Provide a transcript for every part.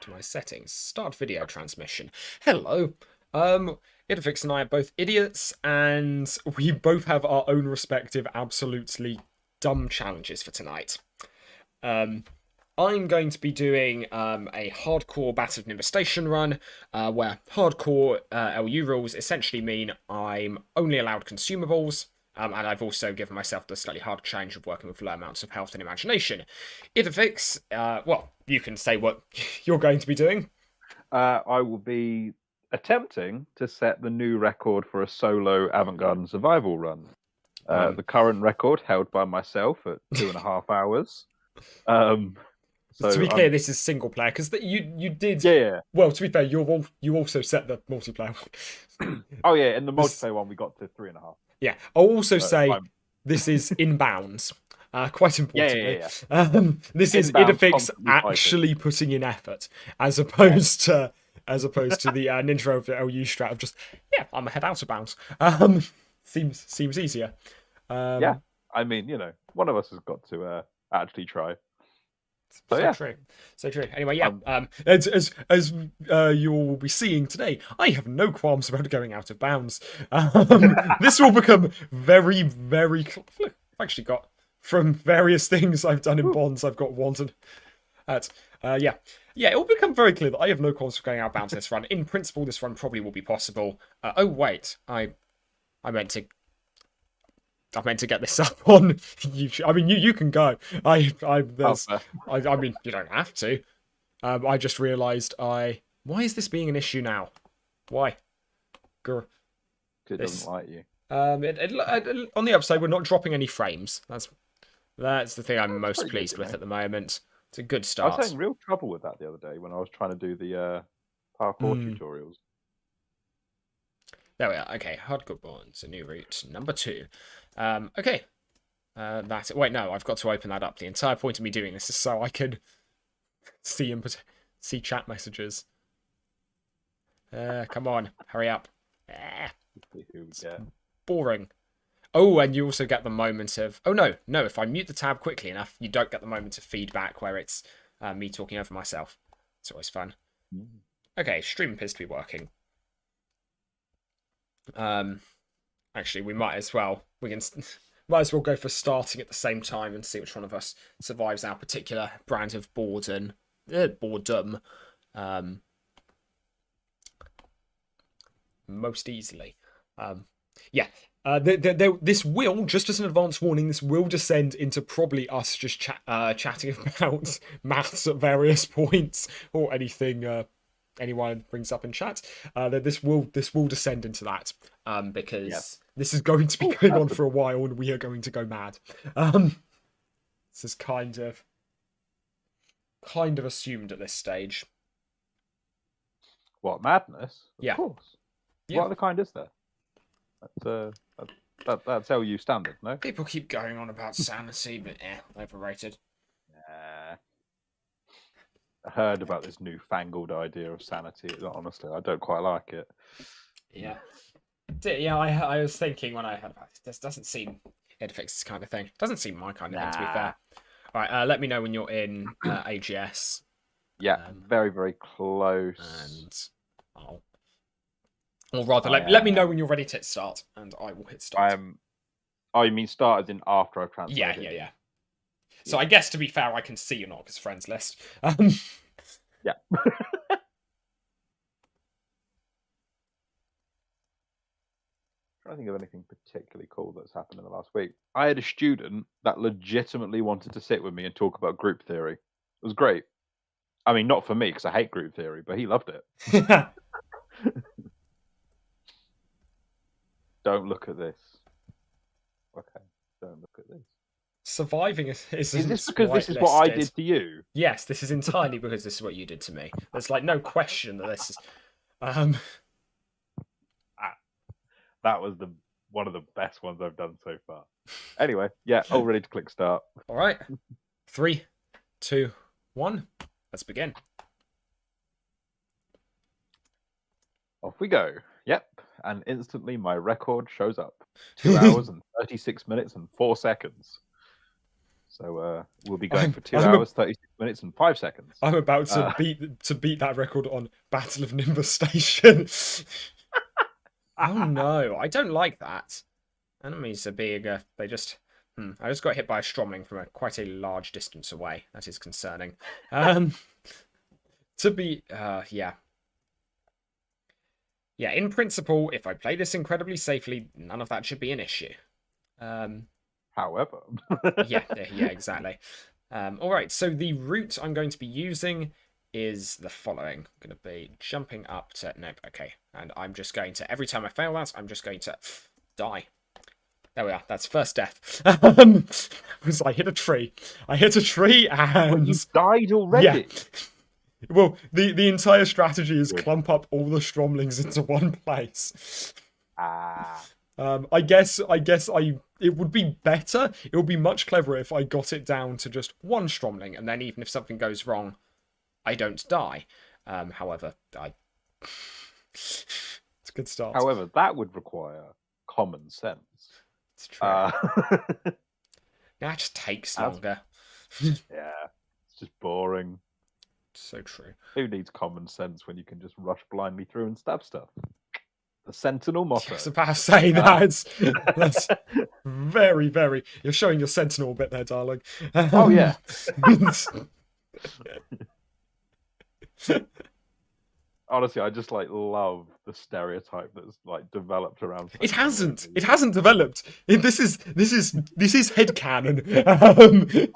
Optimize settings. Start video transmission. Hello. Idefix and I are both idiots, and we both have our own respective absolutely dumb challenges for tonight. I'm going to be doing a hardcore Battered Nimber Station run, where hardcore LU rules essentially mean I'm only allowed consumables, and I've also given myself the slightly harder challenge of working with low amounts of health and imagination. Idefix, well, you can say what you're going to be doing. I will be attempting to set the new record for a solo avant-garde survival run. The current record held by myself at 2.5 hours. So to be clear, this is single player because you did. Yeah. Well, to be fair, you also set the multiplayer. Oh yeah, in the multiplayer one we got to 3.5. Yeah, I'll also say this is inbounds. Quite importantly, this is Idefix actually putting in effort, as opposed to the Ninja over LU strat of just I'm a head out of bounds. Seems easier. Yeah, I mean, one of us has got to actually try. So true. Anyway, as you all will be seeing today, I have no qualms about going out of bounds. This will become very, very. Look, I've actually got from various things I've done in BoNS. I've got wanted. It will become very clear that I have no qualms for going out of bounds this run. In principle, this run probably will be possible. Oh wait, I meant to get this up on YouTube. I mean, you can go. I mean, you don't have to. I just realised why is this being an issue now? Why? It doesn't like you. On the upside, we're not dropping any frames. That's the thing I'm most pleased with at the moment. It's a good start. I was having real trouble with that the other day when I was trying to do the parkour tutorials. There we are. Okay, hardcore BoNS, a new route number 2. Okay. That's it. Wait, no, I've got to open that up. The entire point of me doing this is so I can see chat messages. Come on, hurry up. It's boring. Oh, and you also get the moment of... Oh, no. If I mute the tab quickly enough, you don't get the moment of feedback where it's me talking over myself. It's always fun. Okay, stream appears to be working. Actually, we might as well. Might as well go for starting at the same time and see which one of us survives our particular brand of boredom. Most easily. This will, just as an advance warning, this will descend into probably us just chatting about maths at various points or anything anyone brings up in chat. This will descend into that because this is going to be going on for a while and we are going to go mad. This is kind of assumed at this stage. What, madness? Of course. Yeah. What other kind is there? That's LU standard, no? People keep going on about sanity, but overrated. I heard about this newfangled idea of sanity. Honestly, I don't quite like it. Yeah. I was thinking when I heard about this doesn't seem Idefix's kind of thing. Doesn't seem my kind of thing, to be fair. All right, let me know when you're in AGS. Yeah, very, very close. And or rather, let me know when you're ready to hit start, and I will hit start. Oh, you mean start as in after I've transferred? Yeah. So I guess, to be fair, I can see you're not his friends list. Yeah. Trying to think of anything particularly cool that's happened in the last week. I had a student that legitimately wanted to sit with me and talk about group theory. It was great. I mean, not for me, because I hate group theory, but he loved it. Don't look at this. Okay, don't look at this. Surviving is this because this is what I did to you? Yes, this is entirely because this is what you did to me. There's like no question that this is. That was one of the best ones I've done so far. Anyway, all ready to click start. All right, 3, 2, 1. Let's begin. Off we go. Yep, and instantly my record shows up. 2 hours and 36 minutes and 4 seconds. So we'll be going for 2 hours, 36 minutes and 5 seconds. I'm about to beat that record on Battle of Nimbus Station. Oh no, I don't like that. Enemies are big. They just. I just got hit by a Stromling from quite a large distance away. That is concerning. To be, yeah. Yeah, in principle, if I play this incredibly safely, none of that should be an issue. However. yeah, exactly. All right, so the route I'm going to be using is the following. I'm going to be jumping up to... Nope, okay. And I'm just going to... Every time I fail that, I'm just going to die. There we are. That's first death. Was I hit a tree. I hit a tree and... Well, you died already? Yeah. Well, the entire strategy is clump up all the Stromlings into one place. I guess it would be better. It would be much cleverer if I got it down to just one Stromling, and then even if something goes wrong, I don't die. However, it's a good start. However, that would require common sense. It's true. That just takes longer. Yeah, it's just boring. So true. Who needs common sense when you can just rush blindly through and stab stuff? The Sentinel motto. I was about to say that's very, very... You're showing your Sentinel a bit there, darling. Oh, yeah. Honestly, I just love the stereotype that's developed around. It hasn't developed. This is headcanon.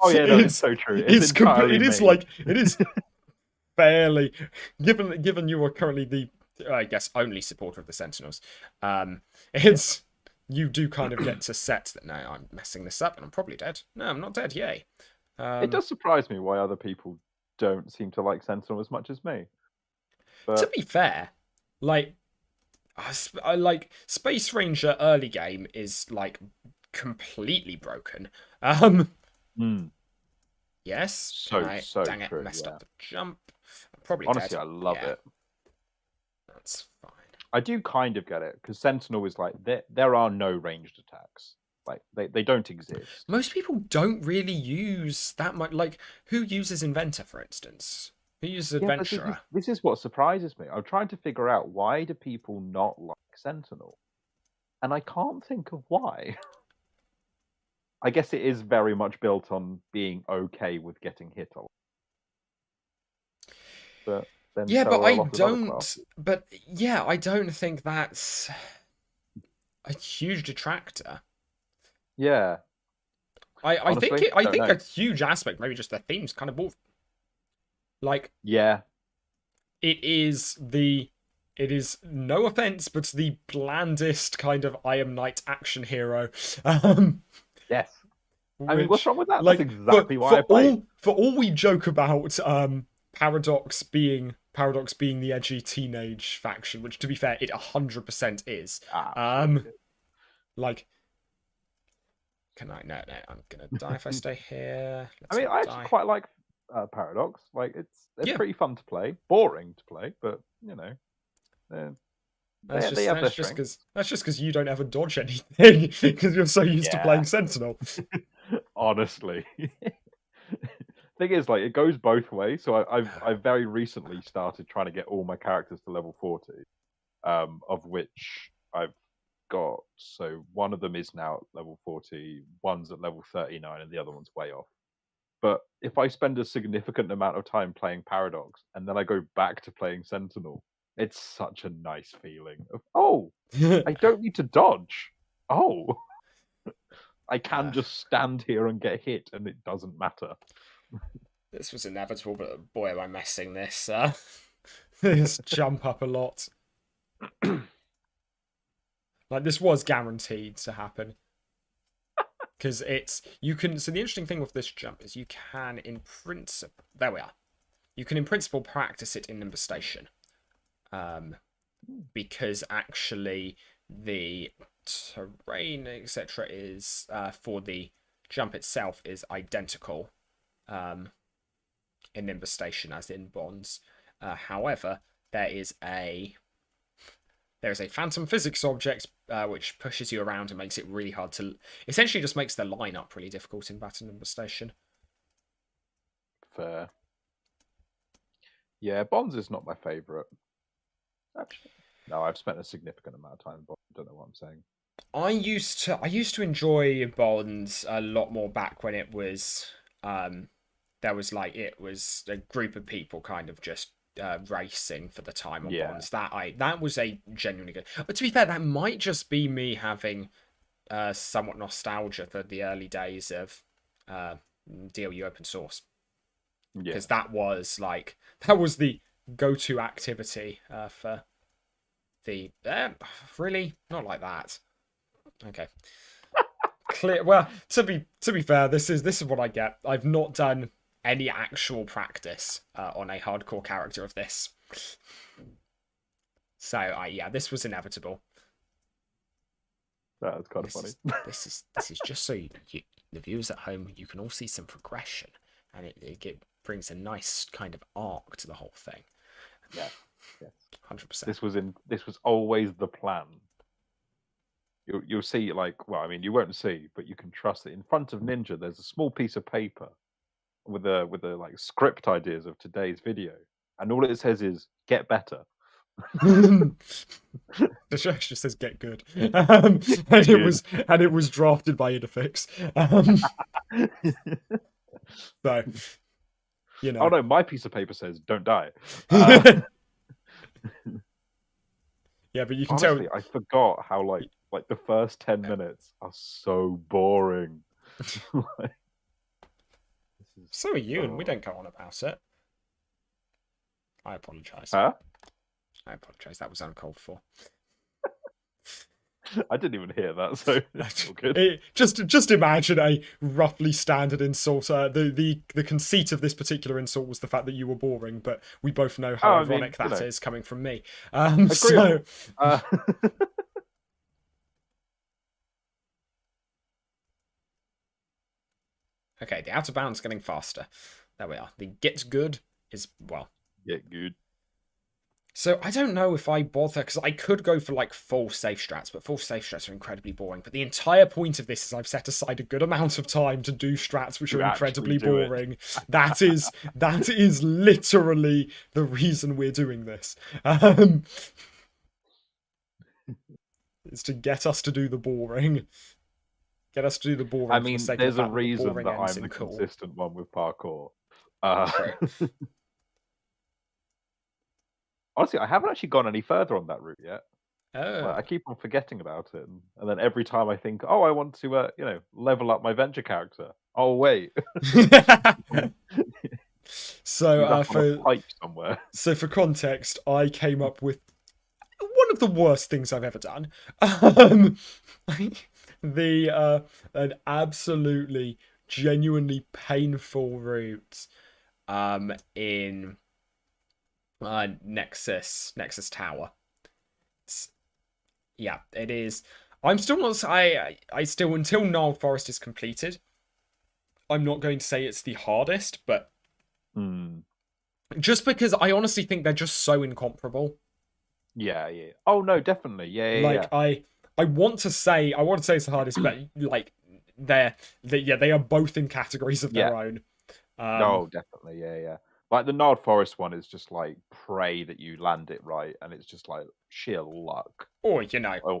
Oh yeah, no, it's so true. It is fairly given you are currently the I guess only supporter of the Sentinels. It's you do kind of get to set that. No, I'm messing this up and I'm probably dead. No, I'm not dead. Yay. It does surprise me why other people don't seem to like Sentinel as much as me. But... To be fair, I like Space Ranger early game is completely broken. Yes. So dang it, true, messed up the jump. I'm probably honestly dead. I love it. That's fine. I do kind of get it because Sentinel is there are no ranged attacks. They don't exist. Most people don't really use that much. Who uses Inventor, for instance? Who uses Adventurer? This is what surprises me. I'm trying to figure out why do people not like Sentinel, and I can't think of why. I guess it is very much built on being okay with getting hit a lot. But then I don't think that's a huge detractor. Yeah. I think a huge aspect, maybe just the theme's kind of more yeah. It is no offense, but the blandest kind of I am Knight action hero. Yes. I mean, what's wrong with that? That's exactly why I play. For all we joke about Paradox being the edgy teenage faction, which to be fair, it 100% is. Can I? No, I'm gonna die if I stay here. I actually quite like Paradox. It's pretty fun to play, boring to play, but you know, that's just because you don't ever dodge anything because you're so used to playing Sentinel. Honestly, thing is, it goes both ways. So I've very recently started trying to get all my characters to level 40, of which I've got. So one of them is now at level 40, one's at level 39, and the other one's way off. But if I spend a significant amount of time playing Paradox and then I go back to playing Sentinel, it's such a nice feeling of, I don't need to dodge. I can just stand here and get hit and it doesn't matter. This was inevitable, but boy, am I messing this. This jump up a lot. This was guaranteed to happen. Because so the interesting thing with this jump is you can, in principle, there we are. You can, in principle, practice it in Nimbus Station. Because actually the terrain, etc., is, for the jump itself, is identical in Nimbus Station as in BoNS. However, there is a phantom physics object which pushes you around and makes it really hard to... Essentially just makes the lineup really difficult in Battle Nimbus Station. Fair. Yeah, BoNS is not my favourite. Actually, no, I've spent a significant amount of time in BoNS. I don't know what I'm saying. I used to enjoy BoNS a lot more back when it was there was like it was a group of people kind of just racing for the time on Yeah. BoNS. That was a genuinely good. But to be fair, that might just be me having somewhat nostalgia for the early days of DLU open source, Yeah. because that was the go-to activity for the really not like that. Okay. Clear. Well, to be fair, this is what I get. I've not done any actual practice on a hardcore character of this, so yeah, this was inevitable. That was kind of funny. This is just so the viewers at home, you can all see some progression, and it brings a nice kind of arc to the whole thing. Yeah. Yes. 100%. This was always the plan. You'll see, like, well, I mean, you won't see, but you can trust that in front of Ninja, there's a small piece of paper with the like script ideas of today's video, and all it says is "get better." The show actually says "get good," and it was drafted by Idefix. So, you know. Oh no, my piece of paper says "don't die." Yeah, but you can Honestly, tell. I forgot how like the first 10 minutes are so boring. Like, So are you, and we don't go on about it. I apologise. Huh? I apologise. That was uncalled for. I didn't even hear that, so that's all good. Just imagine a roughly standard insult. The conceit of this particular insult was the fact that you were boring, but we both know how ironic that is coming from me. So. Okay, the out of bounds getting faster. There we are. The get good is, well. Get good. So I don't know if I bother, because I could go for like full safe strats, but full safe strats are incredibly boring. But the entire point of this is I've set aside a good amount of time to do strats which are incredibly boring. That is literally the reason we're doing this. It's to get us to do the boring. Get us to do the boring. I mean, there's a reason that I'm the consistent one with parkour. Honestly, I haven't actually gone any further on that route yet. Oh. Like, I keep on forgetting about it, and then every time I think, "Oh, I want to, level up my venture character." Oh wait. So for pipe somewhere. So for context, I came up with one of the worst things I've ever done. An absolutely genuinely painful route in Nexus Tower. Yeah, it is. I'm still not. I still, until Gnarled Forest is completed, I'm not going to say it's the hardest, but just because I honestly think they're just so incomparable. Yeah. Oh no, definitely. Yeah. I want to say it's the hardest, but like they are both in categories of their own. No, definitely. Yeah. Like the Gnarled Forest one is just like pray that you land it right, and it's just like sheer luck. Or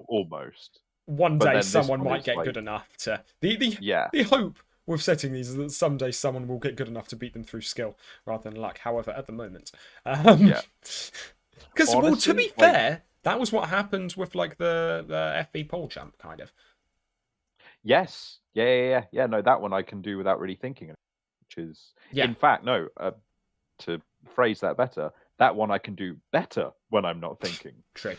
almost. One day someone might get good enough to the hope with setting these is that someday someone will get good enough to beat them through skill rather than luck. However, at the moment, because well, to be fair, that was what happened with like the FB pole jump kind of. Yes. Yeah. No, that one I can do without really thinking, which is in fact no. To phrase that better, that one I can do better when I'm not thinking. True.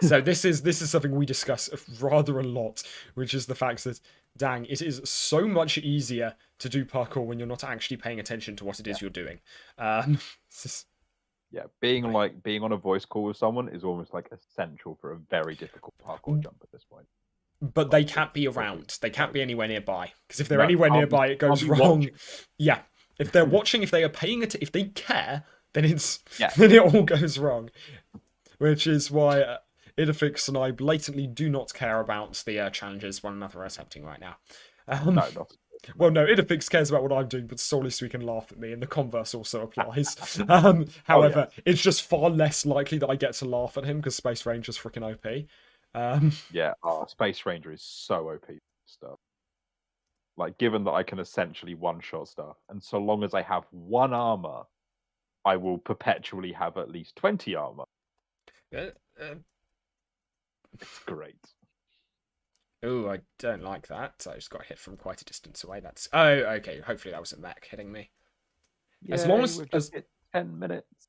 So this is something we discuss rather a lot, which is the fact that, dang, it is so much easier to do parkour when you're not actually paying attention to what it is you're doing. Being on a voice call with someone is almost like essential for a very difficult parkour jump at this point. But they can't be around. They can't be anywhere nearby. Because if they're anywhere nearby, it goes wrong. Watching. Yeah. If they're watching, if they are paying it, if they care, then then it all goes wrong. Which is why Idefix and I blatantly do not care about the challenges one another are attempting right now. No, not. Well, no, Idefix cares about what I'm doing, but solely so he can laugh at me, and the converse also applies. Oh, yeah. However, it's just far less likely that I get to laugh at him because Space Ranger's freaking OP. Yeah, Space Ranger is so OP stuff. Like, given that I can essentially one-shot stuff, and so long as I have 1 armor, I will perpetually have at least 20 armor. It's great. Oh, I don't like that. I just got hit from quite a distance away. That's okay. Hopefully that was a mech hitting me. Yeah, As long as we've just hit 10 minutes.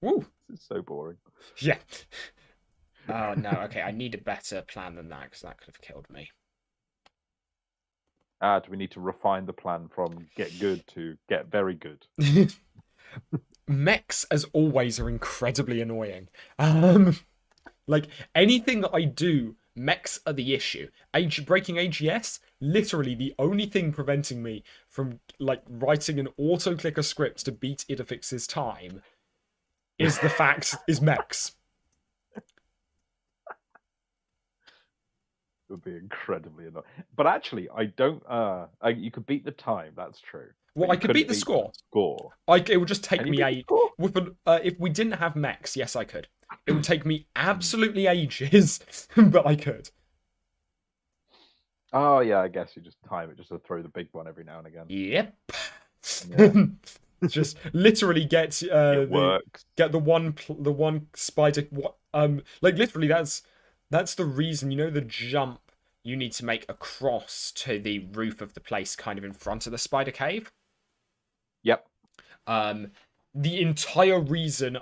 Woo. This is so boring. Yeah. Oh no. Okay, I need a better plan than that because that could have killed me. Do we need to refine the plan from get good to get very good? Mechs, as always, are incredibly annoying. Like anything that I do, mechs are the issue. Breaking AGS, literally the only thing preventing me from like writing an auto-clicker script to beat Idefix's time is the fact is mechs. Would be incredibly annoying. But actually, I don't. You could beat the time. That's true. Well, I could beat the score. It would just take me if we didn't have mechs, yes, I could. It would take me absolutely ages, but I could. Oh yeah, I guess you just time it just to throw the big one every now and again. Yep. Yeah. Just literally get it works. Get the one spider. Like literally, that's the reason. You know, the jump you need to make across to the roof of the place, kind of in front of the spider cave. Yep. The entire reason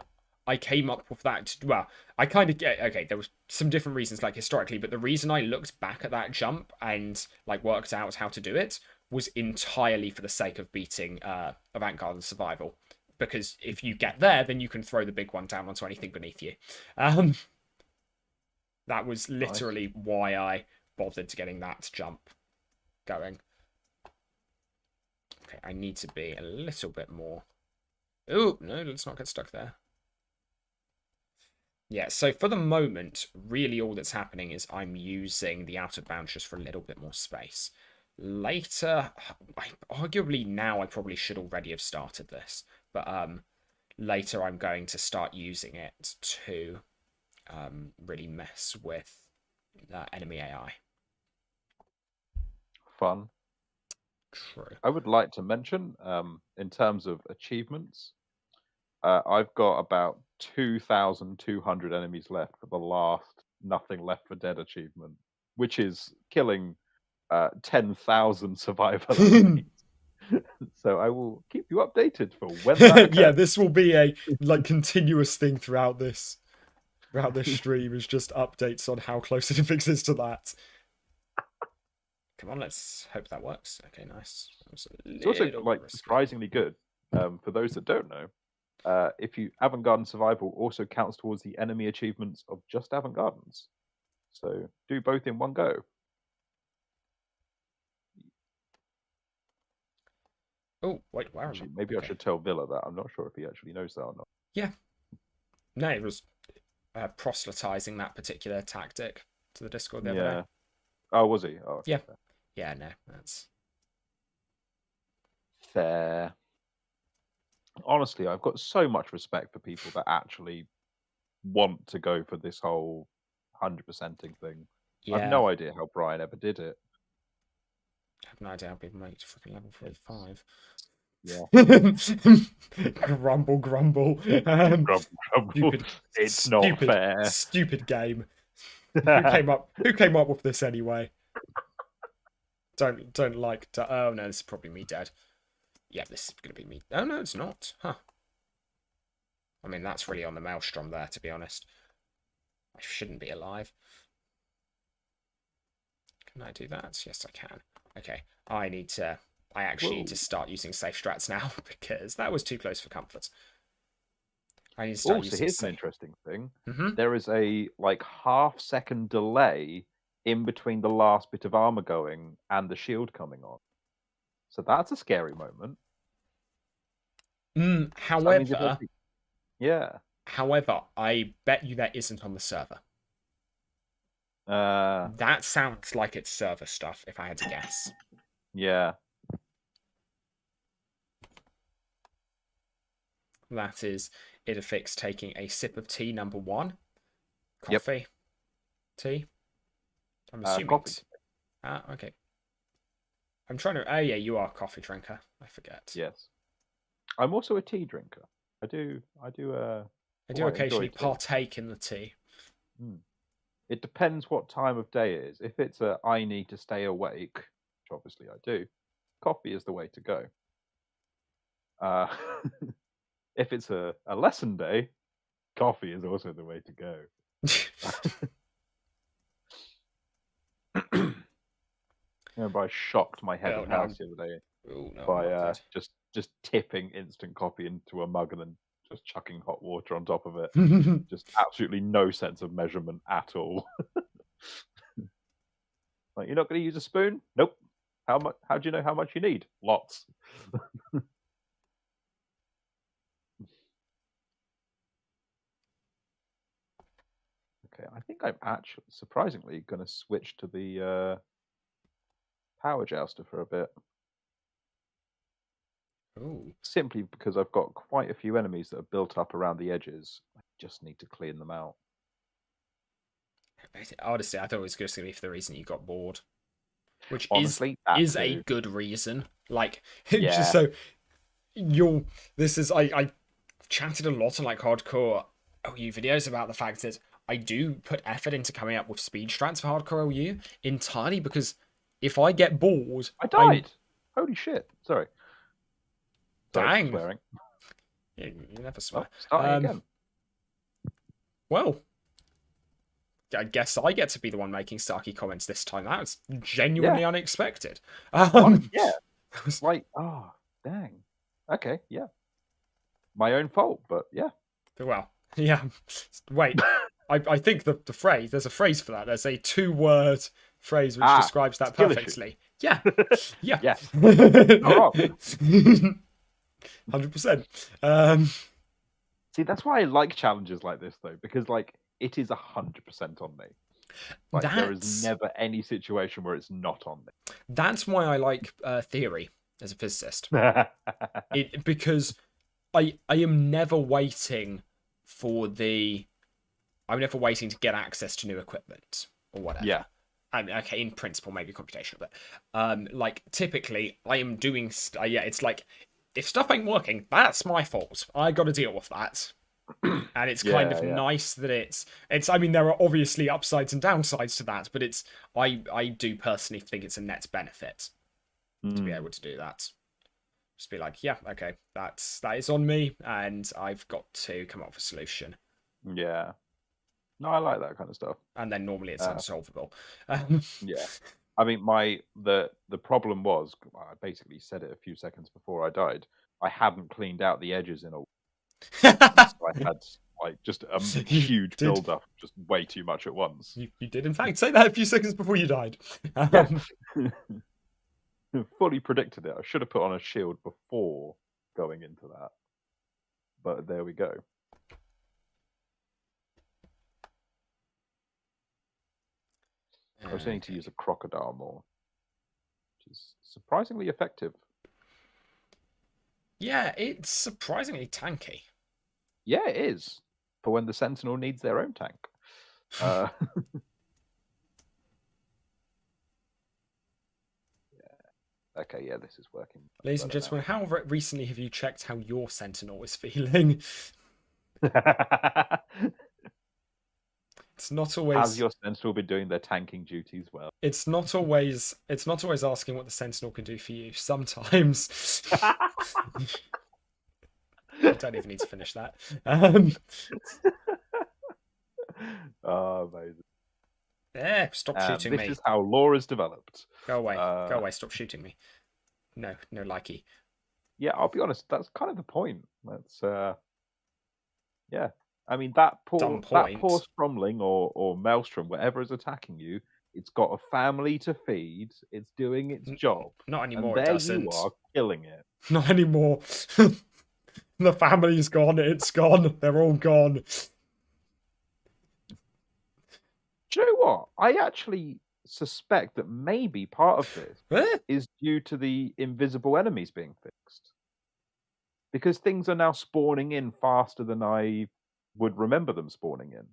I came up with that, well, I kind of get, okay, there was some different reasons, like historically, but the reason I looked back at that jump and like worked out how to do it was entirely for the sake of beating Avant Garden Survival. Because if you get there, then you can throw the big one down onto anything beneath you. That was literally why I bothered to getting that jump going. Okay, I need to be a little bit more... Oh, no, let's not get stuck there. Yeah, so for the moment, really all that's happening is I'm using the out of bounds just for a little bit more space. Later, arguably now I probably should already have started this, but later I'm going to start using it to really mess with enemy AI. Fun. True. I would like to mention, in terms of achievements, I've got about 2,200 enemies left for the last Nothing Left for Dead achievement, which is killing 10,000 survivor enemies. So I will keep you updated for when that occurs. Yeah, this will be a like continuous thing throughout this stream, is just updates on how close Idefix is to that. Come on, let's hope that works. Okay, nice. It's also like surprisingly good. For those that don't know, if you Avant Garden Survival also counts towards the enemy achievements of just Avant Gardens. So do both in one go. Oh, wait, where actually, maybe I should tell Villa that. I'm not sure if he actually knows that or not. Yeah. No, it was proselytizing that particular tactic to the Discord the other day. Oh, was he? Oh, yeah. Fair. Yeah, no, that's fair. Honestly, I've got so much respect for people that actually want to go for this whole 100%ing thing. Yeah. I have no idea how Brian ever did it. I have no idea how people make freaking level 45. Yeah. grumble. Grumble. Stupid, it's not fair. Stupid game. Who came up with this anyway? Don't like to... Oh no, this is probably me dead. Yeah, this is gonna be me. Oh no, it's not. Huh. I mean, that's really on the maelstrom there, to be honest. I shouldn't be alive. Can I do that? Yes, I can. Okay, I actually need to start using safe strats now, because that was too close for comfort. I need to start using here's an interesting thing. There is a like half-second delay in between the last bit of armor going and the shield coming on. So that's a scary moment. However, yeah. However, I bet you that isn't on the server. That sounds like it's server stuff, if I had to guess. Yeah. That is Idefix taking a sip of tea, number 1. Yep. Coffee. Tea. I'm assuming. Coffee. Okay. I'm trying to. Oh yeah, you are a coffee drinker. I forget. Yes. I'm also a tea drinker. I do I do quite occasionally enjoy tea. partake in the tea. It depends what time of day it is. If it's I need to stay awake, which obviously I do, coffee is the way to go. If it's a lesson day, coffee is also the way to go. Remember, I shocked my head of house the other day by just tipping instant coffee into a mug and then just chucking hot water on top of it. Just absolutely no sense of measurement at all. Like, you're not going to use a spoon? Nope. How much? How do you know how much you need? Lots. Okay, I think I'm actually surprisingly going to switch to the power jouster for a bit. Ooh. Simply because I've got quite a few enemies that are built up around the edges. I just need to clean them out. Honestly, I thought it was just going to be for the reason you got bored. Which Honestly, is a good reason. Like, Yeah. just so I chatted a lot on like hardcore OU videos about the fact that I do put effort into coming up with speed strats for hardcore OU entirely because if I get bored, I died. Holy shit! Sorry. Dang. Swearing. You never swear. Starting again. Well, I guess I get to be the one making Starkey comments this time. That was genuinely unexpected. Yeah. Like, oh, dang. Okay, yeah. My own fault, but yeah. Well, yeah. Wait, I think the phrase, there's a phrase for that. There's a 2-word phrase which describes that perfectly. Yeah. Yeah. Yes. Not wrong. 100%. See, that's why I like challenges like this, though, because, like, it is 100% on me. Like, there is never any situation where it's not on me. That's why I like theory as a physicist. Because I am never waiting I'm never waiting to get access to new equipment or whatever. Yeah. I mean, okay, in principle, maybe computational, but like typically I am doing. It's like if stuff ain't working, that's my fault. I got to deal with that. And it's kind of nice that it's. I mean, there are obviously upsides and downsides to that, but I do personally think it's a net benefit to be able to do that. Just be like, yeah, okay, that is on me, and I've got to come up with a solution. Yeah. No, I like that kind of stuff. And then normally it's unsolvable. Yeah. I mean, the problem was, I basically said it a few seconds before I died. I hadn't cleaned out the edges in a. So I had like just a huge build-up, just way too much at once. You did, in fact, say that a few seconds before you died. Fully predicted it. I should have put on a shield before going into that. But there we go. I was going to use a crocodile more, which is surprisingly effective. Yeah, it's surprisingly tanky. Yeah, it is. For when the Sentinel needs their own tank. Okay, yeah, this is working. Ladies and gentlemen, how recently have you checked how your Sentinel is feeling? It's not always. Has your Sentinel been doing their tanking duties well? It's not always asking what the Sentinel can do for you. Sometimes. I don't even need to finish that. Oh, amazing. Yeah, stop shooting me. This is how lore is developed. Go away. Go away. Stop shooting me. No likey. Yeah, I'll be honest. That's kind of the point. That's yeah. I mean, that poor Stromling or Maelstrom, whatever is attacking you, it's got a family to feed. It's doing its job. Not anymore. And there it doesn't. You are killing it. Not anymore. The family's gone. It's gone. They're all gone. Do you know what? I actually suspect that maybe part of this Eh? is due to the invisible enemies being fixed. Because things are now spawning in faster than I would remember them spawning in.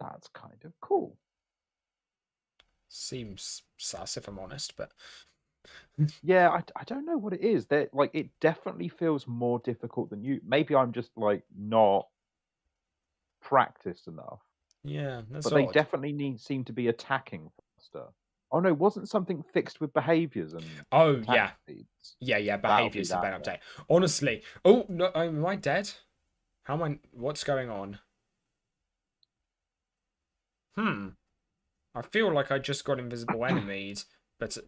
That's kind of cool. Seems sus, if I'm honest, but Yeah, I don't know what it is. That like it definitely feels more difficult than you. Maybe I'm just like not practiced enough. yeah, that's But they odd. definitely seem to be attacking faster. Oh no, wasn't something fixed with behaviors and Oh attack yeah, speeds? yeah. That'll be Behaviors have that been then. updated. Honestly, oh no, am I dead? How am I? What's going on? I feel like I just got invisible enemies, but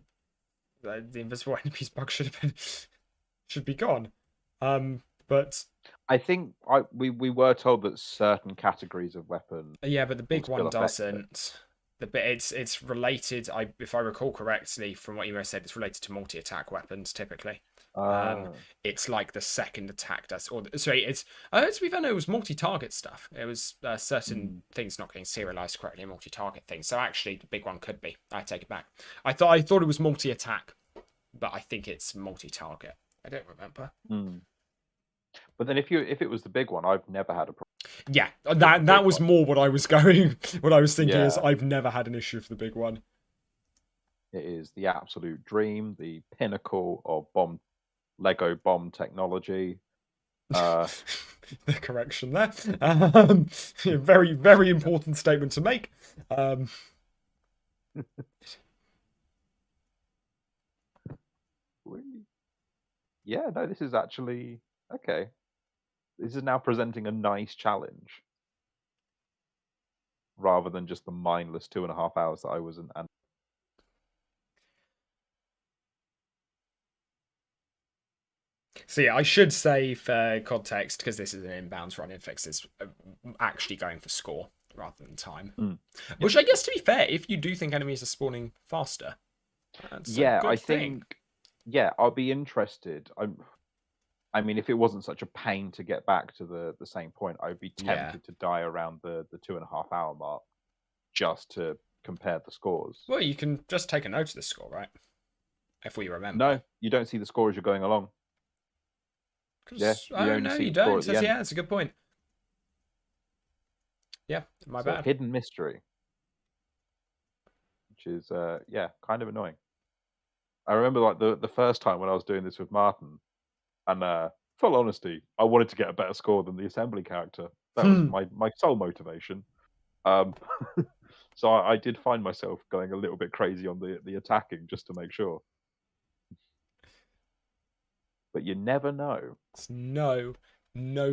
the invisible enemies bug should be gone. But I think we were told that certain categories of weapon yeah, but the will big still one affect it. doesn't. The bit it's related. If I recall correctly from what you guys said, it's related to multi-attack weapons typically. Uh, It's like the second attack does, or sorry, it's to be fair, no, it was multi-target stuff. It was certain things not getting serialized correctly, multi-target things. So actually, the big one could be. I take it back. I thought it was multi-attack, but I think it's multi-target. I don't remember. But then if it was the big one, I've never had a problem. Yeah, that was more what I was going. What I was thinking is Yeah. I've never had an issue for the big one. It is the absolute dream, the pinnacle of Lego bomb technology. The correction there. Very, very important statement to make. Yeah, no, this is actually okay. This is now presenting a nice challenge rather than just the mindless 2.5 hours that I was in. And So yeah, I should say for context, because this is an inbounds run, Idefix is actually going for score rather than time. Which I guess, to be fair, if you do think enemies are spawning faster, that's a good thing. Yeah, I'll be interested. I mean, if it wasn't such a pain to get back to the same point, I'd be tempted to die around the 2.5 hour mark just to compare the scores. Well, you can just take a note of the score, right? If we remember. No, you don't see the score as you're going along. Yeah, oh no, you don't. So, yeah, that's a good point. Yeah, my bad. Hidden mystery, which is yeah, kind of annoying. I remember like the first time when I was doing this with Martin, and full honesty, I wanted to get a better score than the assembly character. That was my sole motivation. So I did find myself going a little bit crazy on the attacking just to make sure. But you never know. It's no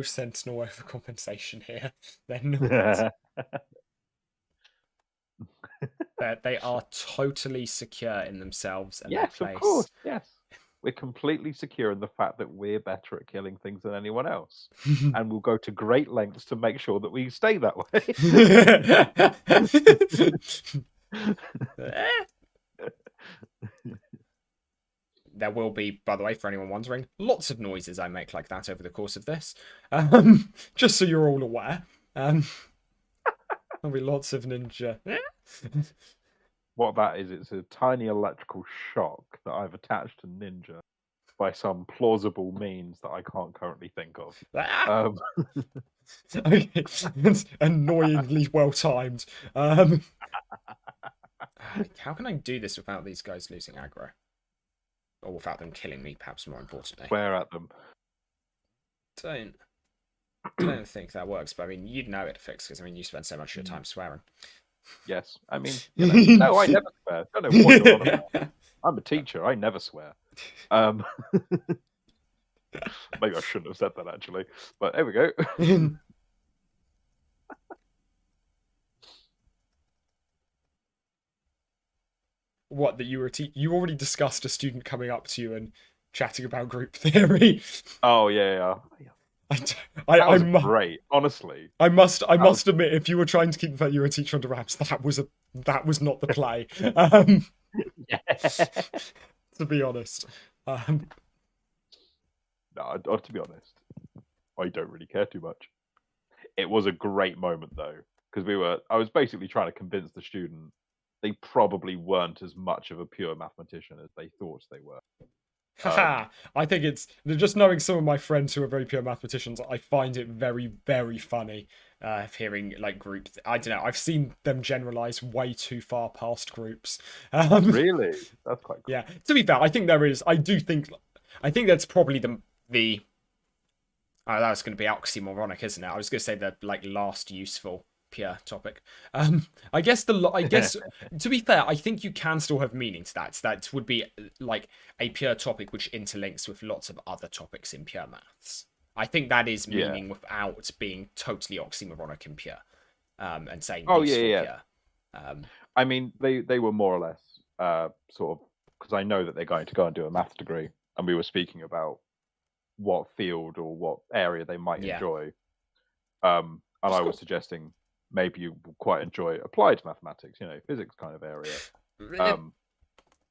sentinel overcompensation here. They're not. They are totally secure in themselves and their place. Of course, yes. We're completely secure in the fact that we're better at killing things than anyone else. And we'll go to great lengths to make sure that we stay that way. There will be, by the way, for anyone wondering, lots of noises I make like that over the course of this. Just so you're all aware. There'll be lots of ninja. What that is, it's a tiny electrical shock that I've attached to Ninja by some plausible means that I can't currently think of. Okay, it's annoyingly well timed. How can I do this without these guys losing aggro? Or without them killing me, perhaps more importantly. Swear at them. Don't think that works, but I mean, you'd know it, Fix, because I mean, you spend so much of your time swearing. Yes, I mean, you know, no, I never swear. I don't know what you're on about. I'm a teacher. I never swear. Maybe I shouldn't have said that actually, but there we go. What, that you were you already discussed a student coming up to you and chatting about group theory? Oh yeah. That was great, honestly. I must admit, if you were trying to keep the fact you were a teacher under wraps, that was not the play. To be honest. No, to be honest, I don't really care too much. It was a great moment though, because I was basically trying to convince the student they probably weren't as much of a pure mathematician as they thought they were. Haha, I think it's just knowing some of my friends who are very pure mathematicians. I find it very, very funny hearing like groups. I don't know. I've seen them generalize way too far past groups. Really, that's quite cool. Yeah. To be fair, I think there is. I do think. I think that's probably the. Oh, that was going to be oxymoronic, isn't it? I was going to say the like last useful pure topic. I guess to be fair, I think you can still have meaning to that. That would be like a pure topic which interlinks with lots of other topics in pure maths. I think that is meaning without being totally oxymoronic and pure, and saying useful pure. I mean, they were more or less sort of, because I know that they're going to go and do a maths degree, and we were speaking about what field or what area they might enjoy. And I was suggesting maybe you will quite enjoy applied mathematics, physics kind of area.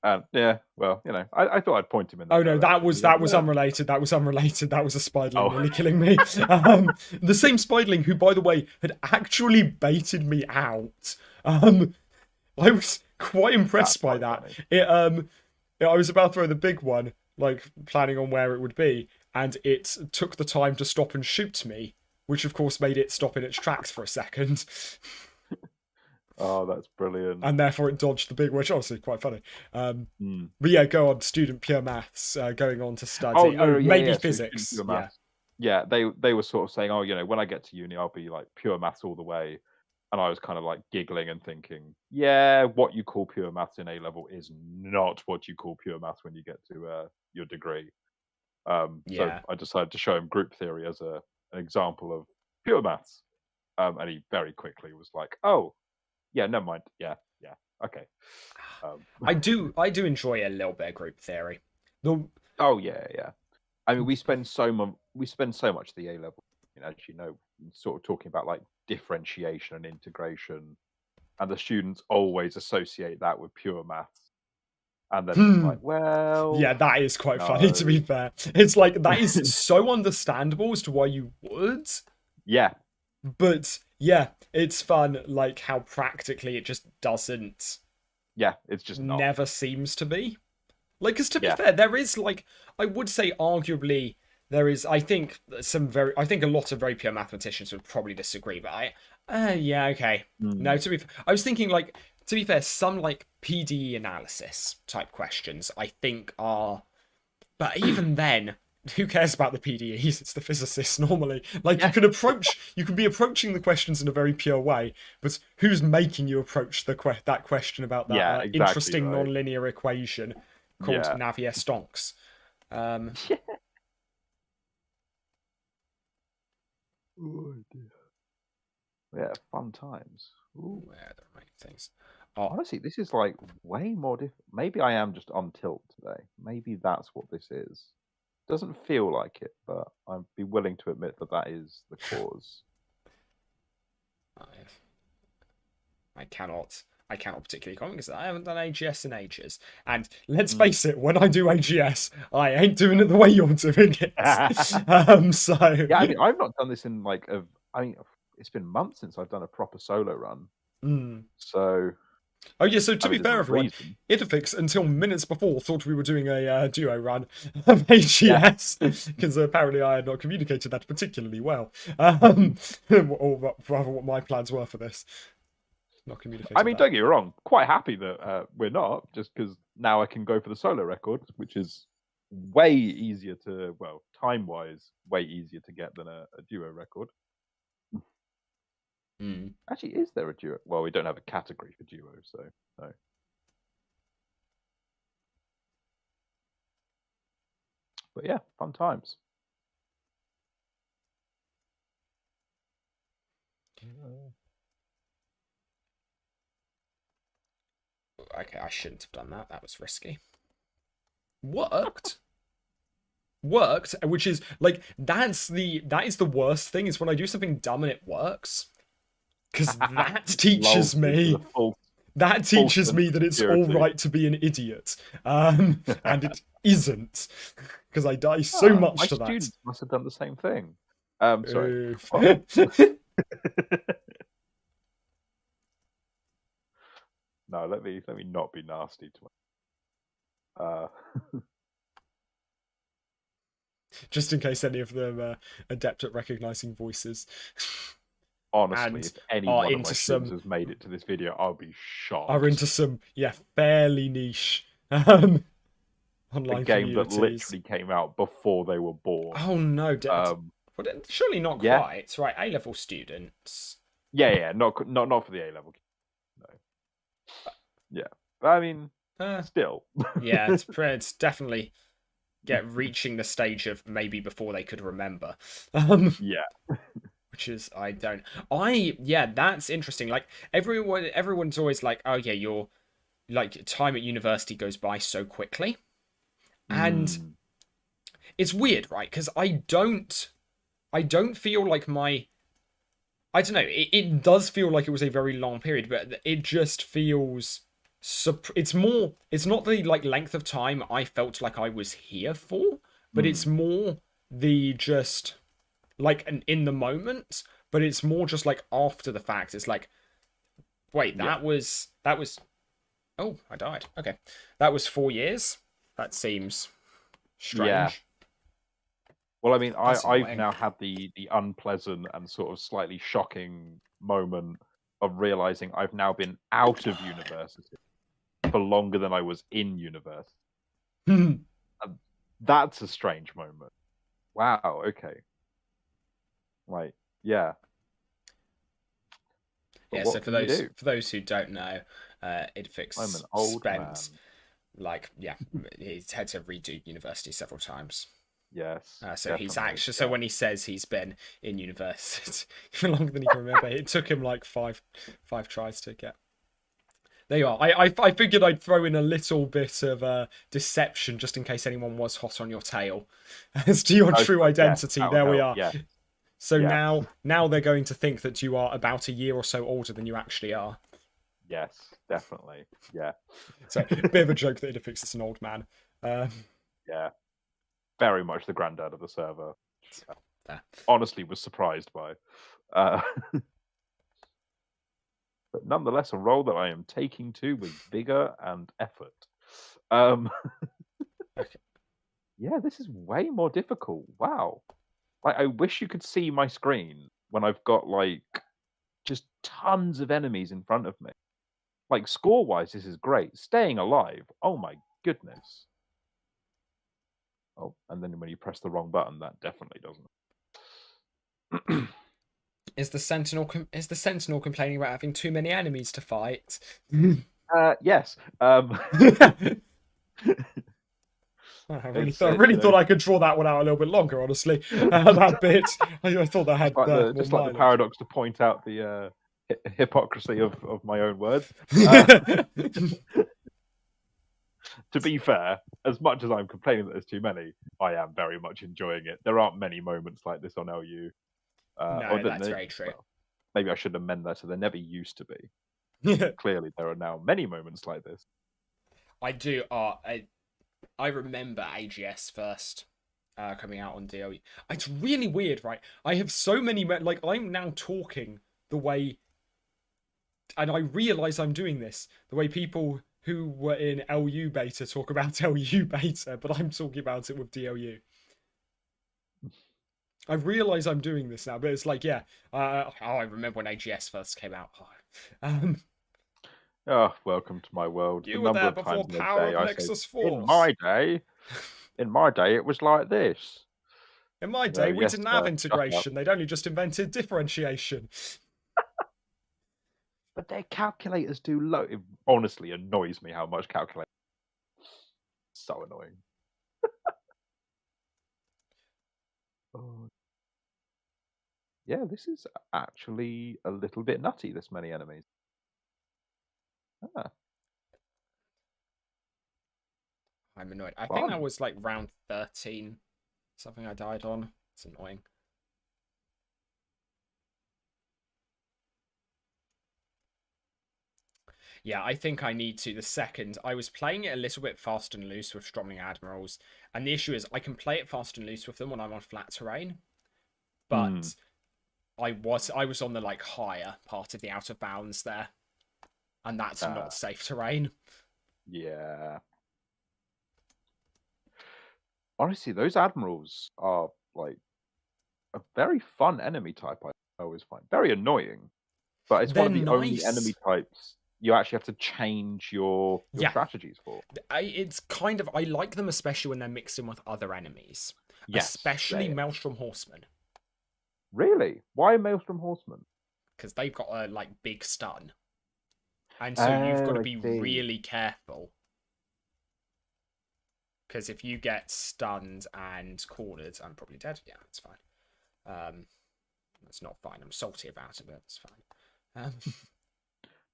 And yeah, well, I thought I'd point him in. Oh no, that was unrelated. That was unrelated. That was a spiderling nearly killing me. The same spiderling who, by the way, had actually baited me out. I was quite impressed by that. I was about to throw the big one, like planning on where it would be, and it took the time to stop and shoot me, which of course made it stop in its tracks for a second. Oh, that's brilliant. And therefore it dodged the big, which obviously quite funny. But yeah, go on, student pure maths, going on to study. Maybe physics. Yeah, they were sort of saying, when I get to uni, I'll be like pure maths all the way. And I was kind of like giggling and thinking, yeah, what you call pure maths in A level is not what you call pure maths when you get to your degree. So I decided to show him group theory as an example of pure maths. And he very quickly was like, oh, yeah, never mind. Yeah, okay. I do enjoy a little bit of group theory. Oh yeah. I mean, we spend so much of the A level, as you know, sort of talking about like differentiation and integration, and the students always associate that with pure maths. And then it's like, well, yeah, that is quite funny, to be fair. It's like, that is so understandable as to why you would. Yeah. But yeah, it's fun, like how practically it just doesn't. Yeah, it's just never seems to be. Like, because to be fair, there is like, I would say arguably there is, I think a lot of very pure mathematicians would probably disagree, but yeah, okay. No, to be fair, I was thinking like, to be fair, some like PDE analysis type questions I think are, but even then, who cares about the PDEs? It's the physicists normally. Like you can be approaching the questions in a very pure way, but who's making you approach that question about that interesting nonlinear equation called Navier-Stokes? Yeah, fun times. Ooh, yeah, there are many things. Honestly, this is like way more different. Maybe I am just on tilt today. Maybe that's what this is. Doesn't feel like it, but I'd be willing to admit that is the cause. I cannot particularly comment because I haven't done AGS in ages. And let's face it, when I do AGS, I ain't doing it the way you're doing it. So yeah, I mean, I've not done this in like it's been months since I've done a proper solo run. So. Oh yeah, so to be fair, everyone, Idefix until minutes before thought we were doing a duo run of AGS because apparently I had not communicated that particularly well, or rather what my plans were for this. Not communicated. I mean, don't get me wrong, quite happy that we're not, just because now I can go for the solo record, which is way easier to, well, time-wise, way easier to get than a duo record. Actually, is there a duo? Well, we don't have a category for duo, so no. But yeah, fun times. Okay, I shouldn't have done that. That was risky. Worked, which is like that is the worst thing is when I do something dumb and it works. Because that teaches me that it's all right to be an idiot, and it isn't, because I die so much to that. My students must have done the same thing. Sorry. No, let me not be nasty to him. Just in case any of them are adept at recognizing voices. Honestly, And if any are one of my into students some has made it to this video, I'll be shocked. are into some fairly niche A online game that communities. literally came out before they were born. Oh no, surely not Yeah. quite. Right, A-level students. Yeah, not for the A level. No. Yeah, but I mean, still. Yeah, it's definitely reaching the stage of maybe before they could remember. Yeah. Which is that's interesting. Like everyone's always like, oh yeah, your like time at university goes by so quickly. And it's weird, right? Because I don't feel like I don't know, it does feel like it was a very long period, but it just feels it's not the like length of time I felt like I was here for, but it's more the just like an in the moment, but it's more just like after the fact. It's like, wait, that was oh, I died. Okay. That was 4 years. That seems strange. Yeah. Well, I mean, That's I've annoying. now had the unpleasant and sort of slightly shocking moment of realizing I've now been out of university for longer than I was in university. That's a strange moment. Wow. Okay. Like, yeah. But Yeah, what so can you do? for those who don't know, Idefix I'm an old spent man. he's had to redo university several times. Yes. So he's actually so when he says he's been in university for longer than he can remember, it took him like five tries to get. There you are. I figured I'd throw in a little bit of deception just in case anyone was hot on your tail as to your true identity. There we are. Yeah. So now they're going to think that you are about a year or so older than you actually are. Yes, definitely. Yeah. So a bit of a joke that Idefix is an old man. Yeah. Very much the granddad of the server. Honestly, was surprised by. But nonetheless, a role that I am taking to with vigor and effort. Yeah, this is way more difficult. Wow. Like, I wish you could see my screen when I've got like just tons of enemies in front of me. Like, score-wise, this is great. Staying alive, oh my goodness. Oh, and then when you press the wrong button, that definitely doesn't. Is the sentinel complaining about having too many enemies to fight? Yes. I really thought I could draw that one out a little bit longer. Honestly, that bit I thought that had just like the paradox to point out the hypocrisy of my own words. To be fair, as much as I'm complaining that there's too many, I am very much enjoying it. There aren't many moments like this on LU. No, that's very true. Well, maybe I should amend that so there never used to be. Clearly, there are now many moments like this. I do. I remember AGS first coming out on DOE. It's really weird, right? I have so many like I'm now talking the way, and I realize I'm doing this the way people who were in LU beta talk about LU beta, but I'm talking about it with DOU. I realize I'm doing this now, but it's like, I remember when AGS first came out. Welcome to my world. You were there before Power of Nexus Force. In my day, it was like this. In my day, we didn't have integration. They'd only just invented differentiation. But their calculators do load. It honestly annoys me how much calculator. So annoying. Oh. Yeah, this is actually a little bit nutty, this many enemies. I'm annoyed. I think that was like round 13. Something I died on. It's annoying. Yeah, I think I need to. The second, I was playing it a little bit fast and loose with Stroming Admirals. And the issue is I can play it fast and loose with them when I'm on flat terrain. But I was on the like higher part of the out of bounds there. and that's not safe terrain. Yeah. Honestly, those admirals are like a very fun enemy type. I always find very annoying, but it's one They're of the only nice. enemy types you actually have to change your Yeah. strategies for. It's kind of, I like them especially when they're mixed in with other enemies, Yes, especially same. Maelstrom Horsemen, Really? Why Maelstrom Horsemen? because they've got a like big stun, and so you've got to I be see. really careful. Because if you get stunned and cornered, I'm probably dead. Yeah, that's fine. That's not fine. I'm salty about it, but it's fine.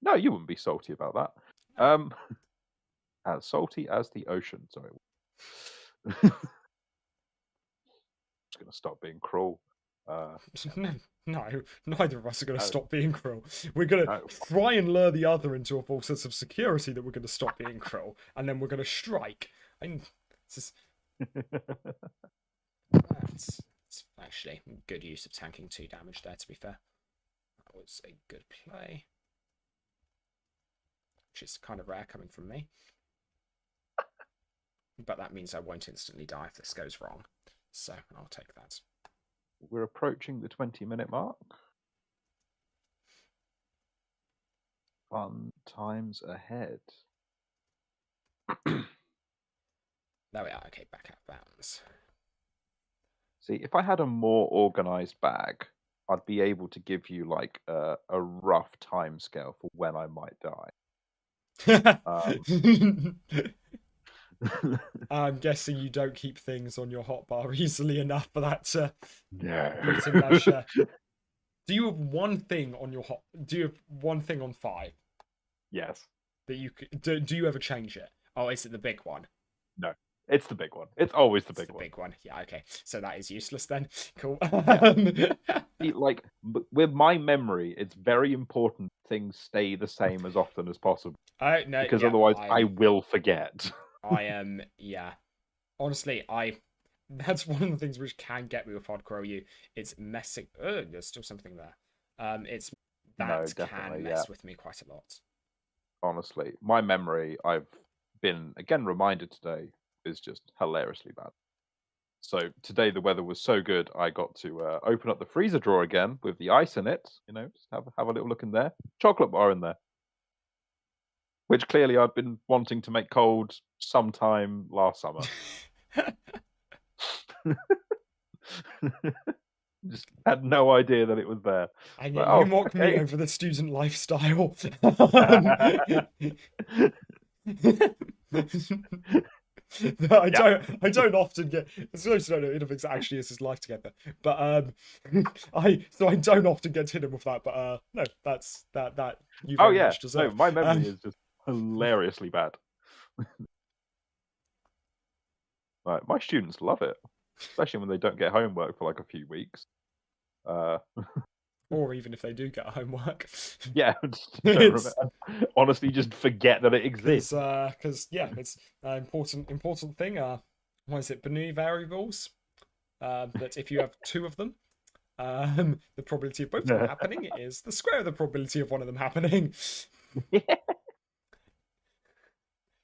No, you wouldn't be salty about that. As salty as the ocean. Sorry. Just gonna stop being cruel. No, neither of us are going to No. stop being cruel. We're going to No. try and lure the other into a false sense of security that we're going to stop being cruel, and then we're going to strike. It's actually good use of tanking 2 damage there, to be fair. That was a good play. Which is kind of rare coming from me. But that means I won't instantly die if this goes wrong. So I'll take that. We're approaching the 20-minute mark. Fun times ahead. There we are. Okay, back out of bounds. See, if I had a more organized bag, I'd be able to give you like a rough time scale for when I might die. I'm guessing you don't keep things on your hotbar easily enough for that to No. put in measure. Do you have one thing on your Do you have one thing on 5? Yes. That you do you ever change it? Oh, is it the big one? No, it's the big one. It's always the big one. Big one. Yeah. Okay. So that is useless then. Cool. Like with my memory, it's very important things stay the same as often as possible. No, because yeah, otherwise I will forget. I am. Yeah. Honestly, that's one of the things which can get me with hardcore OU. It's messing. Oh, there's still something there. It's that can mess with me quite a lot. Honestly, my memory, I've been again reminded today, is just hilariously bad. So today the weather was so good, I got to open up the freezer drawer again with the ice in it. You know, just have a little look in there. Chocolate bar in there, which clearly I'd been wanting to make cold sometime last summer. Just had no idea that it was there. And yet you mock me over the student lifestyle. I don't often get. It's supposed to know Idefix actually is his life together, but I don't often get hit him with that. But no, that's that. You very much deserve. No, my memory is just hilariously bad. Right, my students love it, especially when they don't get homework for like a few weeks. Or even if they do get homework. Yeah, honestly, just forget that it exists. Because yeah, it's an important thing. What is it? Bernoulli variables. That if you have 2 of them, the probability of both of them happening is the square of the probability of one of them happening.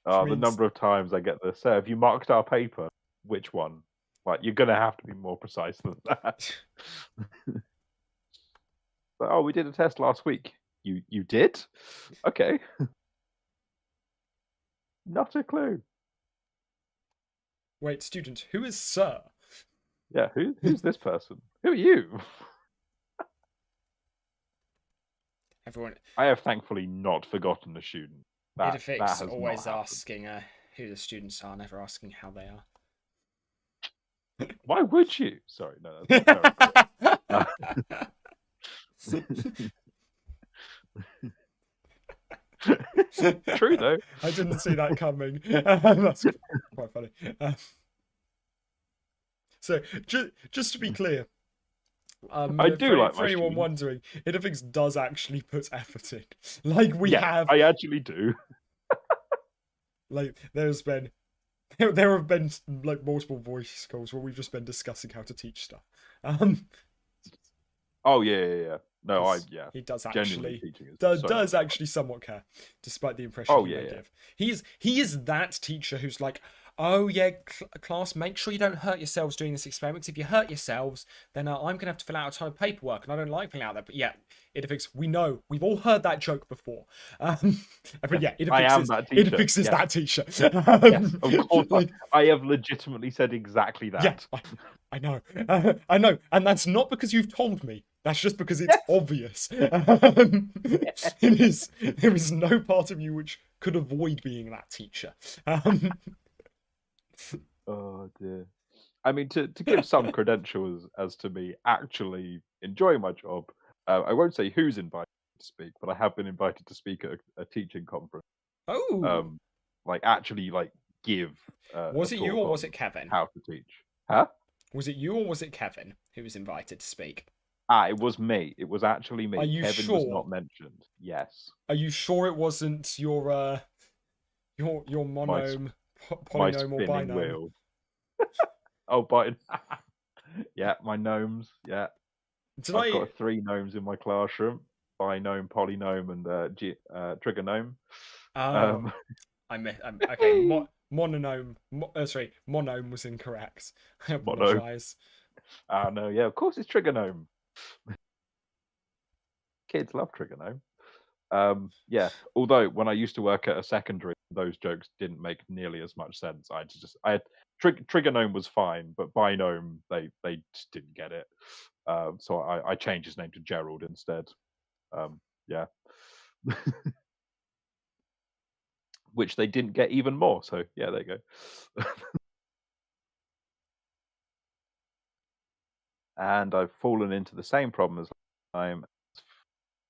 Oh, the number of times I get this. So, have you marked our paper? Which one? Like, you're gonna have to be more precise than that. But, oh, we did a test last week. You did? Okay. Not a clue. Wait, student, who is Sir? Yeah, who's this person? Who are you? Everyone. I have thankfully not forgotten the student. Idefix always asking who the students are, never asking how they are. Why would you? Sorry, no. That's true though. I didn't see that coming. That's quite funny. So, just to be clear, I do like for my anyone students. wondering, Idefix does actually put effort in. Like we have. I actually do. Like there have been like multiple voice calls where we've just been discussing how to teach stuff. Oh yeah. No, Because yeah. he does Genuinely actually teaching is so does much fun. actually somewhat care, despite the impression Oh he may yeah. give. He is that teacher who's like, oh yeah, class, make sure you don't hurt yourselves doing this experiment. 'Cause if you hurt yourselves, then I'm gonna have to fill out a ton of paperwork, and I don't like filling out that. But yeah, Idefix, we know we've all heard that joke before. But yeah, I am that teacher. Idefix is Yes. that teacher. Yes, of course. Like, I have legitimately said exactly yeah, that. I know. I know. And that's not because you've told me. That's just because it's Yes. obvious. There is no part of you which could avoid being that teacher. Oh dear. I mean, to give some credentials as to me actually enjoying my job, I won't say who's invited to speak, but I have been invited to speak at a teaching conference. Oh, Like actually, like give a was it you talk or on was it Kevin? how to teach. Huh? Was it you or was it Kevin who was invited to speak? Ah, it was me. It was actually Are me. you Kevin was sure? not mentioned. Yes, Are you sure it wasn't your my monome, my polynome or spinning binome? wheel. Oh, but yeah, my gnomes. Yeah, Did I've I? got 3 gnomes in my classroom: binome, polynome, and trigonome. Oh, Um, I'm okay. Mononome. Sorry, monome was incorrect. I mono. apologize. Ah, no, yeah, of course it's trigonome. Kids love trigonome. Yeah. Although when I used to work at a secondary, those jokes didn't make nearly as much sense. I had trigonome was fine, but binome they just didn't get it. So I changed his name to Gerald instead. Yeah, which they didn't get even more. So yeah, there you go. And I've fallen into the same problem as I'm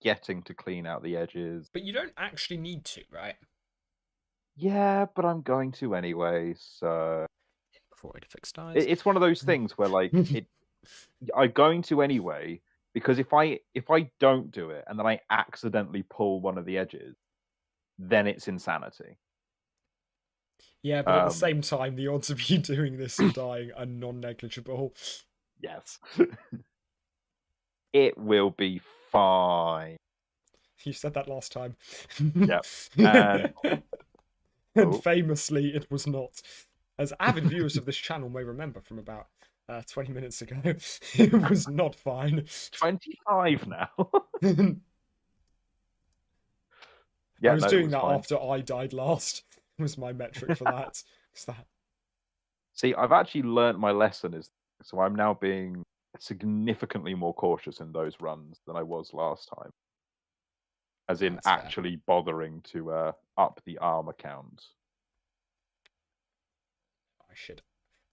getting to clean out the edges. But you don't actually need to, right? Yeah, but I'm going to anyway. So Before Idefix dies. it's one of those things where like I'm going to anyway because if I don't do it and then I accidentally pull one of the edges, then it's insanity. Yeah, but at the same time, the odds of you doing this and dying are non-negligible. Yes, it will be fine. You said that last time. Yep, and And oh, famously, it was not. As avid viewers of this channel may remember from about 20 minutes ago, it was not fine. 25 now. I Yeah, was no, it doing was that fine. after I died last, was my metric for that. That See, I've actually learnt my lesson is so I'm now being significantly more cautious in those runs than I was last time. As in that's fair. actually bothering to up the armor count. I should.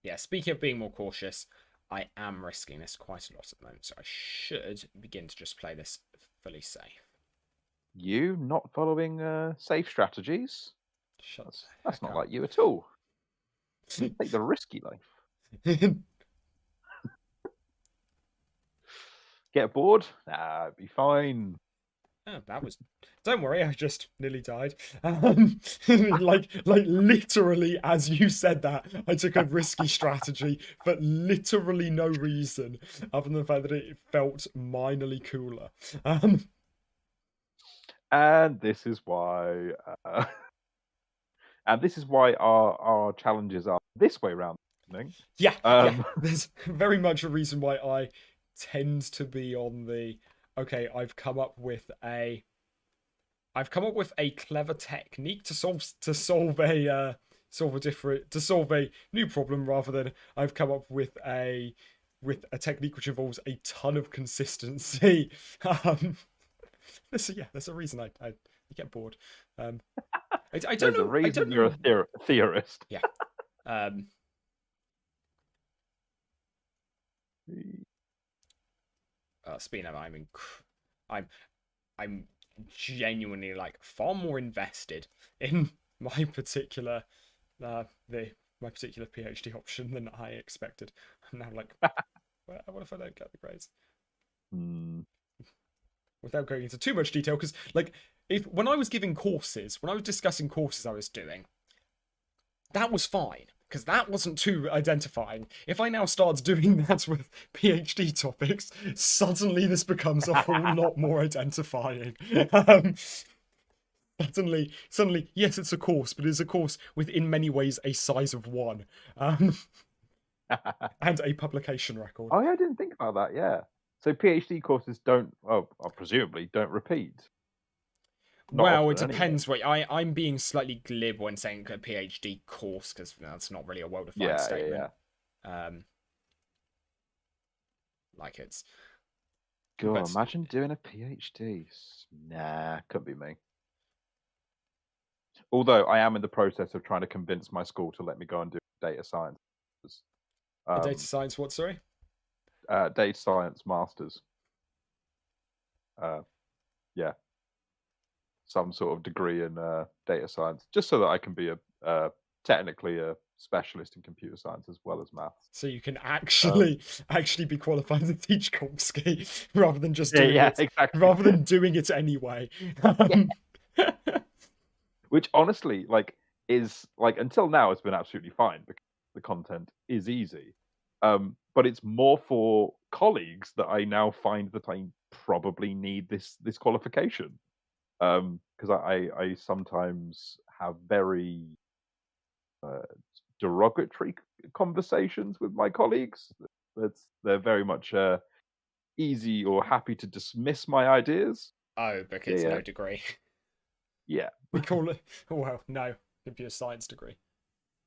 Yeah, speaking of being more cautious, I am risking this quite a lot at the moment, so I should begin to just play this fully safe. You not following safe strategies? Shut the That's heck not up. like you at all. You take the risky life. Get bored? Nah, it'd be fine. Oh, that was. Don't worry, I just nearly died. Like literally, as you said that, I took a risky strategy for literally no reason, other than the fact that it felt minorly cooler. And this is why and this is why our challenges are this way round. Yeah, there's very much a reason why I tend to be on the. Okay, I've come up with a clever technique to solve a new problem, rather than I've come up with a technique which involves a ton of consistency. There's a reason I get bored. I don't There's a know. I reason don't you're know. a theorist. Yeah. Um. Speaking of, I'm genuinely like far more invested in my particular my particular PhD option than I expected. I'm now like, well, what if I don't get the grades? Without going into too much detail, because like when I was discussing courses I was doing, that was fine. because that wasn't too identifying. If I now start doing that with PhD topics, suddenly this becomes a whole lot more identifying. Suddenly, yes, it's a course, but it's a course with, in many ways, a size of one, and a publication record. Oh, yeah, I didn't think about that. Yeah. So PhD courses don't, presumably don't repeat. Not Well, it often, anyway. depends. I'm being slightly glib when saying a PhD course because that's not really a well-defined Yeah, statement. yeah. Like it's. God, But imagine doing a PhD. Nah, couldn't be me. Although I am in the process of trying to convince my school to let me go and do data science. a data science, what? Sorry. Data science masters. Yeah, some sort of degree in data science, just so that I can be technically a specialist in computer science as well as maths. So you can actually be qualified to teach Chomsky rather than just doing yeah, it. exactly. Rather than doing it anyway. Which honestly, is until now it's been absolutely fine because the content is easy. But it's more for colleagues that I now find that I probably need this qualification. Because I sometimes have very derogatory conversations with my colleagues. They're very much easy or happy to dismiss my ideas. Oh, because Yeah. no degree. Yeah. We call it no computer science degree.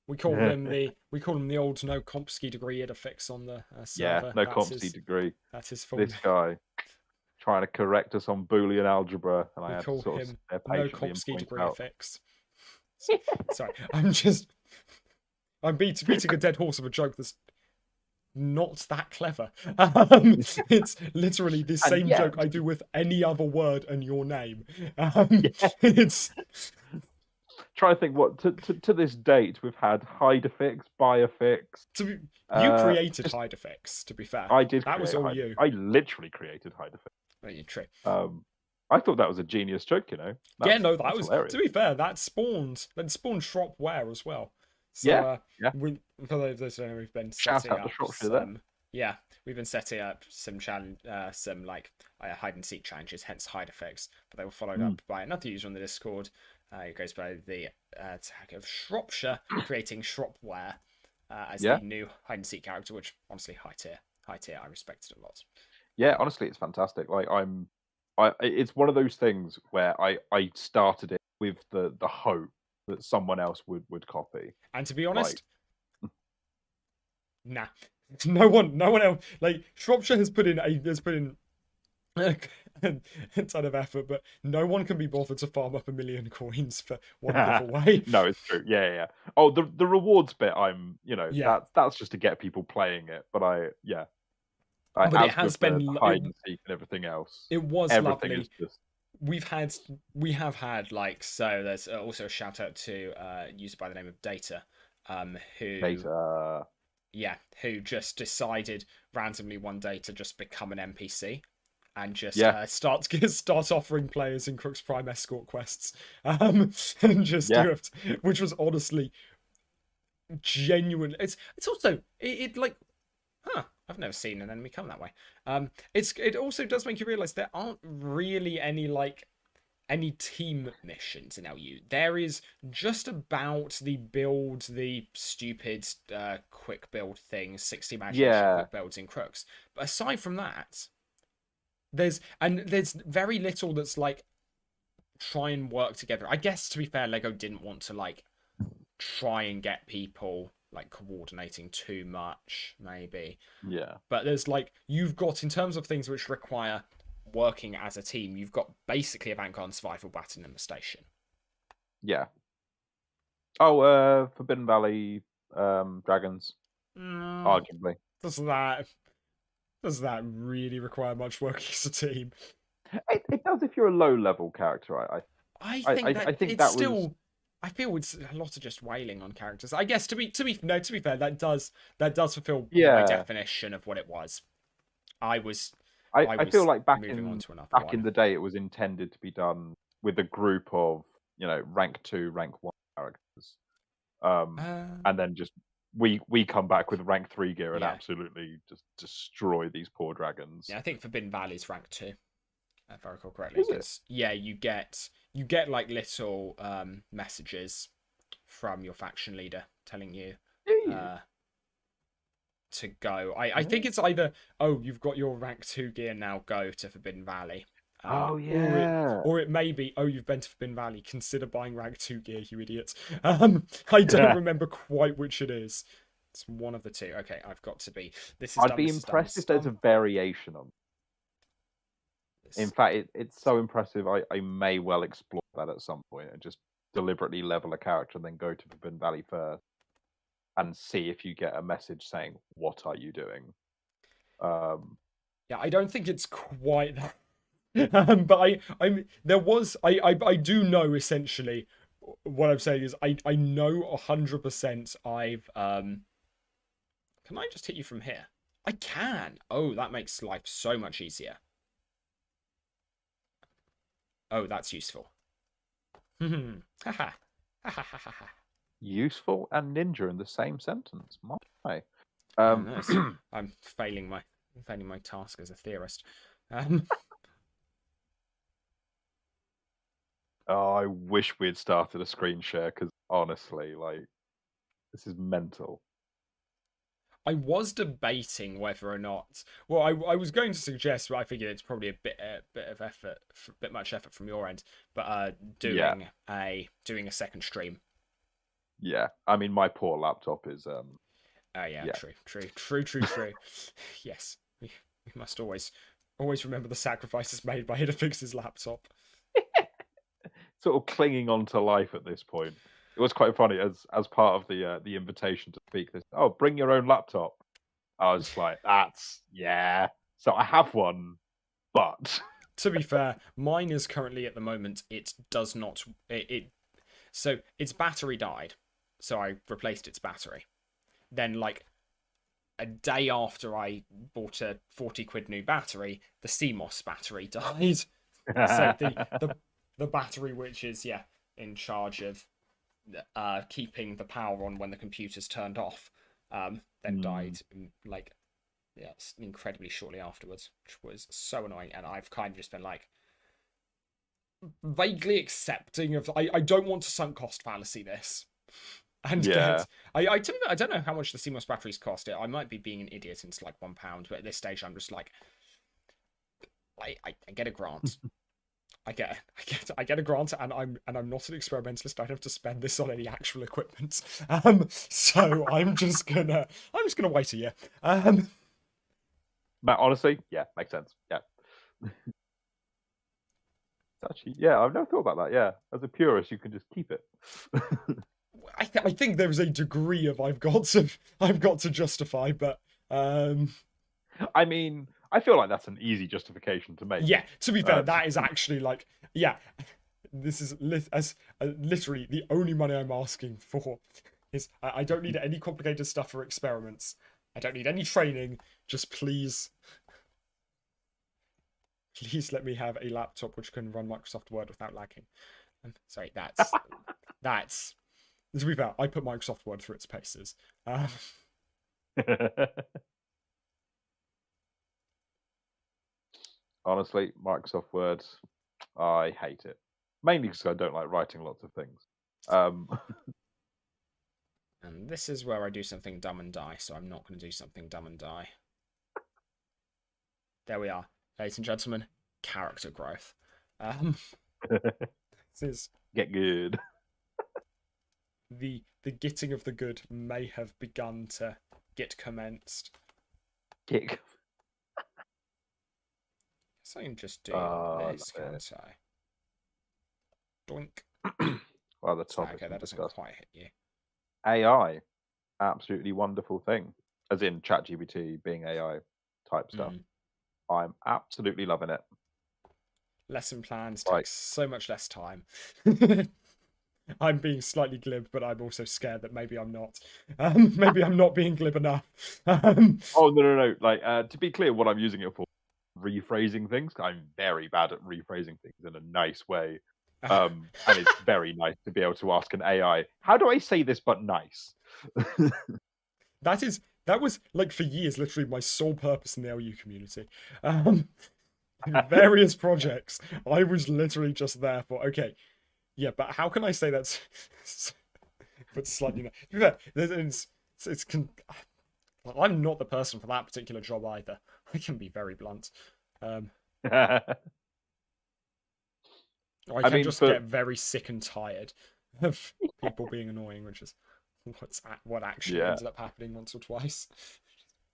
We call them the old no Chomsky degree Idefix on the server. Yeah, no Chomsky degree. That's his full This name. guy trying to correct us on Boolean algebra, and I We had call to sort him of no patiently Chomsky point degree out. Idefix. Sorry, I'm beating a dead horse of a joke that's not that clever. It's literally the same joke I do with any other word and your name. It's trying to think what to this date we've had Idefix, Biofix. you created Idefix, to be fair. I did. That was all you. I literally created Idefix. Oh, you're true. I thought that was a genius trick, you know. That was hilarious. To be fair, that spawned Shropware as well. So yeah. for those who don't know, we've been Shout setting out up to Shropshire there. Yeah, we've been setting up some challenge, some hide and seek challenges, hence Idefix. But they were followed up by another user on the Discord. It goes by the tag of Shropshire, creating Shropware as the new hide and seek character, which honestly high tier. I respected a lot. Yeah, honestly, it's fantastic. It's one of those things where I started it with the hope that someone else would copy. And to be honest, nah, no one else. Like Shropshire has put in a ton of effort, but no one can be bothered to farm up 1 million coins for one giveaway. No, it's true. Yeah. Oh, the rewards bit, that's just to get people playing it. But but it has been hide and seek and everything else. It was everything lovely. Is just... We have had so there's also a shout out to a user by the name of Data, who just decided randomly one day to just become an NPC and just start offering players in Crooks Prime escort quests, and just do it, which was honestly genuine. It's also I've never seen an enemy come that way. It also does make you realize there aren't really any team missions in LU. There is just about the stupid quick build things, 60 imagination quick builds in Crooks. But aside from that, there's very little that's try and work together. I guess, to be fair, Lego didn't want to try and get people coordinating too much, maybe. Yeah. But there's you've got, in terms of things which require working as a team, you've got basically Avant Survival Baton in the station. Yeah. Oh, Forbidden Valley Dragons. Arguably. Does that really require much work as a team? It does if you're a low level character. I think I feel it's a lot of just wailing on characters. I guess to be fair, that does fulfill my definition of what it was. I feel like back in the day, it was intended to be done with a group of rank 2, rank 1 characters, and then just we come back with rank 3 gear and Yeah. absolutely just destroy these poor dragons. Yeah, I think Forbidden Valley's rank 2, if I recall correctly. Is it? Because yeah, you get like little messages from your faction leader telling you Do you? to go. I think it's either, oh, you've got your rank 2 gear now, go to Forbidden Valley. Oh yeah. Or it may be, oh, you've been to Forbidden Valley, consider buying rank 2 gear, you idiot. I don't remember quite which it is. It's one of the two. Okay, I've got to be. This is I'd done, be this is done, impressed this if there's a is variation on. done. In fact, it's so impressive. I may well explore that at some point and just deliberately level a character and then go to Forbidden Valley first and see if you get a message saying, "What are you doing?" Yeah, I don't think it's quite that. But I do know essentially what I'm saying is I know 100% I've can I just hit you from here? I can. Oh, that makes life so much easier. Oh, that's useful. Haha. Useful and ninja in the same sentence. My. Oh, nice. I'm failing my task as a theorist. Oh, I wish we had started a screen share because honestly, like, this is mental. I was debating whether or not. Well, I was going to suggest, but I figured it's probably a bit of effort, a bit much effort from your end. But doing a second stream. Yeah, I mean, my poor laptop is Oh yeah, Yeah. true. Yes, we must always remember the sacrifices made by Idefix's laptop. sort of clinging on to life at this point. It was quite funny as part of the invitation to speak this. Oh, bring your own laptop. I was like, that's yeah. So I have one, but To be fair, mine is currently at the moment. It does not. So its battery died, so I replaced its battery. Then like a day after I bought a 40 quid new battery, the CMOS battery died. So the battery which is in charge of keeping the power on when the computer's turned off then died like incredibly shortly afterwards, which was so annoying. And I've kind of just been like vaguely accepting of I don't want to sunk cost fallacy this. And Yeah. I don't know how much the CMOS batteries cost. I might be being an idiot and it's like £1, but at this stage I'm just like I get a grant. I get a grant, and I'm not an experimentalist. I don't have to spend this on any actual equipment. So I'm just gonna wait a year. But honestly, yeah, makes sense. Yeah. Actually, yeah, I've never thought about that. Yeah, as a purist, you can just keep it. I think there is a degree of I've got to justify, but I mean, I feel like that's an easy justification to make. yeah. To be fair, that is actually like this is literally the only money I'm asking for. Is I don't need any complicated stuff for experiments. I don't need any training. Just please let me have a laptop which can run Microsoft Word without lagging. Sorry, that's. To be fair, I put Microsoft Word through its paces. Honestly, Microsoft Word, I hate it. Mainly because I don't like writing lots of things. And this is where I do something dumb and die, so I'm not going to do something dumb and die. There we are, ladies and gentlemen. Character growth. This is Get good. the getting of the good may have begun to get commenced. Kick. So I can just do this, can't I? Doink. Well, the topic. Okay, that doesn't quite hit you. AI, absolutely wonderful thing. As in ChatGPT being AI type stuff. I'm absolutely loving it. Lesson plans take so much less time. I'm being slightly glib, but I'm also scared that maybe I'm not. Maybe I'm not being glib enough. Oh no! Like to be clear, what I'm using it for, rephrasing things. I'm very bad at rephrasing things in a nice way, and it's very nice to be able to ask an AI, "How do I say this but nice?" that was like for years literally my sole purpose in the LU community. In various projects, I was literally just there for okay, yeah, but how can I say that's but slightly to be fair, I'm not the person for that particular job either. I can be very blunt. I can just get very sick and tired of people being annoying, which is what actually ended up happening once or twice.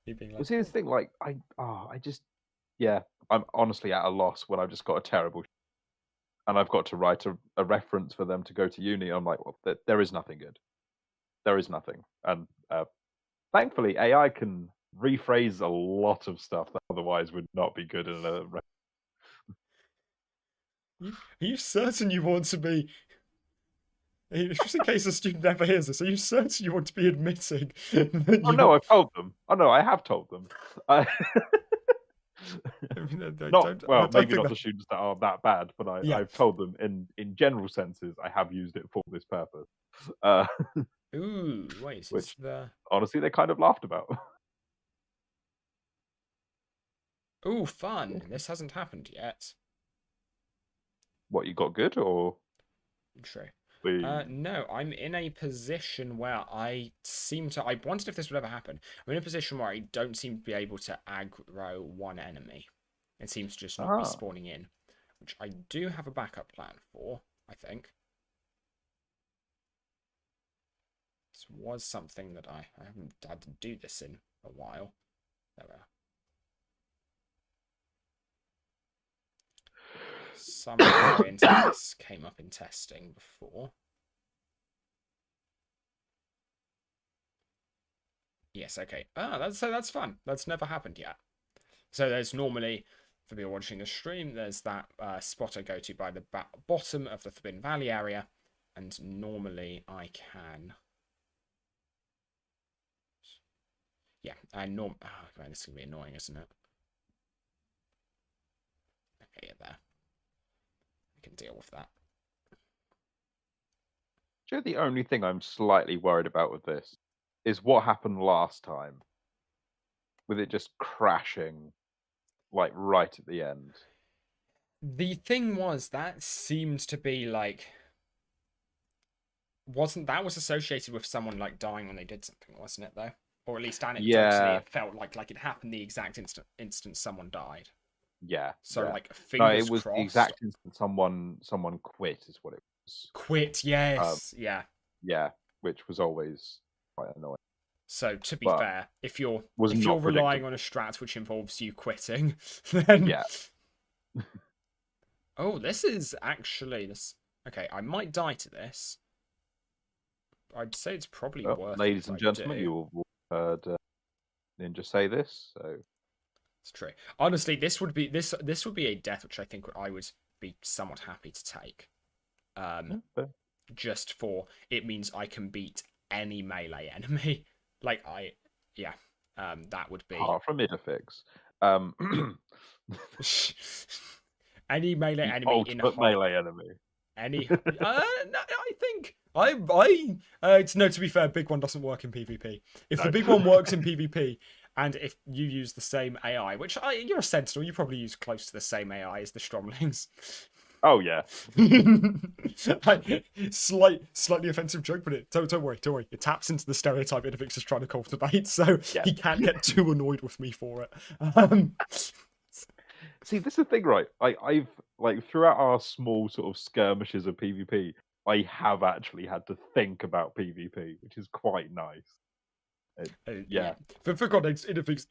Being like, well, see, this thing, like, I'm honestly at a loss when I've just got a terrible and I've got to write a reference for them to go to uni. I'm like, well, there is nothing good. There is nothing. And thankfully, AI can rephrase a lot of stuff that otherwise would not be good in a. Are you certain you want to be? Just in case a student never hears this, are you certain you want to be admitting that Oh no, I've told them. Oh no, I have told them. Maybe not the students that are that bad, but I've told them in general senses I have used it for this purpose. Ooh, wait, which honestly they kind of laughed about. Ooh, fun! This hasn't happened yet. What, you got good or? True. No, I'm in a position where I wondered if this would ever happen. I'm in a position where I don't seem to be able to aggro one enemy. It seems to just not be spawning in, which I do have a backup plan for, I think. This was something that I haven't had to do this in a while. There we are. Some variant of this came up in testing before. Yes, okay. That's fun. That's never happened yet. So there's normally, for people watching the stream, there's that spot I go to by the bottom of the Forbidden Valley area, and normally I can. Yeah, and oh man, this is gonna be annoying, isn't it? Okay, there. Can deal with that. Do you know the only thing I'm slightly worried about with this is what happened last time with it just crashing like right at the end. The thing was that seemed to be like was associated with someone like dying when they did something, wasn't it though? Or at least anecdotally it felt like it happened the exact instant someone died. Yeah. So like fingers it was crossed. The exact instant someone quit is what it was. Quit, yes. Yeah, which was always quite annoying. So to be fair, if you're relying on a strat which involves you quitting, then oh, this is actually this. Okay, I might die to this. I'd say it's probably worth it. Ladies and gentlemen, you will heard Ninja say this, so it's true. Honestly, this would be a death which I think I would be somewhat happy to take. Just for it means I can beat any melee enemy. Like that would be apart from Idefix. Any melee enemy in melee enemy. Any no, I think it's no, to be fair, big one doesn't work in PvP. If the big one works in PvP and if you use the same AI, which you're a sentinel, you probably use close to the same AI as the Stromlings. Oh yeah. Slightly offensive joke, but don't worry. It taps into the stereotype Idefix is trying to cultivate, so he can't get too annoyed with me for it. See, this is the thing, right? I've like throughout our small sort of skirmishes of PvP, I have actually had to think about PvP, which is quite nice. For context, Idefix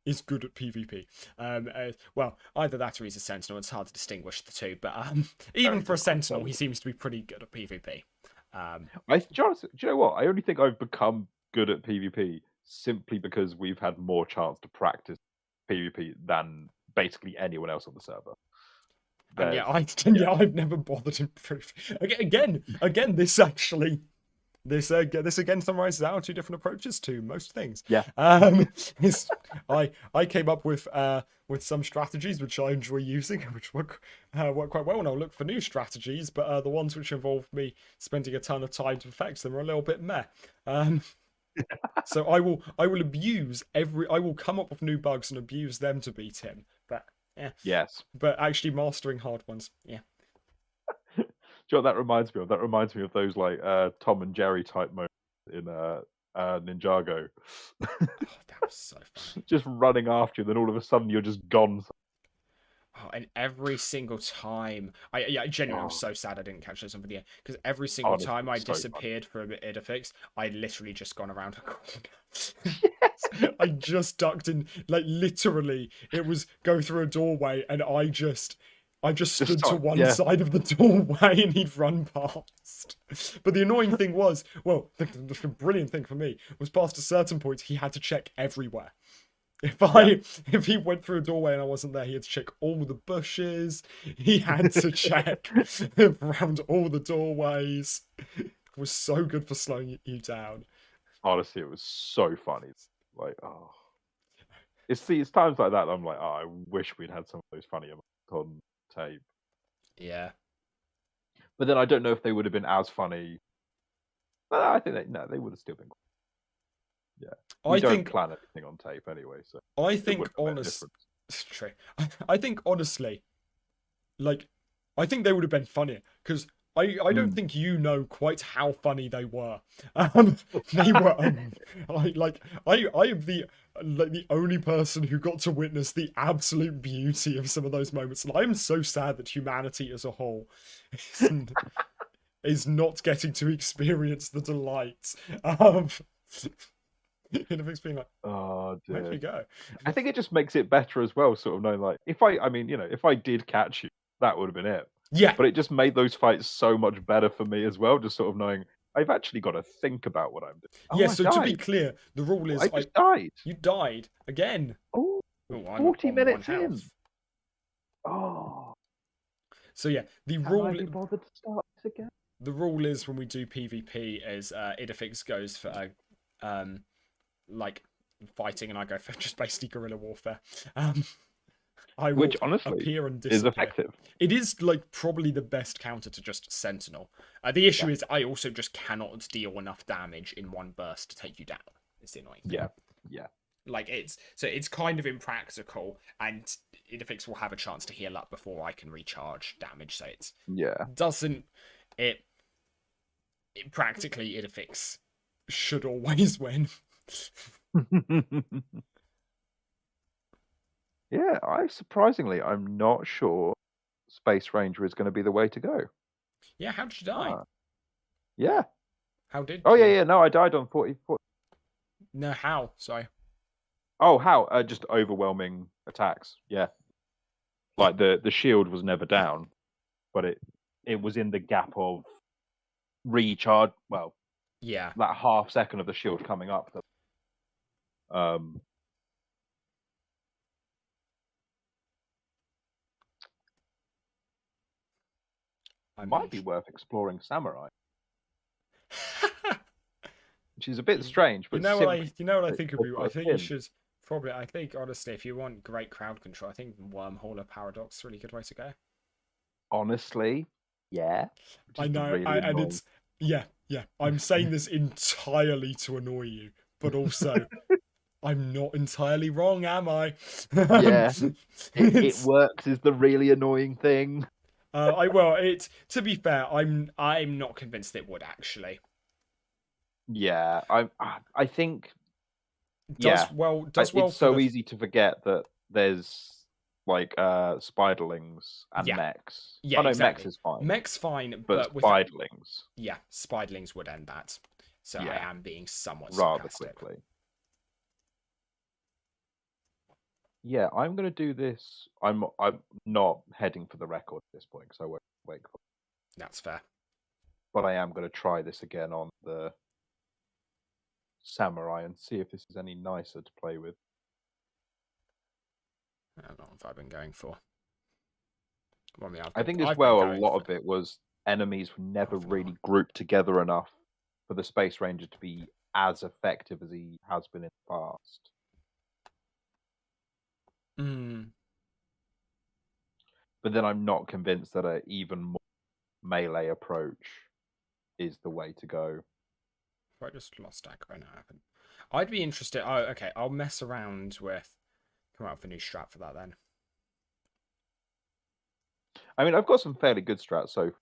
is good at PvP. Well, either that or he's a sentinel. It's hard to distinguish the two, but even for a sentinel, he seems to be pretty good at PvP. Do you know what? I only think I've become good at PvP simply because we've had more chance to practice PvP than basically anyone else on the server. And I've never bothered improving. Again, this again summarizes our two different approaches to most things. Yeah. I came up with some strategies which I enjoy using, which work quite well, and I'll look for new strategies. But the ones which involve me spending a ton of time to perfect them are a little bit meh. So I will abuse I will come up with new bugs and abuse them to beat him. But yeah, Yes. but actually mastering hard ones, yeah. Do you know what that reminds me of? That reminds me of those like Tom and Jerry type moments in Ninjago. Oh, that was so funny. Just running after you, then all of a sudden you're just gone. Oh, and every single time, I genuinely, I'm Oh, so sad I didn't catch this on video because every single honestly, time I so funny. disappeared from Idefix, I literally just gone around a corner. Yeah. I just ducked in, like literally, it was go through a doorway, and I just stood to one Yeah. side of the doorway, and he'd run past. But the annoying thing was, well, the brilliant thing for me was past a certain point, he had to check everywhere. If he went through a doorway and I wasn't there, he had to check all the bushes. He had to check around all the doorways. It was so good for slowing you down. Honestly, it was so funny. Like, oh, it's times like that I'm like, oh, I wish we'd had some of those funny moments on tape. Yeah. But then I don't know if they would have been as funny. I think they would have still been. Yeah, we don't plan anything on tape anyway, so I it think wouldn't make a honest, difference. true. I think honestly, like, I think they would have been funnier because I don't think you know quite how funny they were. They were I am the only person who got to witness the absolute beauty of some of those moments, and I'm so sad that humanity as a whole is not getting to experience the delight of Idefix being like, Oh where'd you dear. go? I think it just makes it better as well, sort of knowing like I mean, if I did catch you, that would have been it. Yeah, But it just made those fights so much better for me as well, just sort of knowing I've actually got to think about what I'm doing. yeah. Oh, I So to be died. clear, the rule is I just died. you died again. Oh, Oh, I'm 40 on minutes one in. health. Oh, So yeah, can I be bothered to start this again? the rule is when we do PvP is Idefix goes for like fighting, and I go for just basically guerrilla warfare. I will Which honestly appear and is disappear. effective. It is like probably the best counter to just Sentinel. The issue Yeah. is I also just cannot deal enough damage in one burst to take you down. It's the annoying thing. Yeah, yeah. Like it's kind of impractical, and Idefix will have a chance to heal up before I can recharge damage. So it doesn't it practically Idefix should always win. Yeah, I'm not sure Space Ranger is going to be the way to go. Yeah, how did you die? Yeah. How did Oh you? yeah. No, I died on 40. No, how? Sorry. Oh, how? Just overwhelming attacks. Yeah. Like the shield was never down, but it was in the gap of recharge. Well, Yeah. that half second of the shield coming up. Might be worth exploring Samurai, which is a bit strange. But you know what I think would be. I think you in. should probably. I think honestly, if you want great crowd control, I think Wormhole or Paradox is a really good way to go. Honestly, yeah. I know, and it's yeah. I'm saying this entirely to annoy you, but also I'm not entirely wrong, am I? Yeah, it works. Is the really annoying thing. To be fair, I'm not convinced it would actually. Yeah, I think. It's so easy to forget that there's like spiderlings and Yeah. mechs. Yeah, Oh no, exactly. mechs is fine. Mech's fine, But with spiderlings. yeah, spiderlings would end that. So I am being somewhat rather sarcastic. quickly. Yeah, I'm gonna do this. I'm not heading for the record at this point because I won't wait for. That's fair. But I am gonna try this again on the Samurai and see if this is any nicer to play with. I don't know what I've been going for. Well, I think as well, a lot of it was enemies were never really grouped together enough for the Space Ranger to be as effective as he has been in the past. But then I'm not convinced that an even more melee approach is the way to go. I just lost aggro now. I'd be interested. Oh, okay. I'll mess around with. Come out with a new strat for that then. I mean, I've got some fairly good strats, so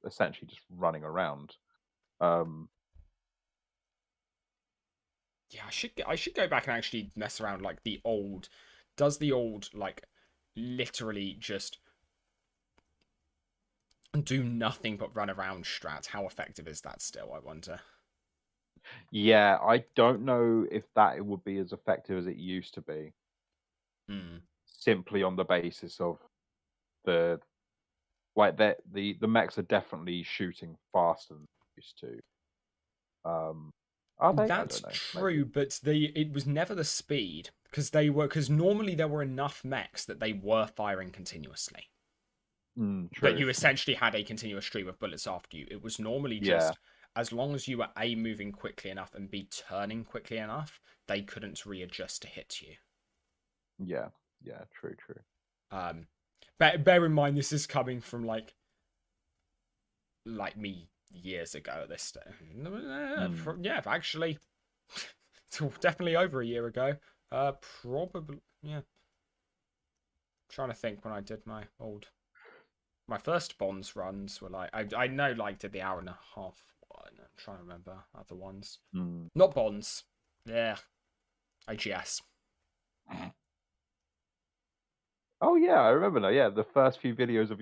essentially just running around. Yeah, I should go back and actually mess around like the old. Does the old like literally just do nothing but run around strat? How effective is that still? I wonder. Yeah, I don't know if that would be as effective as it used to be. Simply on the basis of the the mechs are definitely shooting faster than they used to. Are they? That's I don't know. true, but it was never the speed because normally there were enough mechs that they were firing continuously. True. That you essentially had a continuous stream of bullets after you. It was normally just as long as you were A, moving quickly enough, and B, turning quickly enough, they couldn't readjust to hit you. Yeah, true. Bear in mind this is coming from like me years ago at this yeah, actually definitely over a year ago. Probably, yeah. Trying to think when I did my first BoNS runs were like I know like did the hour and a half one. I'm trying to remember other ones. Not BoNS. Yeah. IGS. Oh yeah, I remember now. Yeah, the first few videos of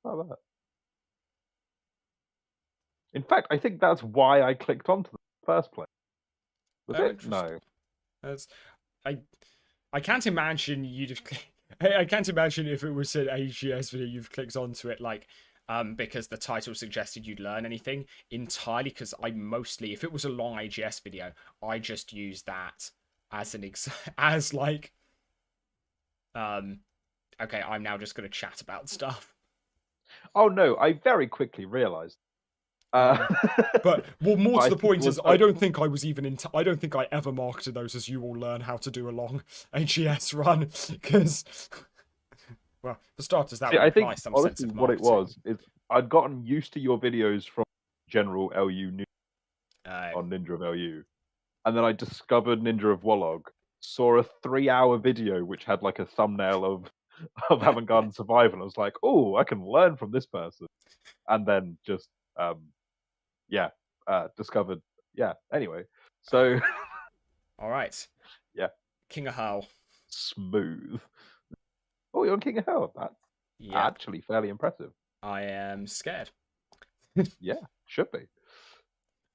that. In fact, I think that's why I clicked onto the first place. Was it? No. That's I can't imagine you'd have. I can't imagine if it was an AGS video you've clicked onto it like because the title suggested you'd learn anything entirely because I mostly if it was a long AGS video I just use that as an as like okay I'm now just gonna chat about stuff. Oh no, I very quickly realized. But well, more to the point is, I don't think I was even I don't think I ever marketed those as you will learn how to do a long AGS run because, well, for starters, that would imply some sense of marketing. What it was is I'd gotten used to your videos from general LU news on Ninja of LU, and then I discovered Ninja of Wallog, saw a 3-hour video which had like a thumbnail of Avant and Survival, and I was like, oh, I can learn from this person, and then just discovered. Yeah. Anyway, so. All right. Yeah. King of Hell. Smooth. Oh, you're on King of Hell. That's actually fairly impressive. I am scared. Yeah, should be.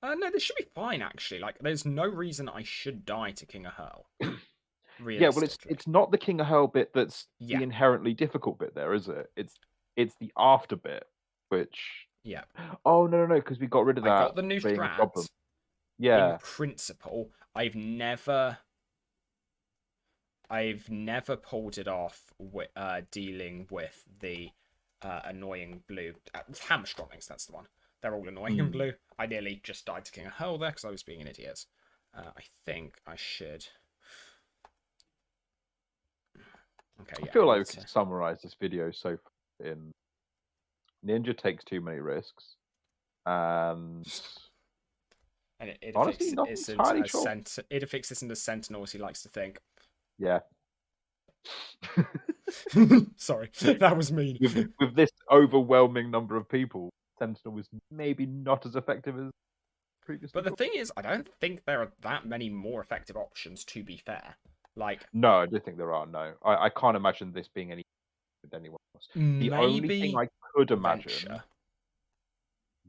No, this should be fine actually. Like, there's no reason I should die to King of Hell. Yeah, well, it's not the King of Hell bit that's the inherently difficult bit there, is it? It's the after bit, which. Yeah. Oh no, because we got rid of that. I got the new strat. Yeah. In principle, I've never pulled it off with, dealing with the annoying blue hamstrings. That's the one. They're all annoying in blue. I nearly just died to King of Hell there because I was being an idiot. I think I should. Okay. I feel like we can summarize this video so far in Ninja takes too many risks, and Idefix isn't as sentinel as he likes to think. Yeah. Sorry, that was mean. With this overwhelming number of people, Sentinel was maybe not as effective as previously. But the thing is, I don't think there are that many more effective options, to be fair. Like, no, I don't think there are. No, I can't imagine this being any with anyone else. The only thing I could imagine. Venture.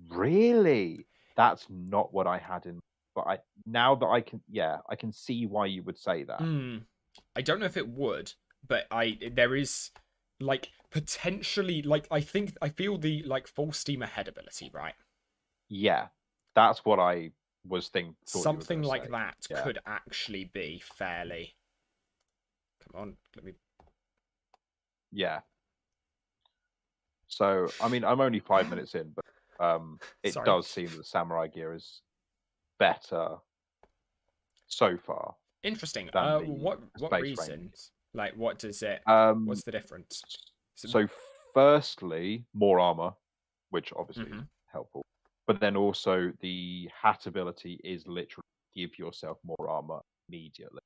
Really, that's not what I had in. But now that I can see why you would say that. I don't know if it would, but there is like potentially like I feel the like full steam ahead ability, right? Yeah, that's what I was thinking. Something like that could actually be fairly. Come on, let me. Yeah. So I mean, I'm only 5 minutes in, but it does seem that the samurai gear is better so far. Interesting. What reasons? Range. Like, what does it? What's the difference? So, firstly, more armor, which obviously is helpful. But then also the hat ability is literally give yourself more armor immediately.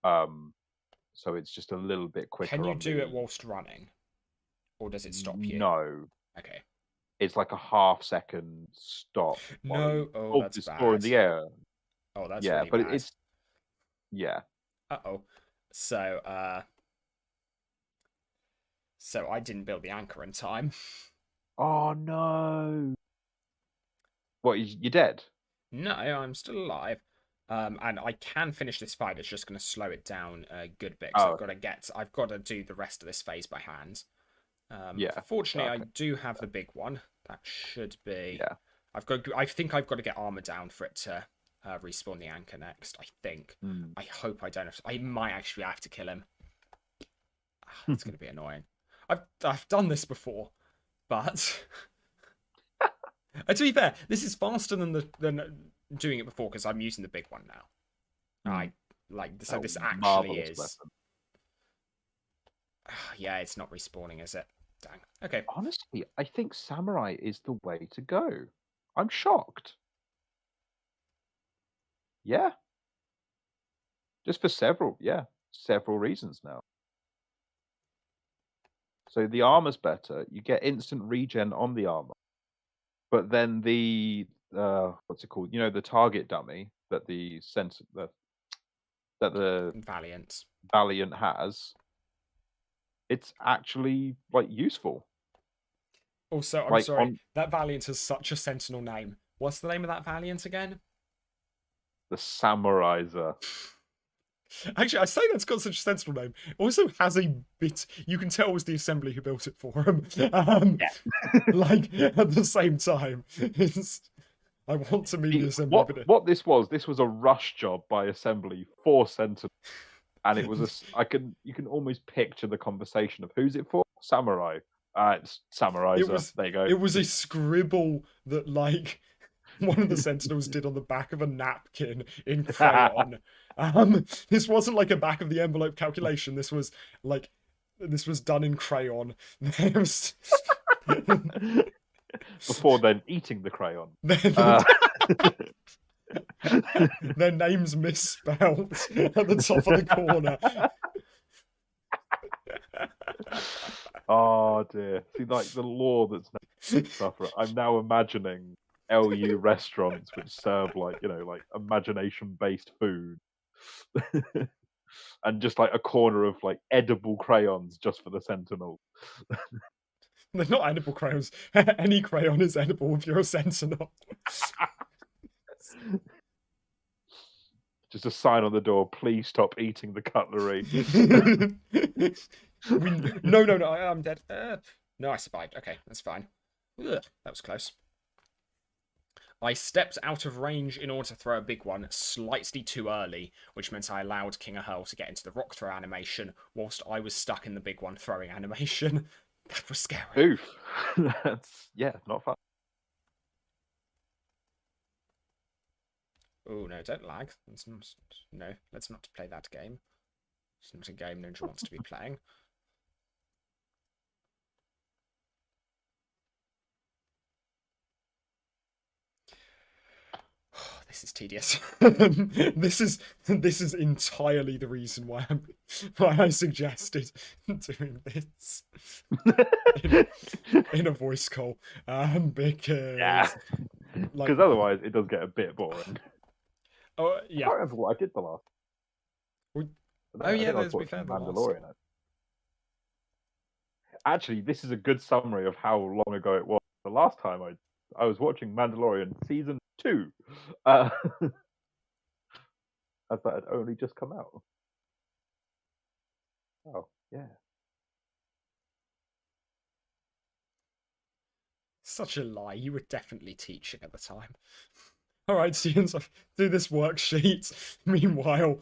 So it's just a little bit quicker. Can you on do the... it whilst running, or does it stop you? No. Okay. It's like a half-second stop. No. Oh, Hold that's this score in bad. the air. Oh, that's Yeah, really but bad. it's yeah. Uh-oh. So, so I didn't build the anchor in time. Oh no! What? You're dead? No, I'm still alive. And I can finish this fight. It's just going to slow it down a good bit. Oh, I've got to do the rest of this phase by hand. yeah. Fortunately, I Okay. do have the big one. That should be. Yeah. I think I've got to get armor down for it to respawn the anchor next. I think. Mm. I hope I don't have to. I might actually have to kill him. It's going to be annoying. I've done this before, but to be fair, this is faster than doing it before because I'm using the big one now. Mm. So this actually marvelous is. weapon. Yeah, it's not respawning, is it? Dang. Okay. Honestly, I think samurai is the way to go. I'm shocked. Yeah. Just for several reasons now. So the armor's better. You get instant regen on the armor, but then the what's it called? You know, the target dummy that the Valiant has. It's actually like useful. Also, I'm like, sorry. That Valiant has such a sentinel name. What's the name of that Valiant again? The Samuraiser. Actually, I say that's got such a sensible name. It also has a bit. You can tell it was the assembly who built it for him. Like at the same time, I want to meet the assembly. What this was a rush job by assembly for Sentinel, and it was you can almost picture the conversation of who's it for? Samurai. It's Samuraiser. There you go. It was a scribble that like one of the Sentinels did on the back of a napkin in crayon. This wasn't like a back of the envelope calculation. This was done in crayon. Before then eating the crayon. Their names misspelled at the top of the corner. Oh dear. See, like the law that's suffer. I'm now imagining LU restaurants which serve like imagination based food. And just like a corner of like edible crayons just for the Sentinel. They're not edible crayons. Any crayon is edible if you're a Sentinel. Just a sign on the door, please stop eating the cutlery. No, I'm dead. No, I survived. Okay, that's fine. Ugh, that was close. I stepped out of range in order to throw a big one slightly too early, which meant I allowed King of Hurl to get into the rock throw animation whilst I was stuck in the big one throwing animation. That was scary. Oof. That's, not fun. Oh, no, don't lag. No, let's not play that game. It's not a game Ninja wants to be playing. This is tedious. This is entirely the reason why I suggested doing this in a voice call, because otherwise it does get a bit boring. Oh yeah. I can't remember what I did the last. Let's be fair. Mandalorian. Actually, this is a good summary of how long ago it was. The last time I was watching Mandalorian season 2, as that had only just come out. Oh yeah. Such a lie. You were definitely teaching at the time. All right, students, do this worksheet. Meanwhile,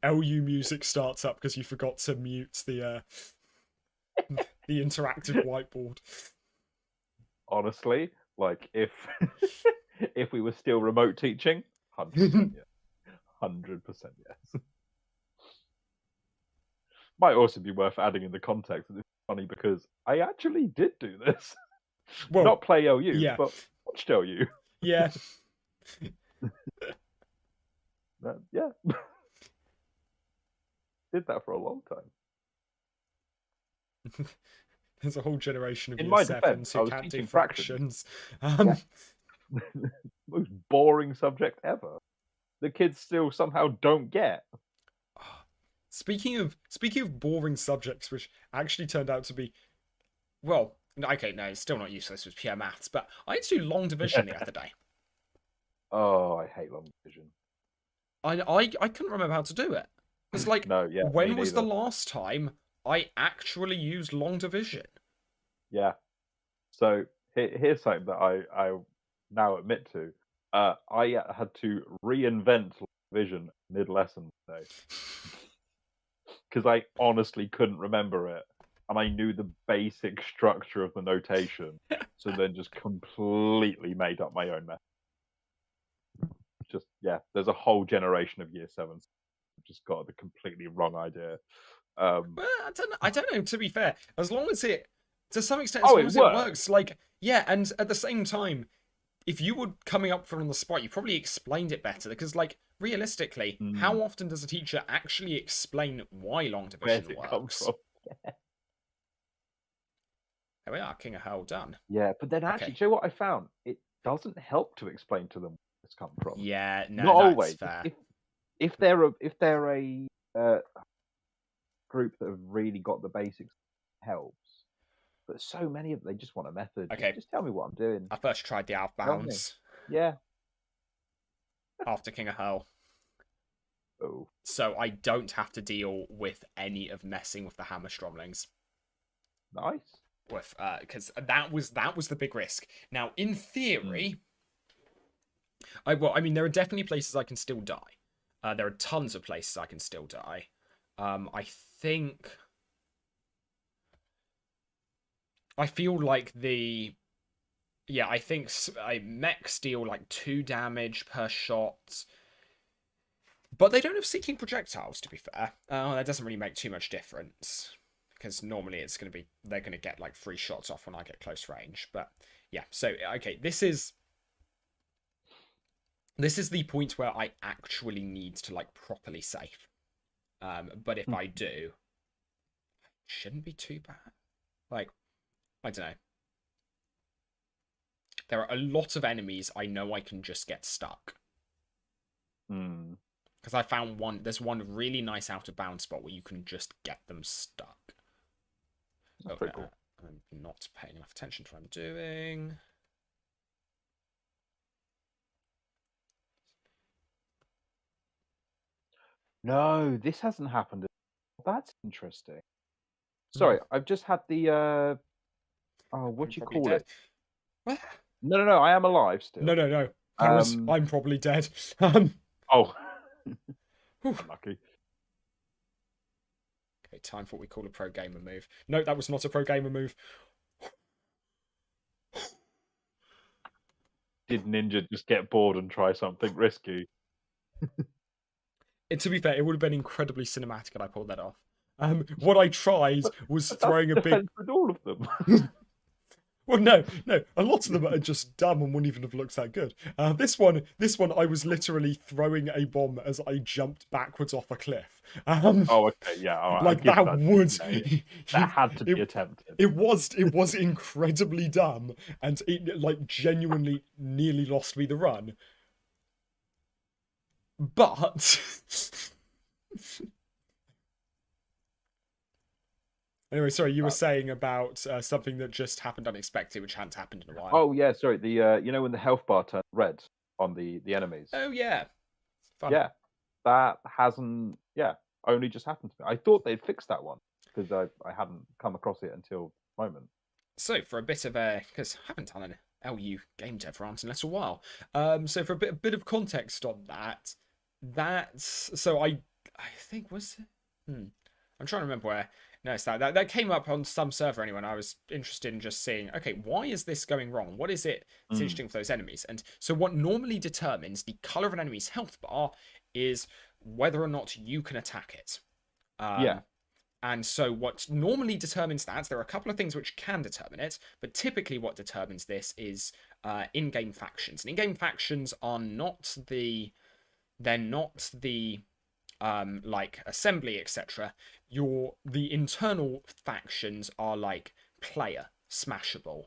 LU music starts up because you forgot to mute the interactive whiteboard. Honestly, like if we were still remote teaching, 100% yes. 100% yes. Might also be worth adding in the context that it's funny because I actually did do this. Well, not play LU, but Watch tell you. Yeah. Yeah. Did that for a long time. There's a whole generation of In year my sevens defense, I who was can't do teaching fractions. Yeah. Most boring subject ever. The kids still somehow don't get. Speaking of boring subjects, which actually turned out to be, well, okay, no, it's still not useless. It was pure maths, but I had to do long division the other day. Oh, I hate long division. I couldn't remember how to do it. It's like, No, yeah, me when was the neither. last time I actually used long division? Yeah. So here's something that I now admit to. I had to reinvent vision mid lesson today because I honestly couldn't remember it, and I knew the basic structure of the notation, so then just completely made up my own method. Just yeah, there's a whole generation of year sevens just got the completely wrong idea. Well, I don't know. To be fair, as long as it, to some extent, as Oh, long it as it works. works, like yeah, and at the same time, if you were coming up for on the spot, you probably explained it better because, like, realistically, how often does a teacher actually explain why long division Where's it works? come from? There we are, King of Hell done. Yeah, but then actually, Okay. do you know what I found? It doesn't help to explain to them where it's come from. Yeah, no, Not that's always. fair. If they're a group that have really got the basics, helps. But so many of them, they just want a method. Okay. Just tell me what I'm doing. I first tried the out of Tell me. bounds Yeah. after King of Hell, Oh. so I don't have to deal with any of messing with the hammer stromlings. Nice. With because that was the big risk. Now, in theory, I mean, there are definitely places I can still die. There are tons of places I can still die. I think. I feel like I think mechs deal like 2 damage per shot. But they don't have seeking projectiles, to be fair. That doesn't really make too much difference. Because normally it's going to be, they're going to get like 3 shots off when I get close range. But yeah, so, okay, this is the point where I actually need to like properly save. But if I do, it shouldn't be too bad. Like, I don't know. There are a lot of enemies I know I can just get stuck. Because I found there's one really nice out of bounds spot where you can just get them stuck. That's pretty cool. I'm not paying enough attention to what I'm doing. No, this hasn't happened. That's interesting. Sorry, I've just had the what do you call it? What? No, I am alive still. No. I'm probably dead. Oh. Lucky. Okay, time for what we call a pro gamer move. No, that was not a pro gamer move. Did Ninja just get bored and try something risky? To be fair, it would have been incredibly cinematic had I pulled that off. What I tried was throwing a big. With all of them. Well, no. A lot of them are just dumb and wouldn't even have looked that good. This one, I was literally throwing a bomb as I jumped backwards off a cliff. Oh, okay, yeah. All right, like that would. That had to be attempted. It was incredibly dumb, and it like genuinely nearly lost me the run. But anyway, sorry, you were saying about something that just happened unexpected, which hadn't happened in a while. Oh yeah, sorry. The you know when the health bar turned red on the enemies. Oh yeah, fun. Yeah, that hasn't. Yeah, only just happened to me. I thought they'd fixed that one because I hadn't come across it until the moment. So for a bit of because I haven't done an LU game dev rant in a little while. So for a bit of context on that's so I think was I'm trying to remember where. No, it's that came up on some server anyway, and I was interested in just seeing, okay, why is this going wrong? What is it that's interesting for those enemies? And so what normally determines the color of an enemy's health bar is whether or not you can attack it. Yeah. And so what normally determines that, there are a couple of things which can determine it, but typically what determines this is in-game factions. And in-game factions are not the like assembly, etc. The internal factions are like player, smashable,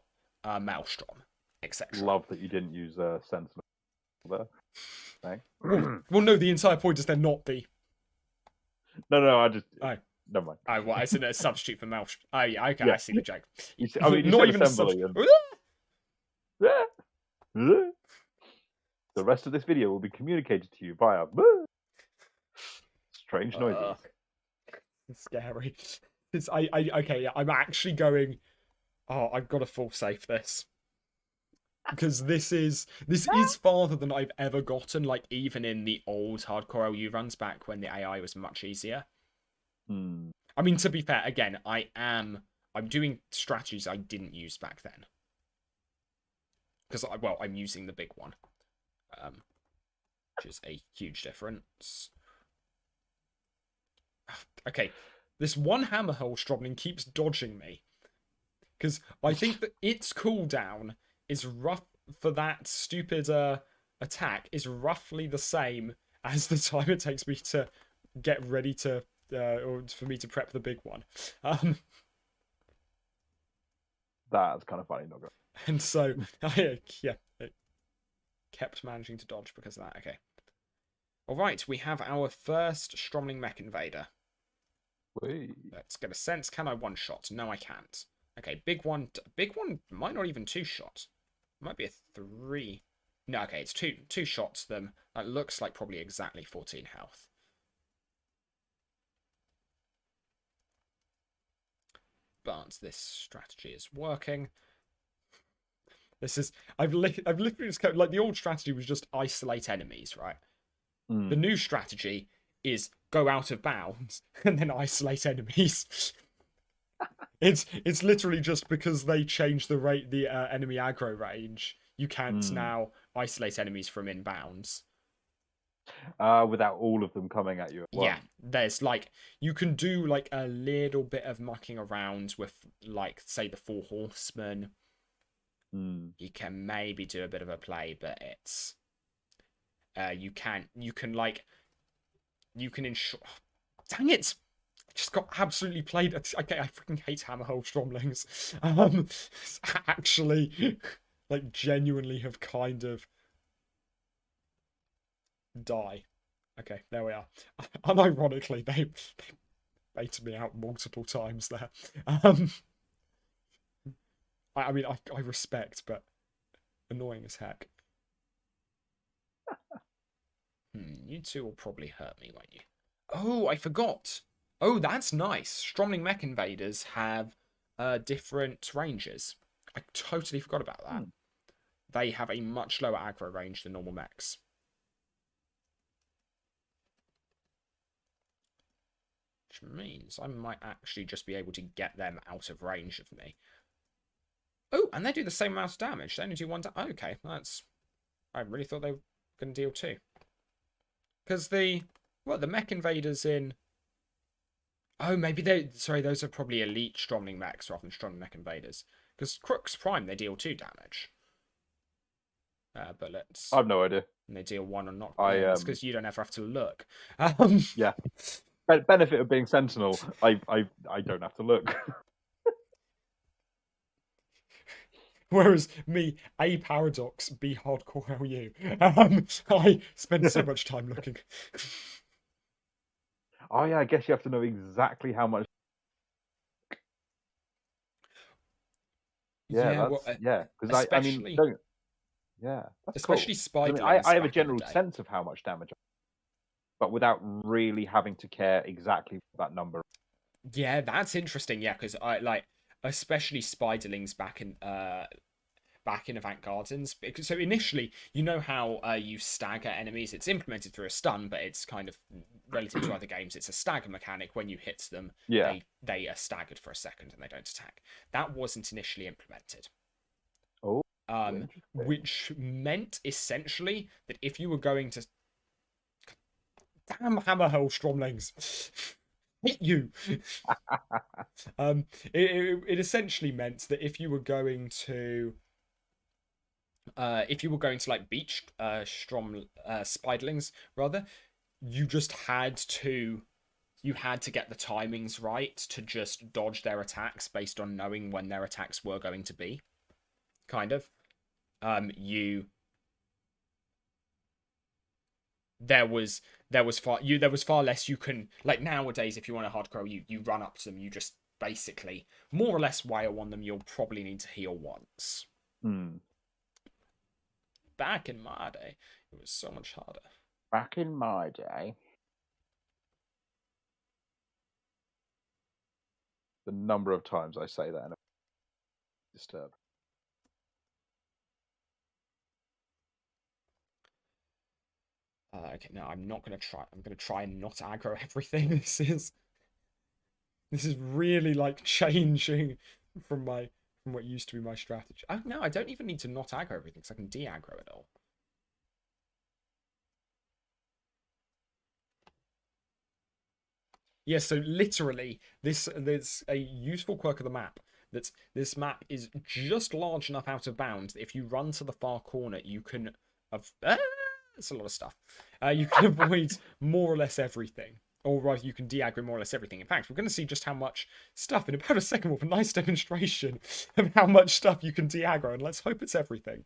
maelstrom, etc. Love that you didn't use sentinel there. Thanks. Well, no, the entire point is they're not the. No, I just. Oh. Never mind. Oh, what? Isn't it a substitute for maelstrom? Oh, yeah, okay, Yeah. I see the joke. I mean, you not said even assembly. The rest of this video will be communicated to you via strange noises. It's scary. Okay, yeah, I'm actually going. Oh, I've got to full safe this. Because this is farther than I've ever gotten, like even in the old hardcore LU runs back when the AI was much easier. I mean, to be fair, again, I'm doing strategies I didn't use back then. Because I'm using the big one. Which is a huge difference. Okay, this one Hammerhole Stromling keeps dodging me. Because I think that its cooldown is rough for that stupid attack is roughly the same as the time it takes me to get ready to or for me to prep the big one. That's kind of funny, not good. And so yeah, it kept managing to dodge because of that. Okay. All right, we have our first Stromling Mech Invader. Wait. Let's get a sense. Can I one shot? No, I can't. Okay, big one might not even two shot. Might be a 3. No, okay, it's two shots them. That looks like probably exactly 14 health. But this strategy is working. This is I've literally just kept, like the old strategy was just isolate enemies, right? The new strategy is go out of bounds and then isolate enemies. It's literally just because they changed the enemy aggro range. You can't now isolate enemies from inbounds. Without all of them coming at you at once. Yeah, there's like you can do like a little bit of mucking around with like say the 4 horsemen. You can maybe do a bit of a play, but it's you can ensure. Dang it! Just got absolutely played. Okay, I freaking hate Hammerhole Stromlings. Actually, like genuinely have kind of die. Okay, there we are. Unironically, they baited me out multiple times there. I mean, I respect, but annoying as heck. You two will probably hurt me, won't you? Oh, I forgot. Oh, that's nice. Stromling Mech Invaders have different ranges. I totally forgot about that. They have a much lower aggro range than normal mechs. Which means I might actually just be able to get them out of range of me. Oh, and they do the same amount of damage. They only do 1 damage. Okay, that's... I really thought they were going to deal 2. Because the Mech Invaders in... Oh, maybe those are probably elite Stromling mechs rather than Stromling Mech Invaders. Because Crooks Prime, they deal 2 damage. But let's... I have no idea. And they deal 1 or not. It's because you don't ever have to look. Yeah. Benefit of being Sentinel, I don't have to look. Whereas me, A Paradox, B Hardcore LU. I spend so much time looking. Oh yeah, I guess you have to know exactly how much. Yeah, because I mean, yeah, that's especially cool. Spider. I mean, I have a general sense of how much damage, but without really having to care exactly that number. Yeah, that's interesting. Yeah, because I like especially Spiderlings back in Avant Gardens. Because so initially, you know how you stagger enemies. It's implemented through a stun, but it's kind of relative to other games. It's a stagger mechanic. When you hit them, they are staggered for a second and they don't attack. That wasn't initially implemented. Oh. Which meant essentially that if you were going to damn Hammerhole Stromlings. Hit you. It essentially meant that if you were going to if you were going to like beach strom spiderlings rather, you just had to get the timings right to just dodge their attacks based on knowing when their attacks were going to be. Kind of. You there was far less you can, like, nowadays if you want a hardcore you run up to them, you just basically more or less wail on them. You'll probably need to heal once. Back in my day, it was so much harder. Back in my day, the number of times I say that and disturb. Okay, no, I'm not gonna try. I'm gonna try and not aggro everything. This is really like changing from what used to be my strategy. Oh no, I don't even need to not aggro everything because I can de-aggro it all. Yeah, so literally, there's a useful quirk of the map. This map is just large enough out of bounds that if you run to the far corner, you can. That's a lot of stuff. You can avoid more or less everything. Or rather, you can de-aggro more or less everything. In fact, we're going to see just how much stuff in about a second with a nice demonstration of how much stuff you can de-aggro. And let's hope it's everything.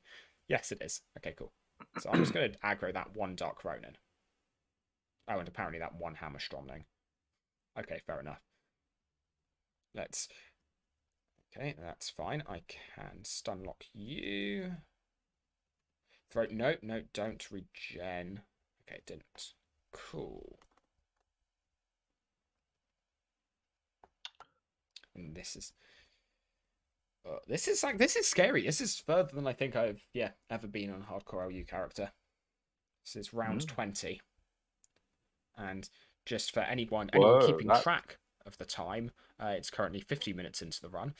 Yes, it is. Okay, cool. So I'm just going to aggro that one Dark Ronin. Oh, and apparently that one Hammer Stromling. Okay, fair enough. Okay, that's fine. I can stunlock you. Throw. No, don't regen. Okay, it didn't. Cool. And this is scary. This is further than I think I've ever been on a hardcore LU character. This is round 20. And just for anyone keeping track of the time, it's currently 50 minutes into the run.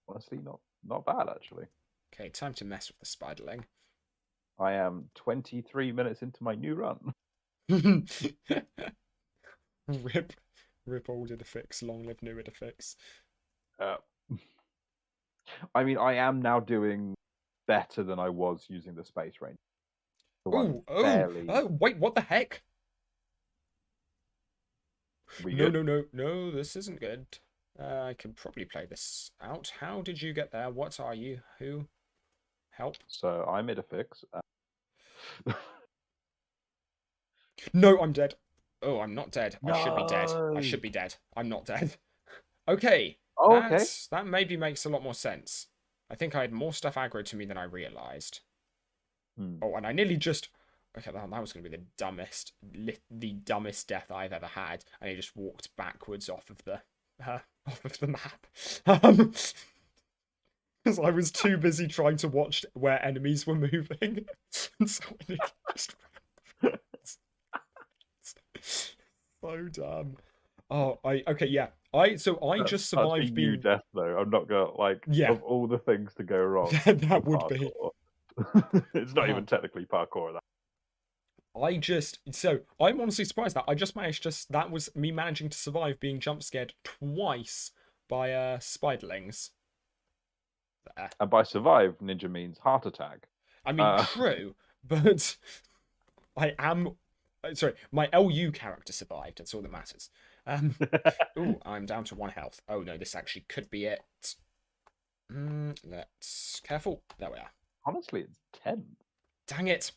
Honestly, not bad actually. Okay, time to mess with the spiderling. I am 23 minutes into my new run. Rip old Idefix, long live new Idefix. I mean, I am now doing better than I was using the space range. Oh, wait, what the heck? No, this isn't good. I can probably play this out. How did you get there? What are you? Who? Help. So I'm Idefix. No, I'm dead. Oh, I'm not dead. No. I should be dead. I should be dead. I'm not dead. Okay. Okay. That maybe makes a lot more sense. I think I had more stuff aggro to me than I realized. Oh, and I nearly just... Okay, that was going to be the dumbest death I've ever had. And he just walked backwards off of the map. Because I was too busy trying to watch where enemies were moving. And so I just... So dumb. Oh, okay, yeah. I just survived being death though. I'm not gonna of all the things to go wrong. That would be. It's not even technically parkour. I'm honestly surprised that I just managed that was me managing to survive being jump scared twice by spiderlings. There. And by survive, ninja means heart attack. I mean, true, but I am. Sorry, my LU character survived. That's all that matters. Ooh, I'm down to 1 health. Oh no, this actually could be it. Let's careful. There we are. Honestly, it's 10. Dang it.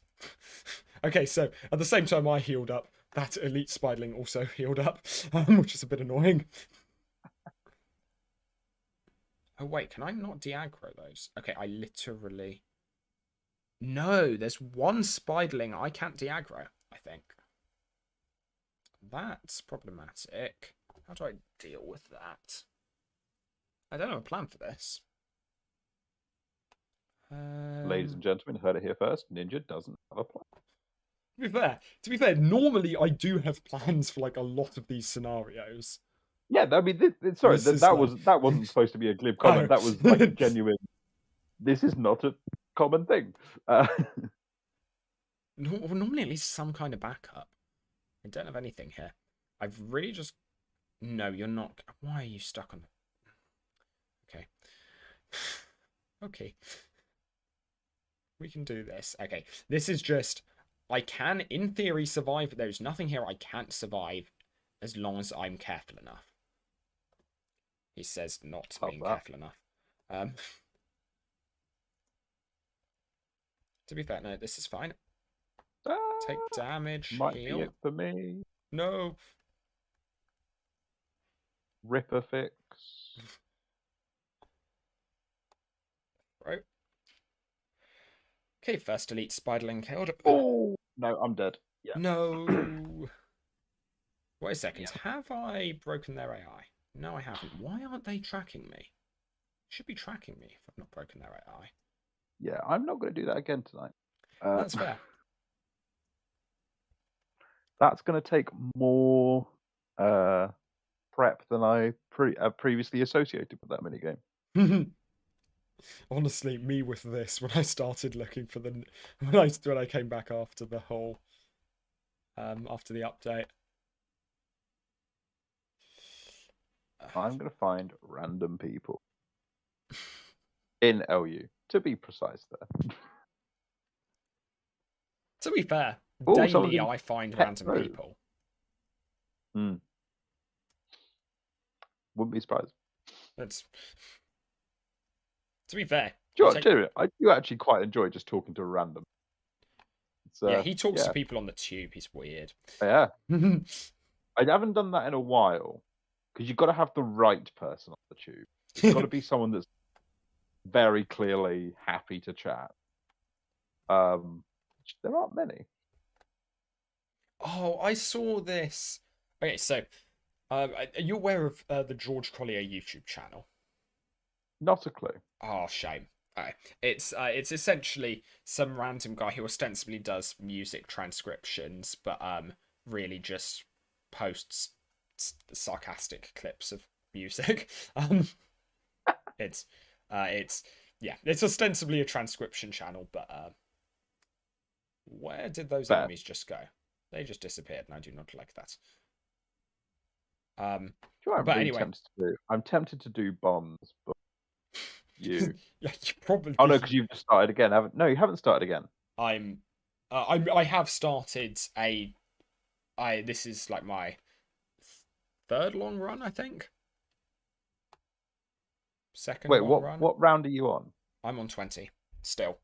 Okay, so at the same time I healed up, that elite spiderling also healed up, which is a bit annoying. Oh wait, can I not de-aggro those? Okay, I literally... No, there's one spiderling I can't de-aggro, I think. That's problematic. How do I deal with that? I don't have a plan for this. Ladies and gentlemen, heard it here first. Ninja doesn't have a plan. To be fair, normally I do have plans for like a lot of these scenarios. Yeah, I mean, that wasn't supposed to be a glib comment. That was like a genuine. This is not a common thing. Normally, at least some kind of backup. I don't have anything here. I've really just. No, you're not. Why are you stuck on? Okay. Okay. We can do this. Okay. This is just... I can, in theory, survive. There's nothing here I can't survive as long as I'm careful enough. He says not Love being that. careful enough. To be fair, no, this is fine. Take damage, Might be heal. it for me. No. Ripper fix. Right. Okay, first elite spiderling killed. Oh no, I'm dead. Yeah. No. Wait a second. Have I broken their AI? No, I haven't. Why aren't they tracking me? Should be tracking me if I've not broken their AI. Yeah, I'm not going to do that again tonight. That's fair. That's going to take more prep than I previously associated with that minigame. Honestly, me with this when I started looking for the when I came back after the whole after the update. I'm going to find random people in LU, to be precise there. To be fair, Ooh, daily I find Pet random Road. people. Wouldn't be surprised. That's to be fair. I do actually quite enjoy just talking to a random. Yeah, he talks to people on the tube. He's weird. Yeah. I haven't done that in a while because you've got to have the right person on the tube. It's got to be someone that's very clearly happy to chat. There aren't many. Oh, I saw this. Okay, so are you aware of the George Collier YouTube channel? Not a clue. Oh, shame. Alright. It's essentially some random guy who ostensibly does music transcriptions, but really just posts sarcastic clips of music. It's it's ostensibly a transcription channel, but where did those enemies just go? They just disappeared, and I do not like that. But anyway, I'm tempted to do BoNS, but you. Yeah, you probably. Oh no, because you've just started again, haven't? No, you haven't started again. I have started a. This is like my third long run, I think. Second Wait, long run. what round are you on? I'm on 20 still.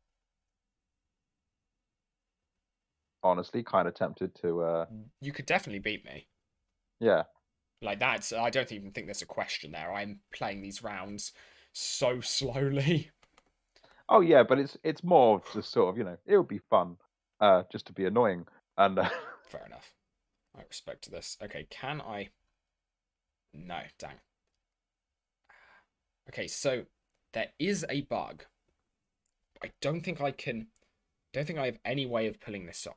Honestly, kind of tempted to. You could definitely beat me. Yeah. Like that's. I don't even think there's a question there. I'm playing these rounds so slowly. Oh yeah, but it's more just sort of, it would be fun, just to be annoying and. Fair enough. I respect this. Okay, can I? No, dang. Okay, so there is a bug. I don't think I can. Don't think I have any way of pulling this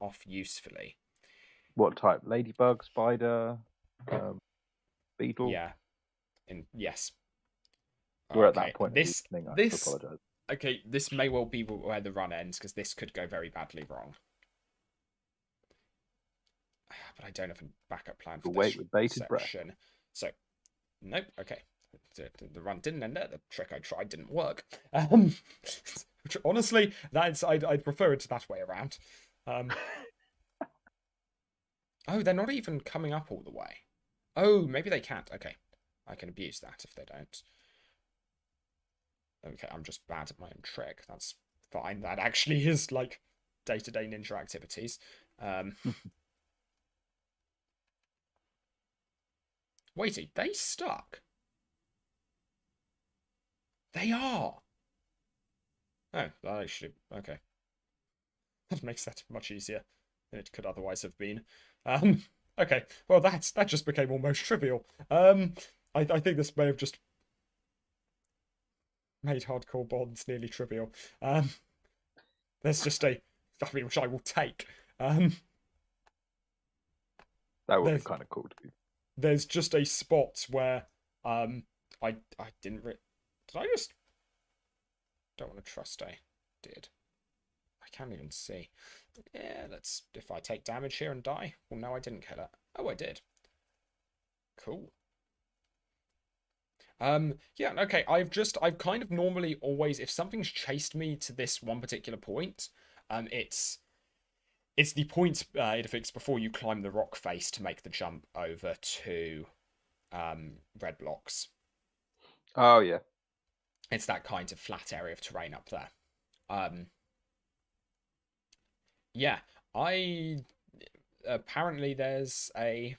off usefully. What type? Ladybug, spider, beetle? Yeah. Yes. We're at that point. This apologize. Okay, this may well be where the run ends because this could go very badly wrong. But I don't have a backup plan for this section. So, nope. Okay, the run didn't end there. The trick I tried didn't work. Honestly, I'd prefer it that way around. Oh, they're not even coming up all the way. Oh, maybe they can't. Okay, I can abuse that if they don't. Okay, I'm just bad at my own trick. That's fine. That actually is like day-to-day ninja activities. Wait, are they stuck? They are. Oh, that actually okay. That makes that much easier than it could otherwise have been. Okay, well that just became almost trivial. I think this may have just made hardcore BoNS nearly trivial. There's just which I will take. That would be kind of cool to be. There's just a spot where I didn't did I just don't want to trust I did. I can't even see. Yeah, if I take damage here and die. Well, no, I didn't kill it. Oh, I did. Cool. Yeah, okay. I've kind of normally always, if something's chased me to this one particular point, it's the point, Idefix, before you climb the rock face to make the jump over to red blocks. Oh yeah. It's that kind of flat area of terrain up there. Um, yeah, I apparently there's an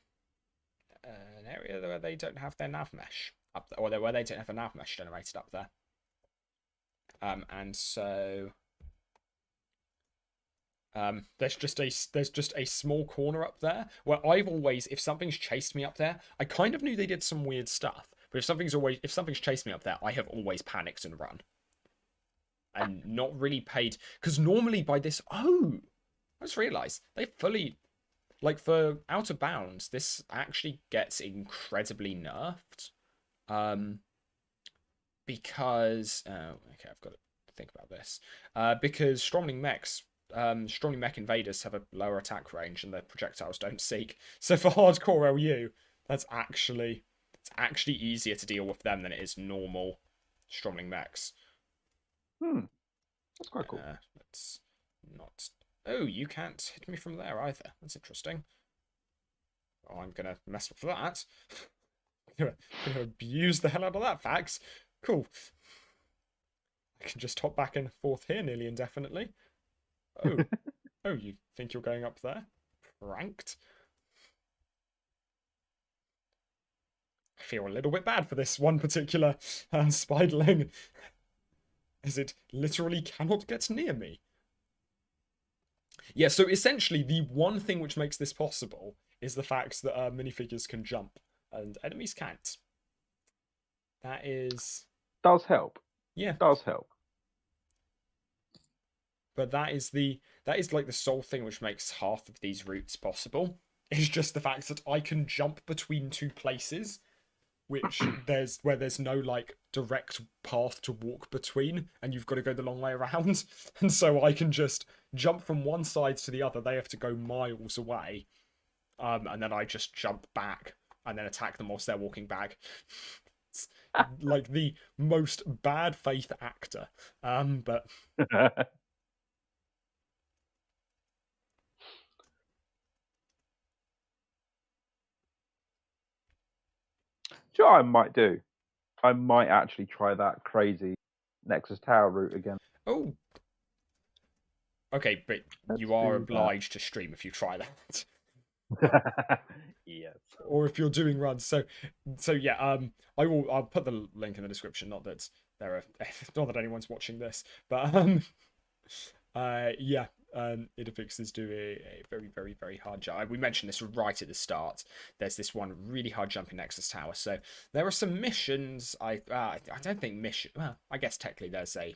area where they don't have their nav mesh up there, or where they don't have a nav mesh generated up there. And so there's just a small corner up there where I've always, if something's chased me up there, I kind of knew they did some weird stuff. But if something's chased me up there, I have always panicked and run, and not really paid, because normally by this, I just realised they fully, like, for Out of Bounds, this actually gets incredibly nerfed, because okay, I've got to think about this, because Strongly Mech invaders have a lower attack range and their projectiles don't seek. So for hardcore LU, it's actually easier to deal with them than it is normal Strongly Mechs. That's quite cool. Let's not. Oh, you can't hit me from there either. That's interesting. Oh, I'm gonna mess with that. I'm gonna abuse the hell out of that, Fax. Cool. I can just hop back and forth here nearly indefinitely. Oh, oh, you think you're going up there? Pranked? I feel a little bit bad for this one particular spiderling, as it literally cannot get near me. Yeah, so essentially the one thing which makes this possible is the fact that minifigures can jump and enemies can't. That does help. Yeah, does help. But that is like the sole thing which makes half of these routes possible. Is just the fact that I can jump between two places, where there's no like direct path to walk between, and you've got to go the long way around. And so I can just jump from one side to the other. They have to go miles away, and then I just jump back and then attack them whilst they're walking back. It's like the most bad faith actor, but. Do you know what I might do? I might actually try that crazy Nexus Tower route again. Oh. Okay, but you are obliged to stream if you try that. Yes. Or if you're doing runs. So yeah, I'll put the link in the description, not that anyone's watching this. But yeah, Idefix is doing a very, very, very hard jump. We mentioned this right at the start. There's this one really hard jump in Nexus Tower. So there are some missions. I don't think mission. Well, I guess technically there's a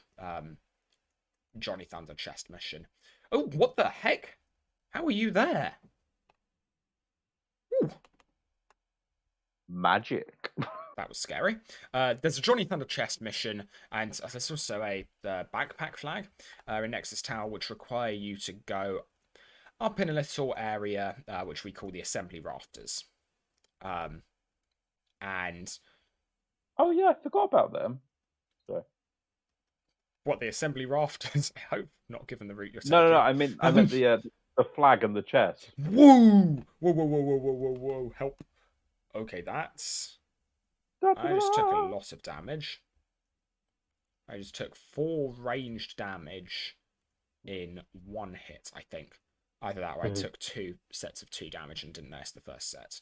Johnny Thunder chest mission. Oh, what the heck? How are you there? Ooh. Magic. That was scary. There's a Johnny Thunder chest mission, and there's also a backpack flag in Nexus Tower, which require you to go up in a little area which we call the assembly rafters. And oh yeah, I forgot about them. Sorry. What, the assembly rafters? I hope not, given the route you're taking. No. I meant the flag and the chest. Whoa! Whoa! Help! Okay, that's. I just took a lot of damage. I just took 4 ranged damage in 1 hit, I think. Either that or I took 2 sets of 2 damage and didn't notice the first set,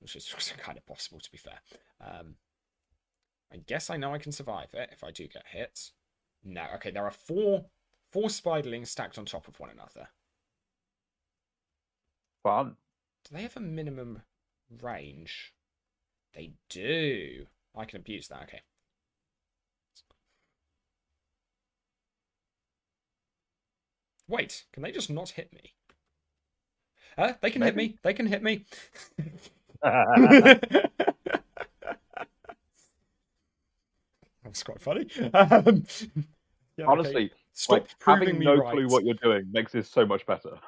which is kind of possible, to be fair. I guess I know I can survive it if I do get hit. No, okay, there are 4 spiderlings stacked on top of one another. Fun. Do they have a minimum range? They do. I can abuse that, okay. Wait, can they just not hit me? They can hit me. They can hit me. That's quite funny. Yeah, honestly, okay. Stop proving having me no right. clue what you're doing makes this so much better.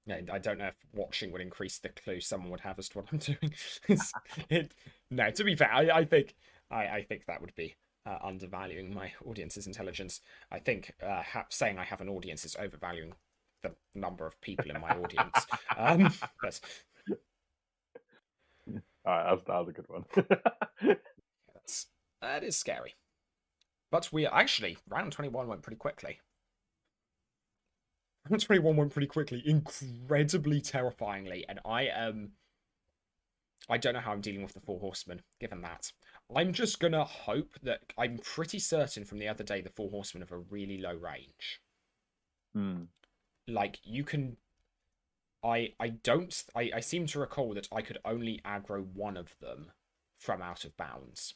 Yeah, I don't know if watching would increase the clue someone would have as to what I'm doing. It's, it, no, to be fair, I think that would be undervaluing my audience's intelligence. I think saying I have an audience is overvaluing the number of people in my audience. But All right, that was a good one. that is scary. But we actually round 21 went pretty quickly. Round 21 went pretty quickly, incredibly terrifyingly, and I don't know how I'm dealing with the Four Horsemen, given that. I'm just gonna hope that I'm pretty certain from the other day the Four Horsemen have a really low range. Hmm. Like you can I seem to recall that I could only aggro one of them from out of bounds.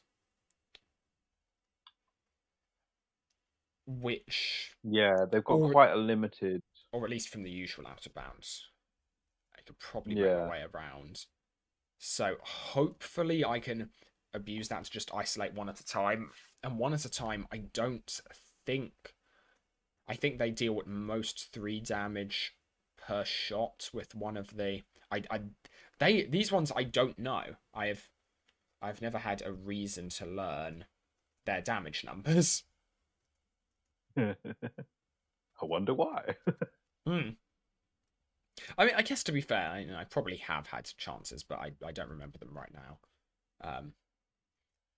Which Yeah, they've got or quite a limited. or at least from the usual out of bounds. I could probably make my Yeah. way around. So hopefully I can abuse that to just isolate one at a time. And one at a time, think I think they deal at most 3 damage per shot with one of the these ones I don't know. I've never had a reason to learn their damage numbers. I wonder why. Hmm. I mean, I guess to be fair, I probably have had chances, but I don't remember them right now.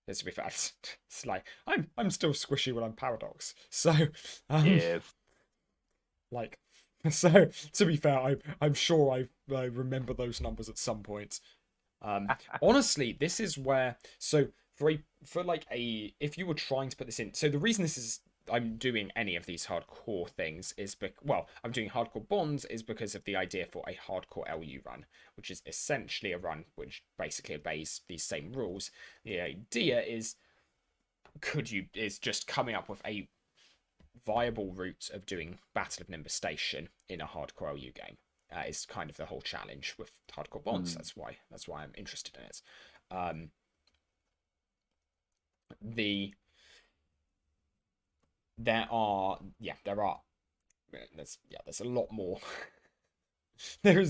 To be fair, it's like I'm still squishy when I'm paradox. So, Yes. like, so to be fair, I'm sure I remember those numbers at some point. Honestly, this is where for like a if you were trying to put this in, so the reason this is I'm doing any of these hardcore things is I'm doing hardcore bonds is because of the idea for a hardcore LU run, which is essentially a run which basically obeys these same rules. The idea is just coming up with a viable route of doing Battle of Nimbus Station in a hardcore LU game. Is kind of the whole challenge with hardcore bonds. That's why I'm interested in it. There's a lot more. there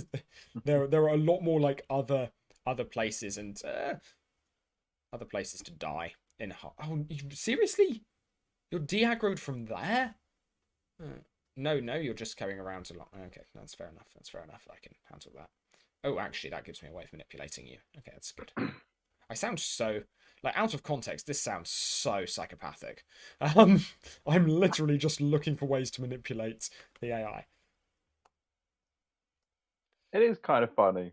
are a lot more like other places and other places to die in. Oh, seriously? You're de-aggroed from there? No, you're just carrying around a lot. Okay, that's fair enough. I can handle that. Oh, actually, that gives me a way of manipulating you. Okay, that's good. I sound so like out of context. This sounds so psychopathic. I'm literally just looking for ways to manipulate the AI. It is kind of funny.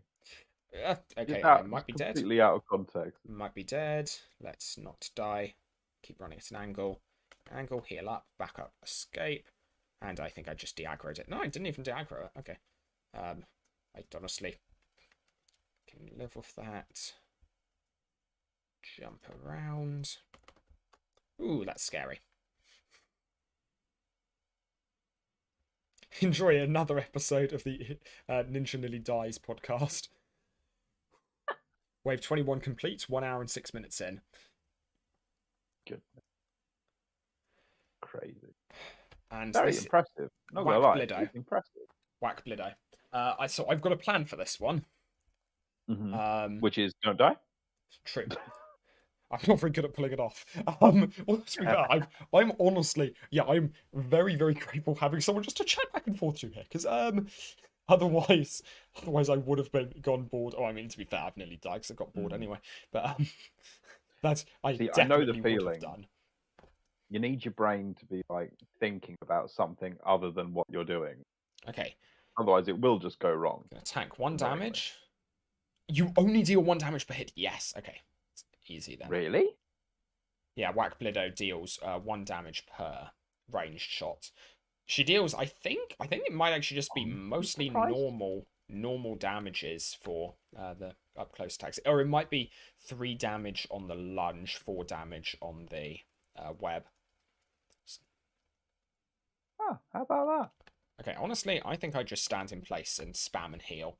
Okay, I might be completely out of context. Might be dead. Let's not die. Keep running at an angle. Angle, heal up, back up, escape. And I think I just de-aggroed it. No, I didn't even de-aggro it. Okay. I honestly can live with that. Jump around. Ooh, that's scary. Enjoy another episode of the Ninja Nearly Dies podcast. Wave 21 complete, 1 hour and 6 minutes in. Good. Crazy. And very impressive. Not gonna lie, Blido. Impressive. Whack Blido. So I've got a plan for this one. Which is don't die. True. I'm not very good at pulling it off. Well, to be fair, I'm honestly, I'm very, very grateful having someone just to chat back and forth to here, because otherwise I would have gone bored. Oh, I mean, to be fair, I've nearly died because I got bored anyway. But I know the feeling. Would have done. You need your brain to be like thinking about something other than what you're doing. Okay. Otherwise, it will just go wrong. Tank 1 damage. You only deal 1 damage per hit. Yes. Okay. It's easy then. Really? Yeah. Whack Blido deals 1 damage per ranged shot. She deals. I think it might actually just be mostly normal damages for the up close attacks, or it might be 3 damage on the lunge, 4 damage on the web. Oh, how about that? Okay, honestly, I think I just stand in place and spam and heal.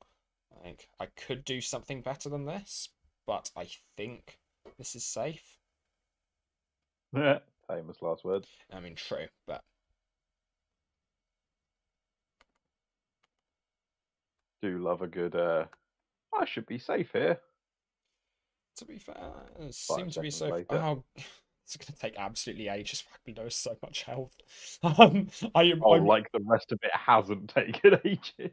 I think I could do something better than this, but I think this is safe. Famous last words. I mean, true, but Do love a good. I should be safe here. To be fair, it 5 seemed to be seconds so. later. Oh, it's gonna take absolutely ages. He knows so much health. I am. Oh, I'm like the rest of it hasn't taken ages.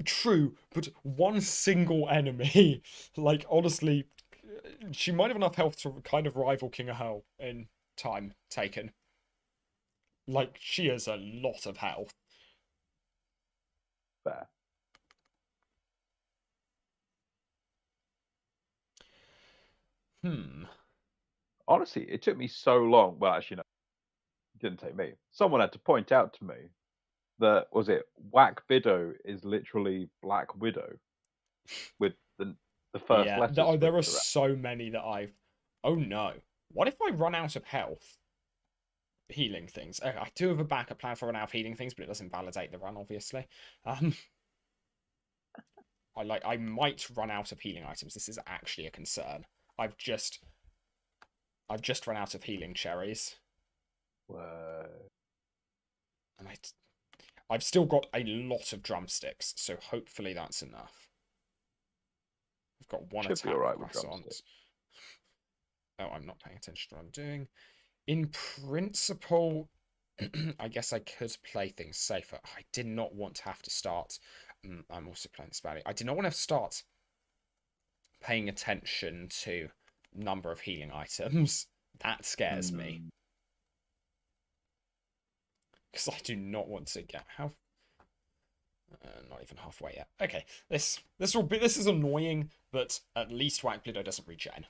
true, but one single enemy, like honestly, she might have enough health to kind of rival King of Hell in time taken. Like she has a lot of health. Fair. Hmm. Honestly, it took me so long. Well, actually, no, it didn't take me. Someone had to point out to me that was it. Whack Bido is literally Black Widow with the first Yeah. letters There are switched around. so many that I've. Oh no. What if I run out of health? Healing things. I do have a backup plan for run out of healing things, but it doesn't validate the run, obviously. I might run out of healing items. This is actually a concern. I've just run out of healing cherries. Whoa. And I've still got a lot of drumsticks, so hopefully that's enough. I've got one Should be attack alright with croissant. drumsticks. Oh, I'm not paying attention to what I'm doing. In principle, I guess I could play things safer. I did not want to have to start. I'm also playing this badly. I did not want to start paying attention to number of healing items. That scares me. Because I do not want to get not even halfway yet. Okay, this is annoying, but at least Whack Blido doesn't regen.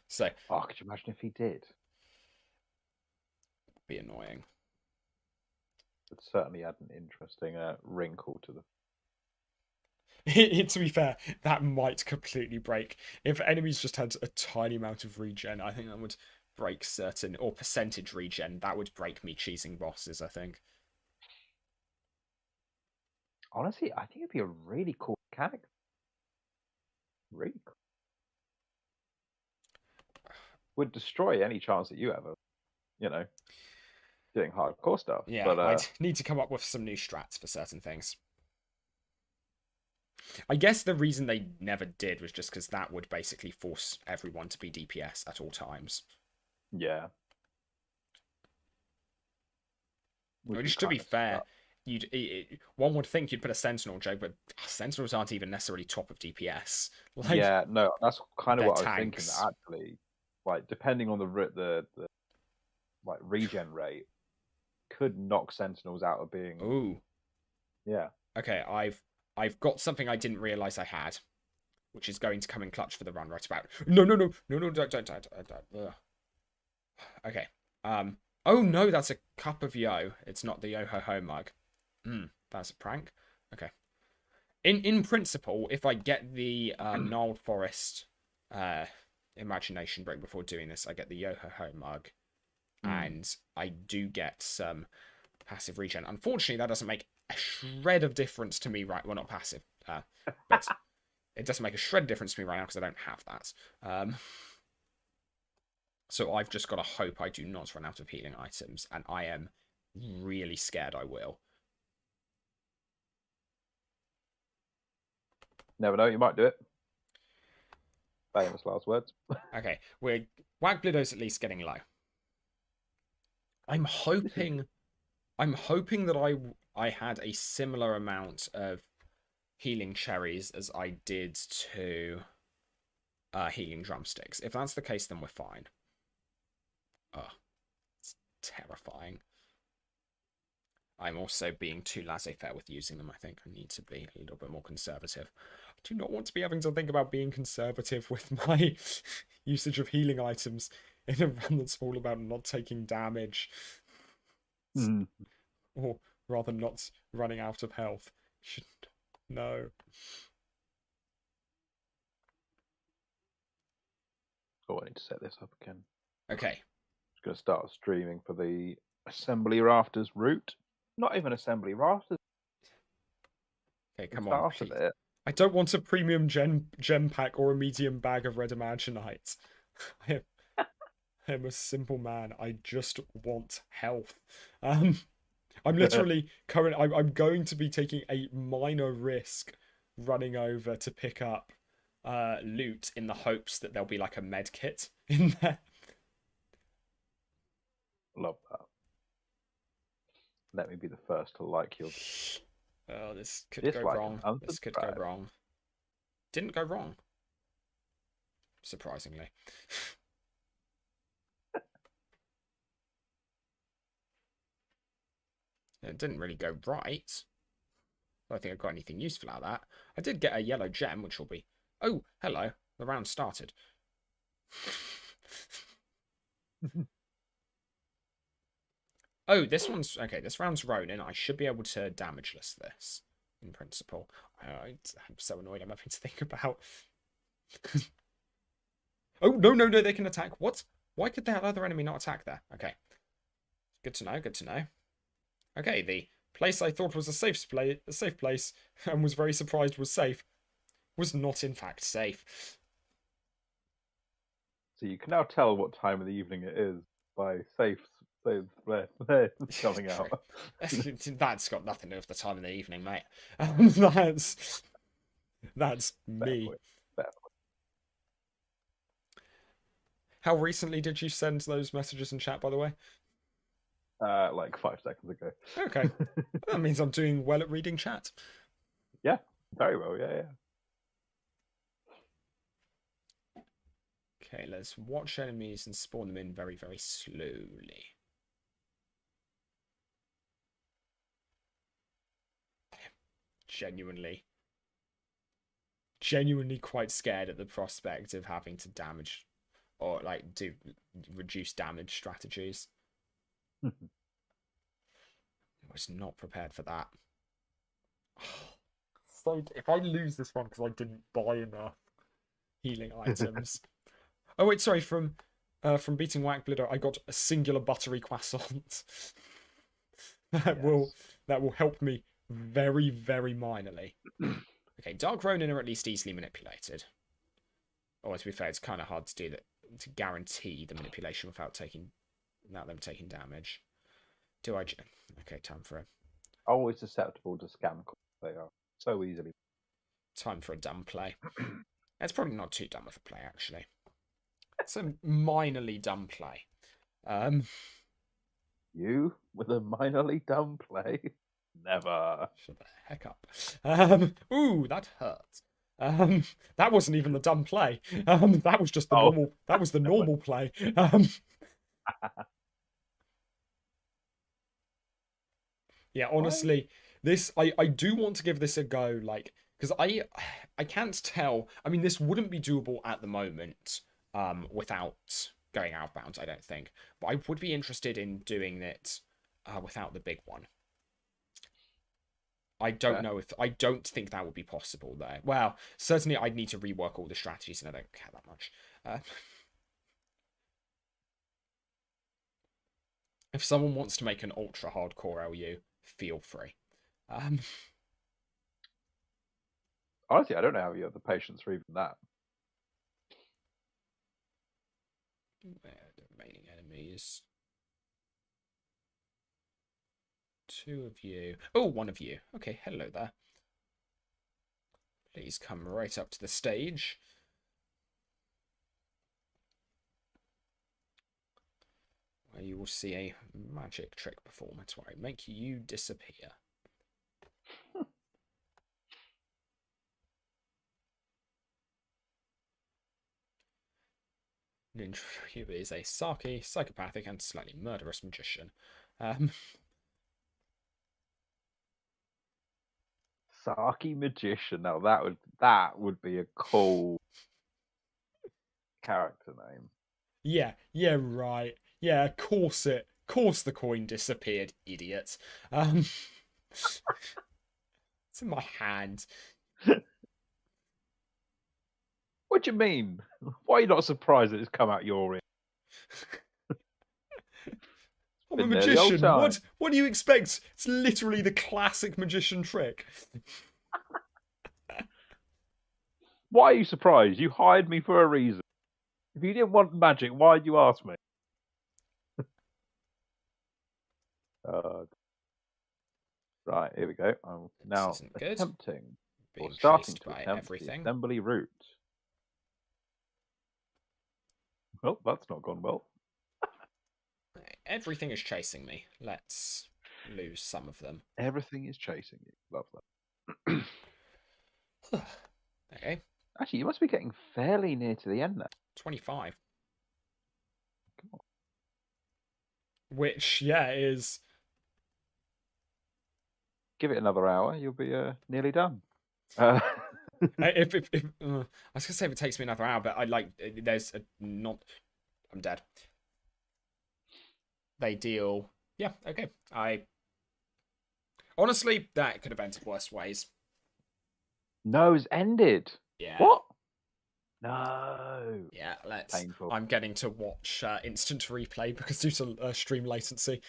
So Oh, could you imagine if he did? be annoying. It certainly add an interesting wrinkle to the. To be fair, that might completely break. If enemies just had a tiny amount of regen, I think that would break certain, or percentage regen, that would break me cheesing bosses, I think. Honestly, I think it'd be a really cool mechanic. Really cool. Would destroy any chance that you ever, doing hardcore stuff. Yeah, But I'd need to come up with some new strats for certain things. I guess the reason they never did was just because that would basically force everyone to be DPS at all times. yeah. Which, to be fair, one would think you'd put a Sentinel, Joe, but Sentinels aren't even necessarily top of DPS. Like, yeah, no, that's kind of they're what I was thinking. tanks. Actually, like depending on the like regen rate, could knock Sentinels out of being. Ooh. Yeah. Okay, I've got something I didn't realize I had, which is going to come in clutch for the run right about. No, don't. Ugh. Okay. Oh no, that's a cup of yo. It's not the yo ho ho mug. That's a prank. Okay. In principle, if I get the Gnarled Forest imagination break before doing this, I get the yo ho ho mug, and I do get some passive regen. Unfortunately, that doesn't make a shred of difference to me right. Well, not passive, but it doesn't make a shred of difference to me right now because I don't have that. So I've just got to hope I do not run out of healing items, and I am really scared I will. Never know, you might do it. Famous last words. Okay, Wag Blido's at least getting low. I'm hoping that I had a similar amount of healing cherries as I did to healing drumsticks. If that's the case, then we're fine. Oh, it's terrifying. I'm also being too laissez-faire with using them, I think. I need to be a little bit more conservative. I do not want to be having to think about being conservative with my usage of healing items in a run that's all about not taking damage. Or rather not running out of health. No. Oh, I need to set this up again. Okay. I'm going to start streaming for the Assembly Rafters route. Not even Assembly Rafters. Okay, come on. Please. It. I don't want a premium gem pack or a medium bag of red Imaginite. I am a simple man. I just want health. I'm literally I'm going to be taking a minor risk running over to pick up loot in the hopes that there'll be like a med kit in there. Love that. Let me be the first to like your Oh, this could go dislike wrong. and This could go unsubscribe. wrong. Didn't go wrong. Surprisingly. It didn't really go right. I don't think I got anything useful out of that. I did get a yellow gem, which will be... Oh, hello. The round started. Oh, this one's... Okay, this round's Ronin. I should be able to damageless this, in principle. I'm so annoyed I'm having to think about... Oh, no, they can attack. What? Why could that other enemy not attack there? Okay. Good to know, good to know. Okay, the place I thought was a safe place and was very surprised was safe was not in fact safe. So you can now tell what time of the evening it is by safe coming out. That's got nothing to do with the time of the evening, mate. That's me. Fair point. How recently did you send those messages in chat, by the way? Like 5 seconds ago. Okay. That means I'm doing well at reading chat. Yeah, very well, yeah. Okay, let's watch enemies and spawn them in very, very slowly. Genuinely quite scared at the prospect of having to damage or like do reduce damage strategies. I was not prepared for that. So if I lose this one because I didn't buy enough healing items. Oh wait, sorry, from beating Whack Blitter, I got a singular buttery croissant. That will help me very, very minorly. Okay, Dark Ronin are at least easily manipulated. Or to be fair, it's kind of hard to do that to guarantee the manipulation without them taking damage. Do I? Okay, time for a. Always susceptible to scam calls. They are so easily. Time for a dumb play. It's probably not too dumb of a play, actually. It's a minorly dumb play. You with a minorly dumb play? Never. Shut the heck up. Ooh, that hurt. That wasn't even the dumb play. That was just the normal. That was the normal play. Yeah, honestly, this I do want to give this a go, like, because I can't tell. I mean, this wouldn't be doable at the moment, without going out of bounds, I don't think. But I would be interested in doing it, without the big one. I don't know if I don't think that would be possible there. Well, certainly I'd need to rework all the strategies, and I don't care that much. If someone wants to make an ultra hardcore LU, feel free. Honestly, I don't know how you have the patience for even that. Where are the remaining enemies? 2 of you. Oh, 1 of you. Okay, hello there. Please come right up to the stage. Where you will see a magic trick performance where I make you disappear. Ninja Ryu is a sarky, psychopathic, and slightly murderous magician. Sarky magician. Now that would be a cool character name. Yeah, right. Yeah, of course it. Of course the coin disappeared, idiot. It's in my hand. What do you mean? Why are you not surprised that it's come out your ear? I'm a magician. What do you expect? It's literally the classic magician trick. Why are you surprised? You hired me for a reason. If you didn't want magic, why did you ask me? Right, here we go. I'm now isn't good. attempting, or Being starting chased to by attempt, the everything. assembly route. Well, that's not gone well. Everything is chasing me. Let's lose some of them. Everything is chasing you. Love that. Okay, Actually, you must be getting fairly near to the end now. 25. Come on. Which, yeah, is... Give it another hour, you'll be nearly done. if I was gonna say if it takes me another hour, but I like there's a not. I'm dead. They deal. Yeah. Okay. I honestly that could have ended worse ways. No, it's ended. Yeah. What? No. Yeah. Let's. Painful. I'm getting to watch instant replay because due to stream latency.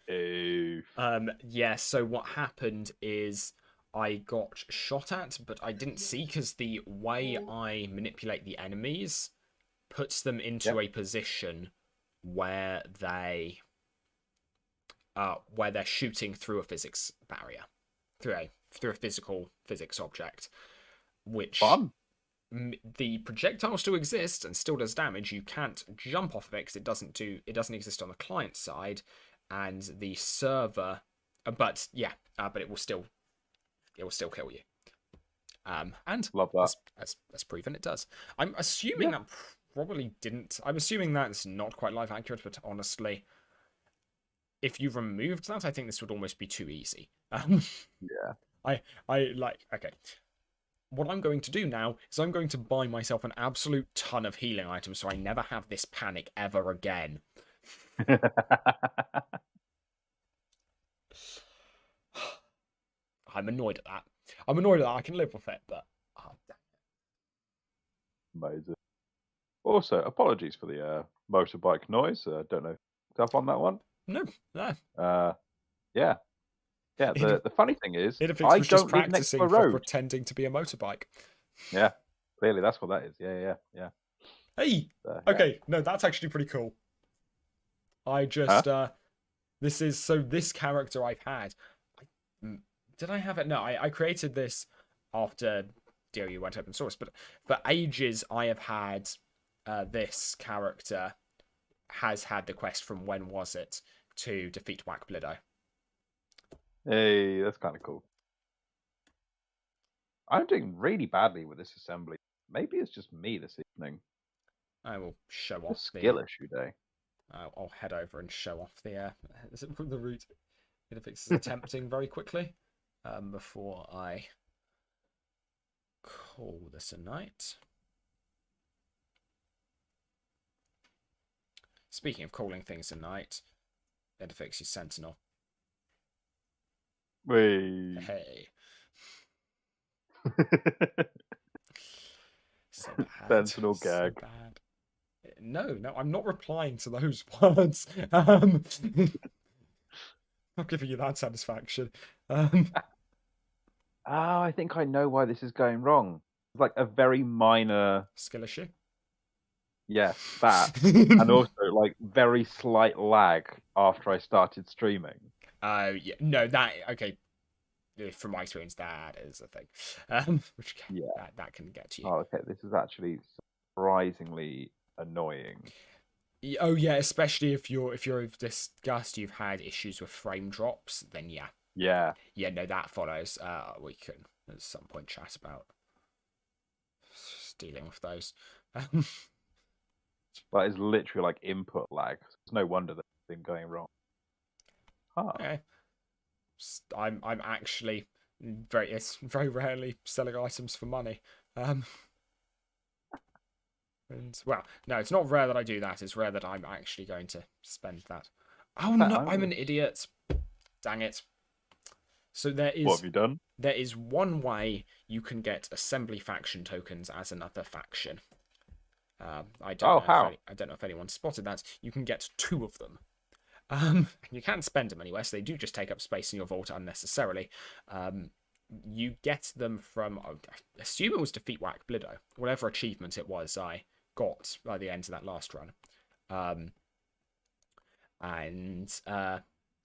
Oof. Yeah. So what happened is I got shot at, but I didn't see because the way I manipulate the enemies puts them into a position where they're shooting through a physics barrier, through a physical physics object, which Fun. The projectile still exists and still does damage. You can't jump off of it because it doesn't exist on the client side, and the server, but it will still kill you. And Love that. as proven, it does. I'm assuming that probably didn't. I'm assuming that's not quite live accurate, but honestly, if you removed that, I think this would almost be too easy. Yeah. I like okay. What I'm going to do now is I'm going to buy myself an absolute ton of healing items so I never have this panic ever again. I'm annoyed at that. I can live with it, but Amazing. Also, apologies for the motorbike noise. Don't know. Up on that one? No. Yeah. The funny thing is, Idefix I was just don't live next to practicing a for road. pretending to be a motorbike. Yeah, clearly that's what that is. Yeah. Hey, okay, no, that's actually pretty cool. I just this character I've had. Did I have it? No, I created this after DOU went open source, but for ages I have had this character has had the quest from when was it to defeat Whack Blido. Hey, that's kind of cool. I'm doing really badly with this assembly. Maybe it's just me this evening. I will show A off skill issue day. I'll head over and show off the route Idefix is attempting very quickly before I call this a night. Speaking of calling things a night, Idefix is Sentinel. Wait. Hey. So bad. Sentinel gag. So bad. No, I'm not replying to those words. Not giving you that satisfaction. I think I know why this is going wrong. It's like a very minor skill issue. Yes, that. And also like very slight lag after I started streaming. Yeah, no, that okay. From my experience, that is a thing. Which that can get to you. Oh, okay. This is actually surprisingly annoying. Oh yeah, especially if you've discussed you've had issues with frame drops, then yeah. Yeah, no, that follows. We can at some point chat about dealing with those. That is literally like input lag. It's no wonder that's been going wrong. Huh. Okay. I'm actually very rarely selling items for money. And well, no, it's not rare that I do that. It's rare that I'm actually going to spend that. Oh no, I'm an idiot. Dang it. So there is. What have you done? There is one way you can get assembly faction tokens as another faction. I don't know if anyone spotted that. You can get 2 of them. You can't spend them anywhere, so they do just take up space in your vault unnecessarily. You get them from, I assume it was Defeat Whack Blido, whatever achievement it was I got by the end of that last run.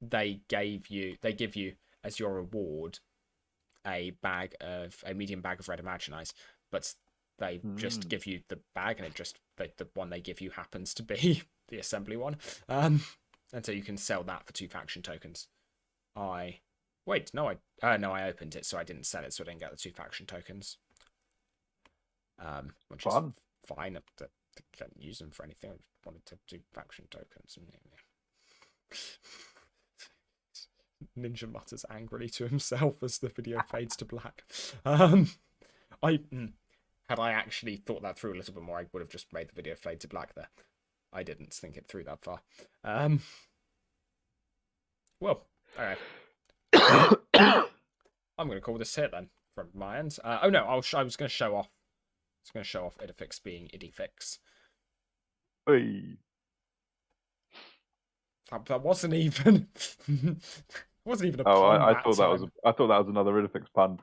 they give you as your reward a medium bag of red Imaginize, but they just give you the bag, and the one they give you happens to be the assembly one. And so you can sell that for 2 faction tokens. I opened it, so I didn't sell it, so I didn't get the 2 faction tokens. Which is fine. I can't use them for anything. I wanted to do faction tokens. Ninja mutters angrily to himself as the video fades to black. Had I actually thought that through a little bit more, I would have just made the video fade to black there. I didn't think it through that far. Well, all right. I'm going to call this here then from my end. Oh no, I was going to show off. I was going to show off Idefix being Idefix. Hey. That wasn't even. Wasn't even a pun. Oh, I thought that was another Idefix pun.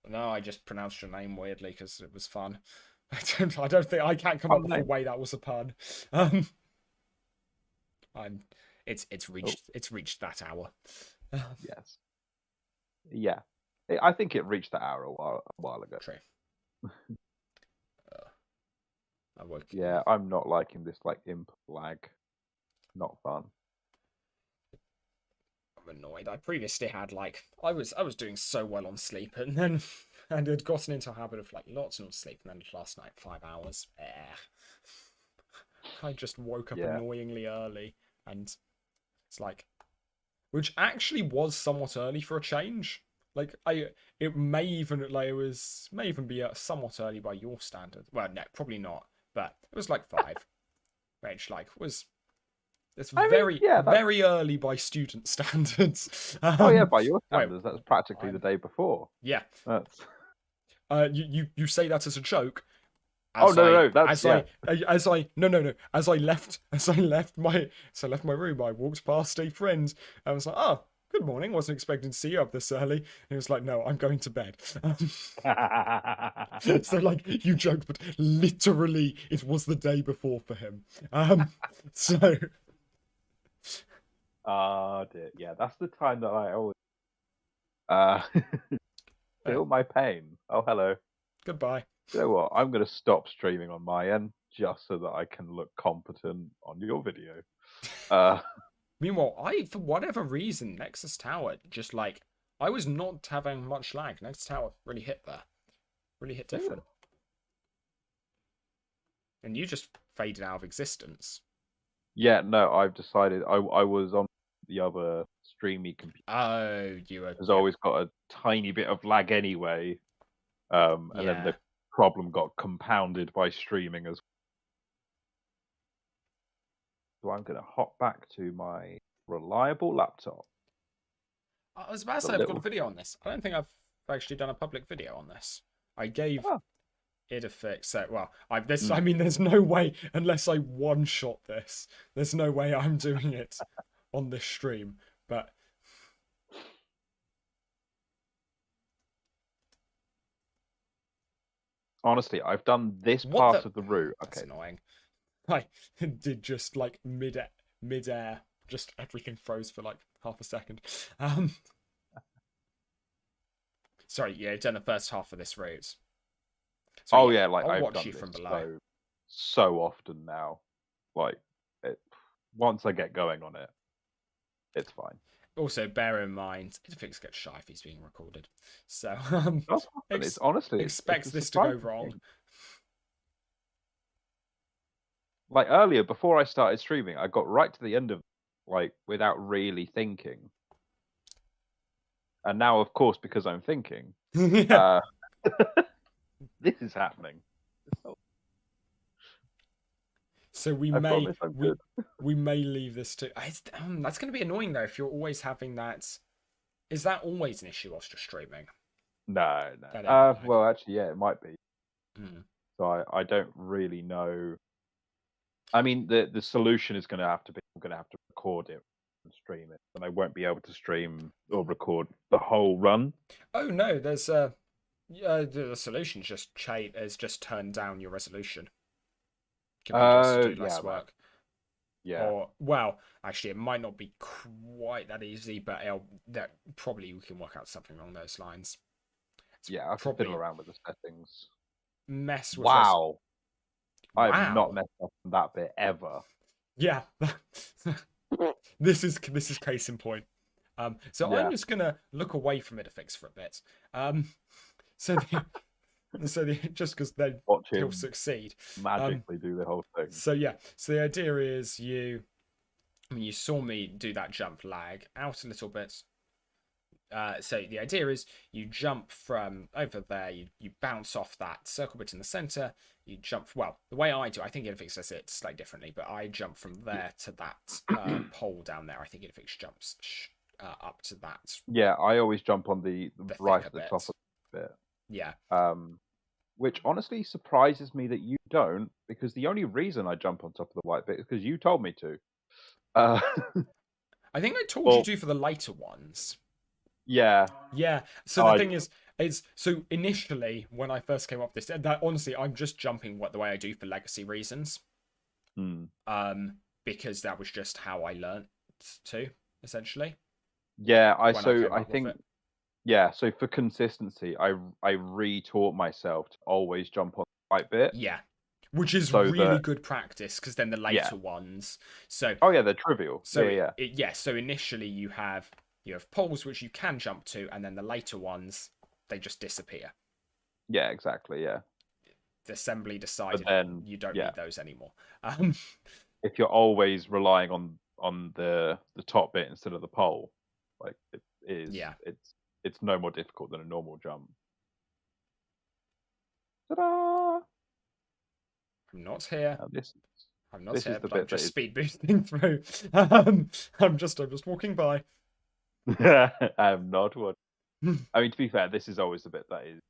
No, I just pronounced your name weirdly because it was fun. I don't think I can't come up with a way that was a pun. It's reached that hour. Yes. Yeah. I think it reached that hour a while ago. True. Yeah, I'm not liking this imp lag. Not fun. I'm annoyed. I previously had I was doing so well on sleep, and then had gotten into a habit of lots of sleep, and then last night 5 hours. I just woke up annoyingly early, and it's which actually was somewhat early for a change. It may even be somewhat early by your standards. Well, no, probably not. But it was 5, which it's very early by student standards. Oh yeah, by your standards, that's practically the day before. Yeah. That's... You say that as a joke. As I left my room, I walked past a friend. I was like, oh, good morning. Wasn't expecting to see you up this early. And he was like, no, I'm going to bed. So you joke, but literally it was the day before for him. So. Dear. Yeah, that's the time that I always feel my pain. Oh, hello. Goodbye. You know what? I'm going to stop streaming on my end just so that I can look competent on your video. Meanwhile, for whatever reason, Nexus Tower just I was not having much lag. Nexus Tower really hit there. Really hit different. And you just faded out of existence. Yeah, no, I've decided I was on the other streamy computer. Oh, you were. Has always got a tiny bit of lag anyway. And then the problem got compounded by streaming as well. So I'm going to hop back to my reliable laptop. I was about to say I've got a video on this. I don't think I've actually done a public video on this. I gave Idefix. I mean, there's no way unless I one-shot this. There's no way I'm doing it on this stream. But honestly, I've done this part of the route. That's annoying. I did just mid-air, just everything froze for half a second. Sorry, yeah, done the first half of this route. So, I've watch done you from below. So often now. Once I get going on it, it's fine. Also, bear in mind, Idefix gets shy if he's being recorded. So, it's honestly expects this to go wrong. Earlier, before I started streaming, I got right to the end of without really thinking. And now, of course, because I'm thinking, this is happening. So we may leave this to. That's going to be annoying though if you're always having that. Is that always an issue whilst you're streaming? No. Well, actually, yeah, it might be. So I don't really know. I mean, the solution is going to have to be I'm going to have to record it and stream it, and I won't be able to stream or record the whole run. Oh no, there's the solution is just turn down your resolution. Do less work. Yeah. Or, well, actually, it might not be quite that easy, but that probably we can work out something along those lines. It's Yeah, I have to fiddle probably around with the settings. mess with those. Wow. I have not Wow. messed up on that bit ever. Yeah. This is case in point. So I'm Yeah. just gonna look away from Idefix for a bit. So just because then Watch he'll him succeed. magically do the whole thing. So yeah. So the idea is you saw me do that jump lag out a little bit. So the idea is you jump from over there, you bounce off that circle bit in the center, you jump, well, the way I do, I think Idefix does it slightly differently, but I jump from there to that pole down there. I think Idefix jumps up to that. Yeah, I always jump on the right thicker at the bit. top of the bit. Yeah. Which honestly surprises me that you don't, because the only reason I jump on top of the white bit is because you told me to. I think I told Well, you to for the lighter ones. yeah. Yeah. So Oh, the thing is so initially when I first came up with this, that honestly I'm just jumping the way I do for legacy reasons. Because that was just how I learnt to, essentially. Yeah, I think yeah, so for consistency, I retaught myself to always jump on the white bit. Yeah. Which is So really that, good practice, because then the later ones. So oh yeah, they're trivial. so Yeah. so initially you have poles which you can jump to, and then the later ones they just disappear. Yeah, exactly. Yeah. The assembly decided then, you don't yeah. need those anymore. If you're always relying on the top bit instead of the pole, like it is, Yeah. it's no more difficult than a normal jump. Ta-da! I'm not here. Now this I'm not this here, is the but I'm bit that just is speed boosting through. I'm just walking by. I'm not what. I mean, to be fair, this is always the bit that is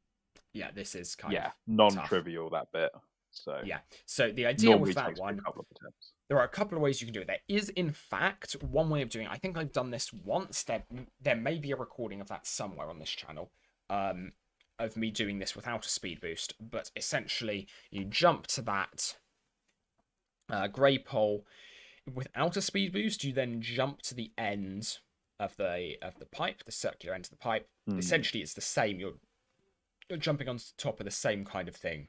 Yeah, this is kind of non-trivial, that bit. So yeah. So the idea normally with that takes me one, a couple of attempts. there are a couple of ways you can do it. There is, in fact, one way of doing it. I think I've done this once. There may be a recording of that somewhere on this channel, of me doing this without a speed boost. But essentially, you jump to that grey pole without a speed boost. You then jump to the end of the pipe, the circular end of the pipe. Essentially, it's the same. You're jumping on top of the same kind of thing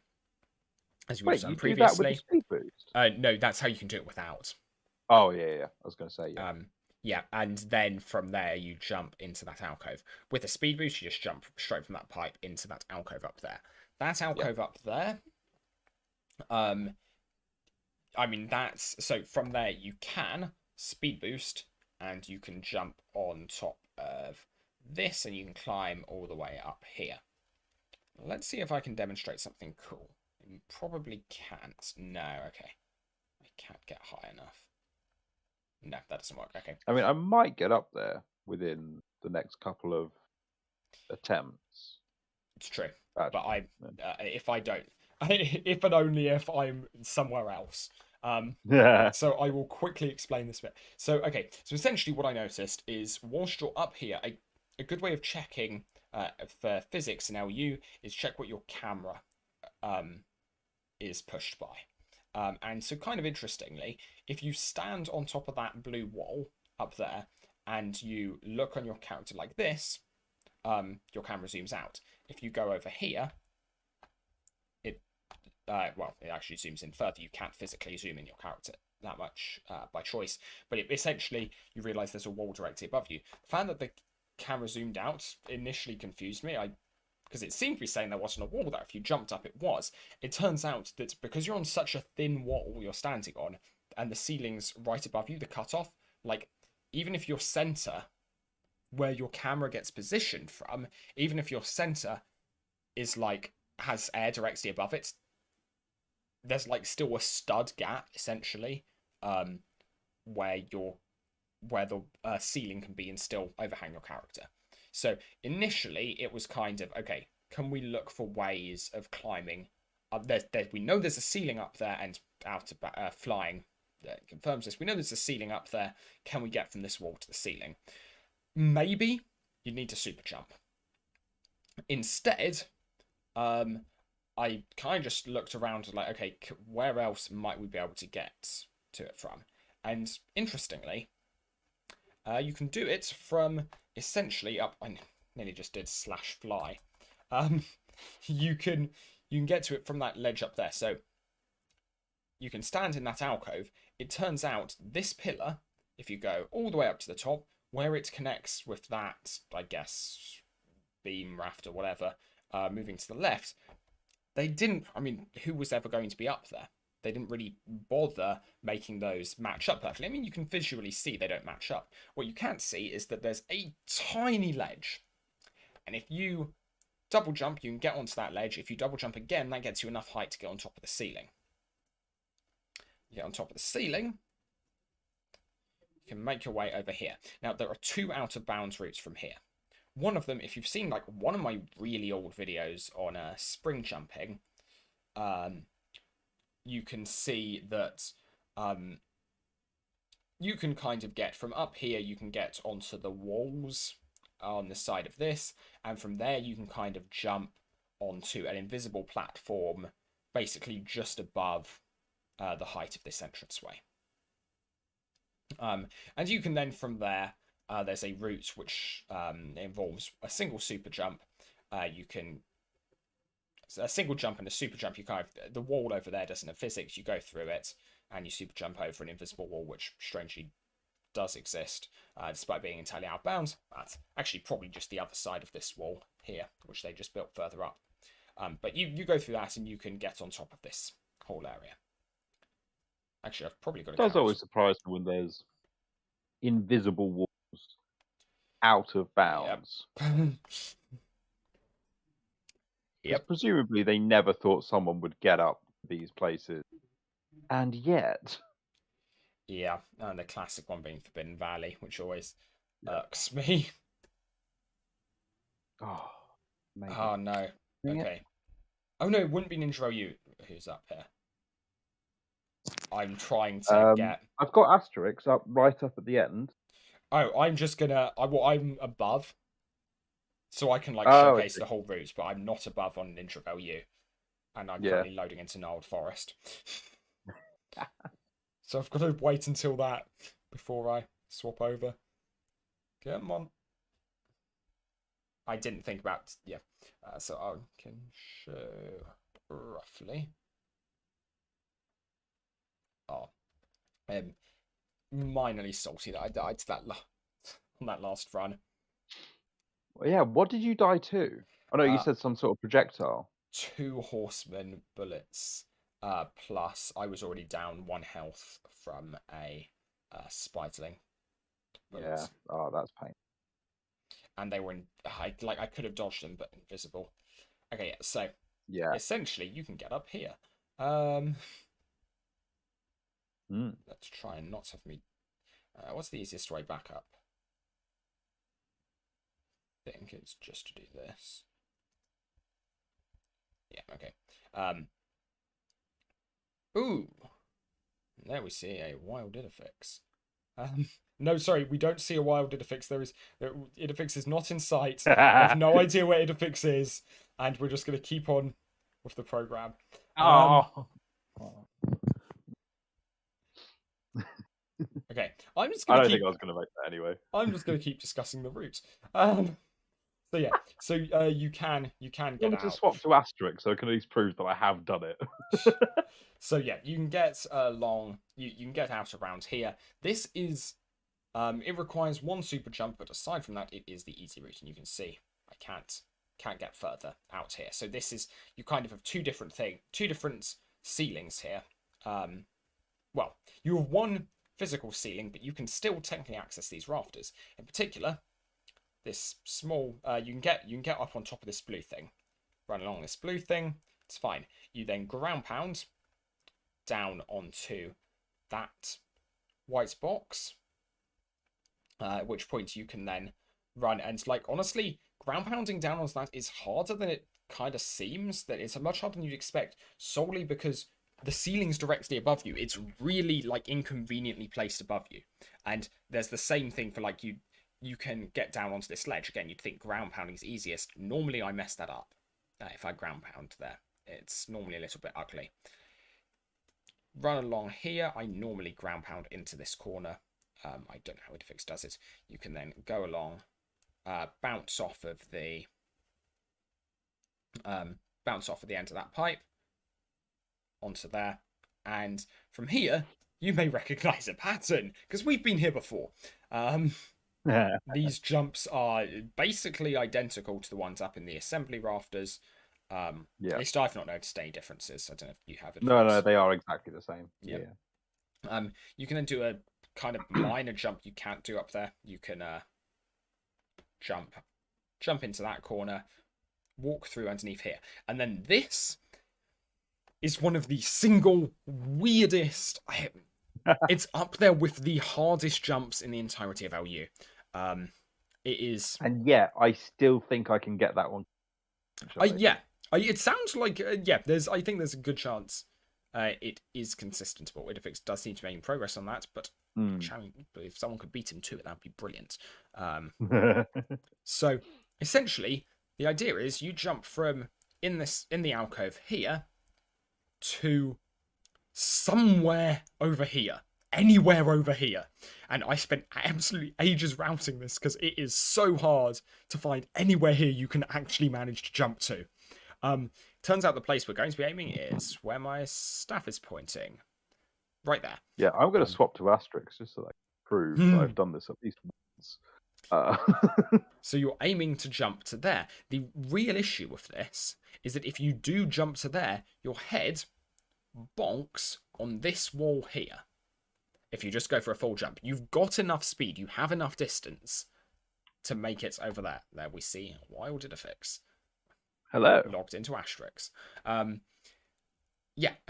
as you would have done previously. Do that with the speed boost? No, that's how you can do it without. Oh yeah. I was going to say yeah. Yeah, and then from there you jump into that alcove. With a speed boost, you just jump straight from that pipe into that alcove up there. That alcove up there, I mean that's so from there you can speed boost and you can jump on top of this and you can climb all the way up here. Let's see if I can demonstrate something cool. You probably can't. No, okay. I can't get high enough. No, that doesn't work. Okay. I mean, I might get up there within the next couple of attempts. It's true. Actually, but if I don't, if and only if I'm somewhere else. yeah. So I will quickly explain this bit. So, okay. So essentially what I noticed is whilst you're up here, a good way of checking for physics in LU is check what your camera is pushed by. And so kind of interestingly, if you stand on top of that blue wall up there and you look on your character like this, your camera zooms out. If you go over here, it actually zooms in further. You can't physically zoom in your character that much by choice, but essentially you realize there's a wall directly above you. The fact that the camera zoomed out initially confused me. Because it seemed to be saying there wasn't a wall there. If you jumped up, it was. It turns out that because you're on such a thin wall you're standing on, and the ceiling's right above you, the cutoff, like, even if your center, where your camera gets positioned from, even if your center is, like, has air directly above it, there's, like, still a stud gap, essentially, where the ceiling can be and still overhang your character. So initially, it was kind of, okay, can we look for ways of climbing up there? We know there's a ceiling up there, and out of flying confirms this. We know there's a ceiling up there. Can we get from this wall to the ceiling? Maybe you need to super jump. Instead, I kind of just looked around and like, okay, where else might we be able to get to it from? And interestingly, you can do it from essentially up. I nearly just did /fly. You can get to it from that ledge up there. So you can stand in that alcove. It turns out this pillar, if you go all the way up to the top, where it connects with that, I guess, beam, raft, or whatever, moving to the left, they didn't. I mean, who was ever going to be up there? They didn't really bother making those match up perfectly. I mean, you can visually see they don't match up. What you can't see is that there's a tiny ledge. And if you double jump, you can get onto that ledge. If you double jump again, that gets you enough height to get on top of the ceiling. You get on top of the ceiling, you can make your way over here. Now, there are 2 out-of-bounds routes from here. One of them, if you've seen like one of my really old videos on spring jumping, you can see that you can kind of get from up here, you can get onto the walls on the side of this, and from there you can kind of jump onto an invisible platform basically just above the height of this entranceway. And you can then from there, there's a route which involves a single super jump. You can a single jump and a super jump. You kind of, the wall over there doesn't have physics. You go through it and you super jump over an invisible wall, which strangely does exist, despite being entirely out of bounds. That's actually probably just the other side of this wall here, which they just built further up. But you go through that and you can get on top of this whole area. Actually, I've probably got It does always surprise me when there's invisible walls out of bounds. Yep. Presumably they never thought someone would get up these places. And yet. Yeah, and the classic one being Forbidden Valley, which always irks me. Oh, maybe. Oh, no. Okay. Oh, no, it wouldn't be Ninja OU who's up here. I'm trying to get... I've got Asterix up right up at the end. Oh, I'm just gonna... I'm above. So I can, like, showcase the whole route, but I'm not above on Ninja OU. And I'm currently loading into Gnarled Forest. So I've got to wait until that before I swap over. Come on. I didn't think about... Yeah. So I can show roughly. Oh. Minorly salty that I died to that on that last run. Well, yeah, what did you die to? Oh no, you said some sort of projectile. 2 horseman bullets, plus I was already down 1 health from a spitling. Yeah. Oh, that's pain. And they were in. I could have dodged them, but invisible. Okay, so yeah, essentially you can get up here. Let's try and not have me. What's the easiest way back up? I think it's just to do this. Yeah, okay. Ooh. There we see a wild Idefix. No, sorry, we don't see a wild Idefix. Idefix is not in sight. I have no idea where Idefix is, and we're just going to keep on with the program. Okay, I'm just going to. I don't think I was going to make that anyway. I'm just going to keep discussing the route. So yeah, so you can get out. To swap to Asterix, so I can at least prove that I have done it. So yeah, you can get along. You can get out around here. This is, it requires 1 super jump, but aside from that, it is the easy route, and you can see I can't get further out here. So this is, you kind of have two different ceilings here. Well, you have 1 physical ceiling, but you can still technically access these rafters. In particular, this small, you can get up on top of this blue thing, run along this blue thing. It's fine. You then ground pound down onto that white box, at which point you can then run. And like, honestly, ground pounding down onto that is harder than it kind of seems. That it's much harder than you'd expect, solely because the ceiling's directly above you. It's really like inconveniently placed above you. And there's the same thing for like you can get down onto this ledge. Again, you'd think ground pounding is easiest. Normally I mess that up if I ground pound there. It's normally a little bit ugly. run along here. I normally ground pound into this corner. I don't know how Idefix does it. You can then go along, bounce off of the end of that pipe onto there, and from here you may recognize a pattern because we've been here before. These jumps are basically identical to the ones up in the assembly rafters. At least I've not noticed any differences. I don't know if you have it. No, they are exactly the same. Yeah. You can then do a kind of minor jump you can't do up there. You can jump into that corner, walk through underneath here, and then this is one of the single weirdest. It's up there with the hardest jumps in the entirety of LU. It is, and yeah, I still think I can get that one. It sounds like I think there's a good chance it is consistent. But Idefix does seem to be making progress on that. But if someone could beat him to it, that'd be brilliant. So essentially, the idea is you jump from in the alcove here to somewhere over here. Anywhere over here. And I spent absolutely ages routing this because it is so hard to find anywhere here you can actually manage to jump to. Turns out the place we're going to be aiming is where my staff is pointing. Right there. Yeah, I'm going to swap to Asterix just so I can prove that I've done this at least once. So you're aiming to jump to there. The real issue with this is that if you do jump to there, your head bonks on this wall here. If you just go for a full jump, you've got enough speed, you have enough distance to make it over there. There we see Wild Idefix. Hello. Logged into Asterix. And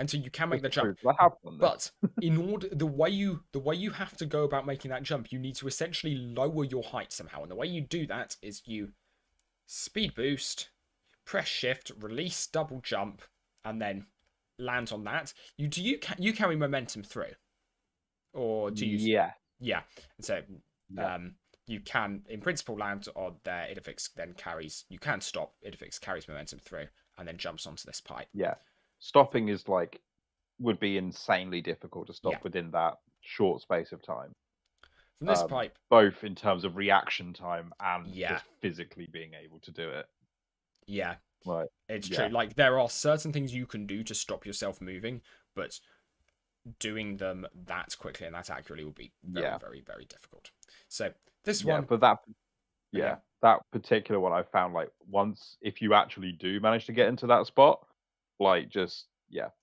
so you can make the jump. But in order, the way you have to go about making that jump, you need to essentially lower your height somehow. And the way you do that is you speed boost, press shift, release double jump, and then land on that. You carry momentum through. Or do you? Yeah. And so you can, in principle, land on there. Idefix then carries. You can stop. Idefix carries momentum through and then jumps onto this pipe. Yeah. Stopping is would be insanely difficult to stop within that short space of time. From this pipe, both in terms of reaction time and just physically being able to do it. Yeah. Right. It's true. Like there are certain things you can do to stop yourself moving, but doing them that quickly and that accurately would be very, very, very difficult. So this one, but that particular one I found once if you actually do manage to get into that spot,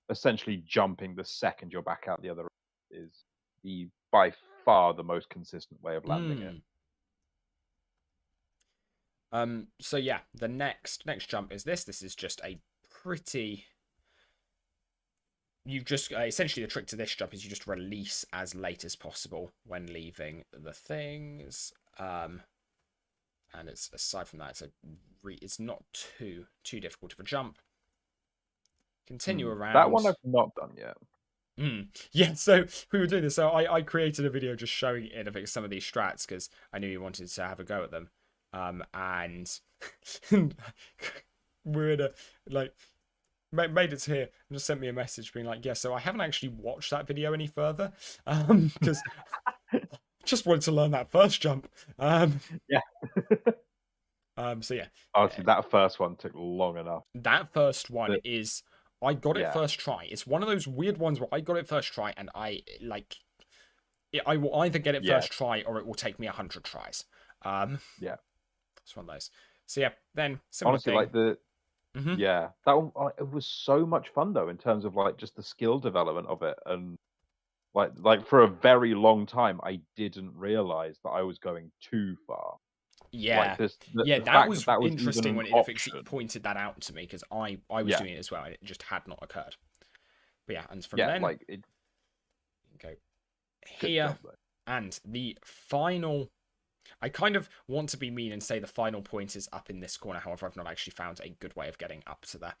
essentially jumping the second you're back out the other is by far the most consistent way of landing it. So the next jump is this. This is just a pretty. You just essentially the trick to this jump is you just release as late as possible when leaving the things. And it's aside from that, it's not too difficult of a jump. Continue around. That one I've not done yet. Yeah, so we were doing this. So I created a video just showing Idefix some of these strats because I knew he wanted to have a go at them. And we're in a made it here and just sent me a message being like, so I haven't actually watched that video any further because just wanted to learn that first jump. So honestly, that first one took long enough. That first one is I got it first try. It's one of those weird ones where I got it first try and I will either get it first try or it will take me 100 tries. It's one of those. So then honestly thing. That one it was so much fun though in terms of just the skill development of it, and for a very long time I didn't realize that I was going too far. That was interesting when Idefix pointed that out to me because I was doing it as well and it just had not occurred. But and from then go here and the final. I kind of want to be mean and say the final point is up in this corner. However, I've not actually found a good way of getting up to there.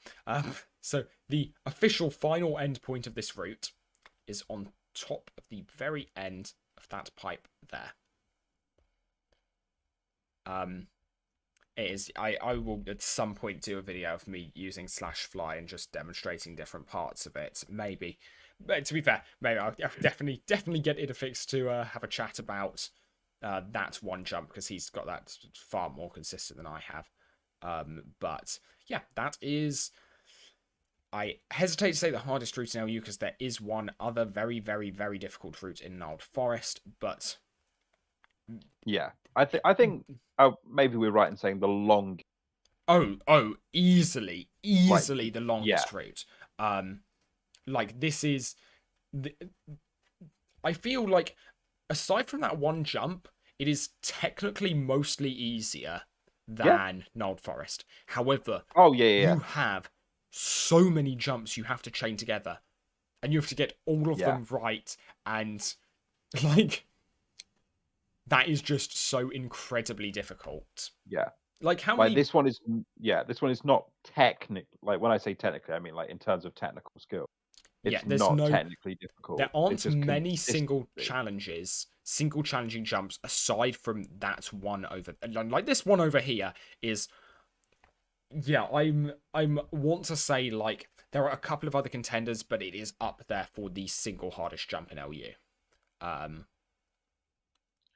So the official final end point of this route is on top of the very end of that pipe there. It is. I will at some point do a video of me using /fly and just demonstrating different parts of it. Maybe But to be fair, maybe I'll definitely get Idefix to have a chat about that one jump because he's got that far more consistent than I have. But yeah, that is. I hesitate to say the hardest route in LU because there is one other very, very, very difficult route in Gnarled Forest, but Yeah, I think maybe we're right in saying the long. easily, Like, easily the yeah, longest route. Like this is, I feel like aside from that one jump, it is technically mostly easier yeah. than Gnarled Forest. However, Oh yeah, yeah, you have so many jumps you have to chain together, and you have to get all of yeah. them right, and like that is just so incredibly difficult. Yeah. Like how Like many? this one is, this one is not technical. Like when I say technically, I mean like in terms of technical skill, Yeah, it's there's not no. technically difficult. There It's aren't just many consistency. single challenging jumps aside from that one over. Like this one over here is. Yeah, I'm want to say like there are a couple of other contenders, but it is up there for the single hardest jump in LU. Um,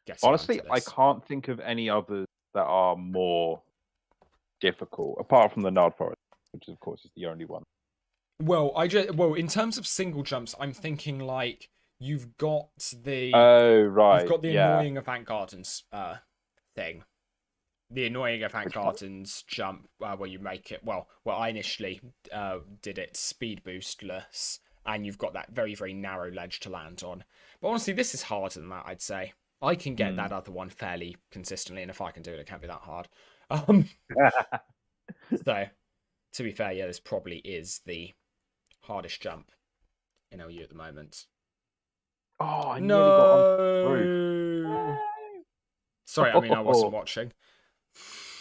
getting Honestly, onto I this. can't think of any others that are more difficult apart from the Nard Forest, which of course is the only one. Well, in terms of single jumps, I'm thinking like you've got the Oh you've right, got the yeah. annoying Avant Gardens thing. The annoying Avant Which one? Gardens jump where you make it. Well, I initially did it speed boostless, and you've got that very very narrow ledge to land on. But honestly, this is harder than that. I'd say I can get Hmm. that other one fairly consistently, and if I can do it, it can't be that hard. Um, so to be fair, yeah, this probably is the hardest jump in LU at the moment. Oh, I nearly got on the roof. No. Sorry, I mean I wasn't Oh, watching.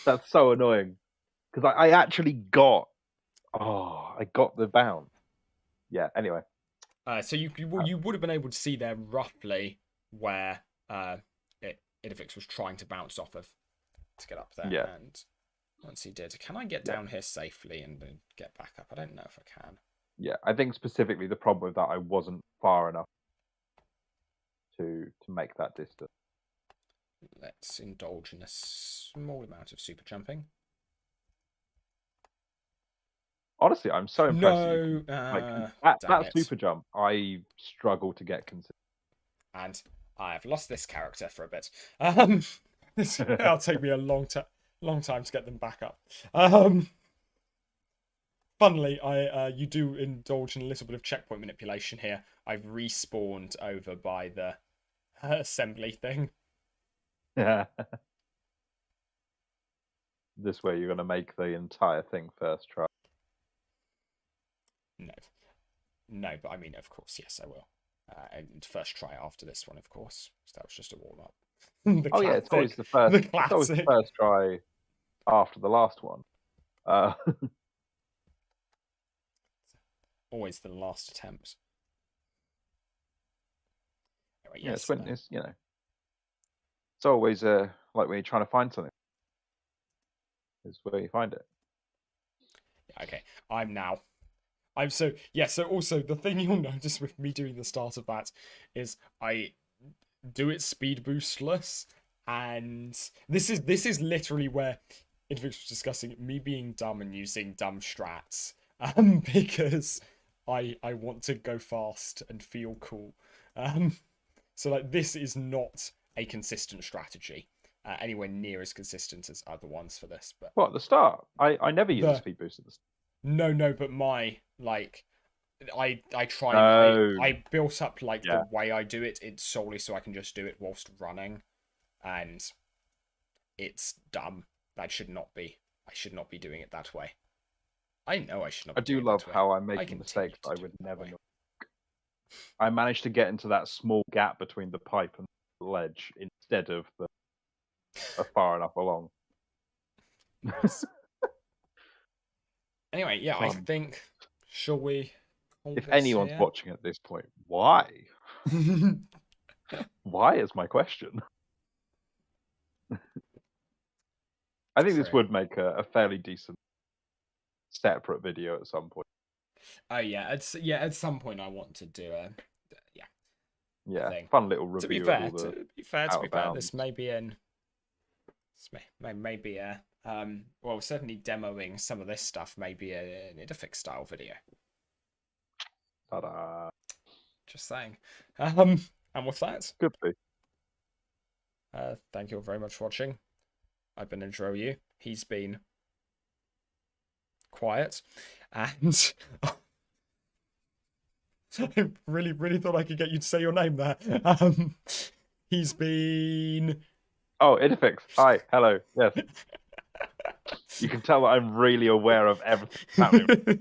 that's so annoying because I actually got. Oh, I got the bounce. Yeah. Anyway. So you would have been able to see there roughly where Idefix was trying to bounce off of to get up there, Yeah. and once he did, can I get Yeah. down here safely and get back up? I don't know if I can. Yeah. I think specifically the problem with that I wasn't far enough to make that distance. Let's indulge in a small amount of super jumping. Honestly, I'm so impressed that you No, can like damn that it! super jump. I struggle to get consistent. And I've lost this character for a bit. That'll take me a long time to get them back up. Funnily, you do indulge in a little bit of checkpoint manipulation here. I've respawned over by the assembly thing. Yeah. This way, you're going to make the entire thing first try. No, no, but I mean, of course, yes, I will. And first try after this one, of course. So that was just a warm up. The Oh yeah, it's always classic. the first. The It's always the classic. first try after the last one. Always the last attempt. Anyway, Yeah, it's yes. when it's it's always like when you're trying to find something. Is where you find it. Okay, so also the thing you'll notice with me doing the start of that is I do it speed boostless, and this is literally where Idefix was discussing me being dumb and using dumb strats. Because I want to go fast and feel cool. So like this is not a consistent strategy. Anywhere near as consistent as other ones for this, but Well, at the start, I never use a the speed boost at the start. no, but my like I try and Oh, I built up like the yeah. way I do it. It's solely so I can just do it whilst running, and it's dumb. That should not be. I should not be doing it that way. I know I should not I be do doing it love that way. how I'm I making continue mistakes to I do would it that never way. know. I managed to get into that small gap between the pipe and the ledge instead of the far enough along. Nice. Anyway, yeah, I Fun. think shall we call If this anyone's here? watching at this point, why? Why is my question? I think this True. would make a fairly decent separate video at some point. Oh yeah, at some point I want to do a Yeah, thing. fun little To be review of fair, all the to out be of fair, this bounds. may be maybe a well, certainly demoing some of this stuff may be an Idefix style video. Ta-da. Just saying. And with that, Could be. thank you all very much for watching. I've been Intro You. He's been quiet, and I really thought I could get you to say your name there. He's been. Oh, Idefix. Hi, hello. Yes. You can tell that I'm really aware of everything happening.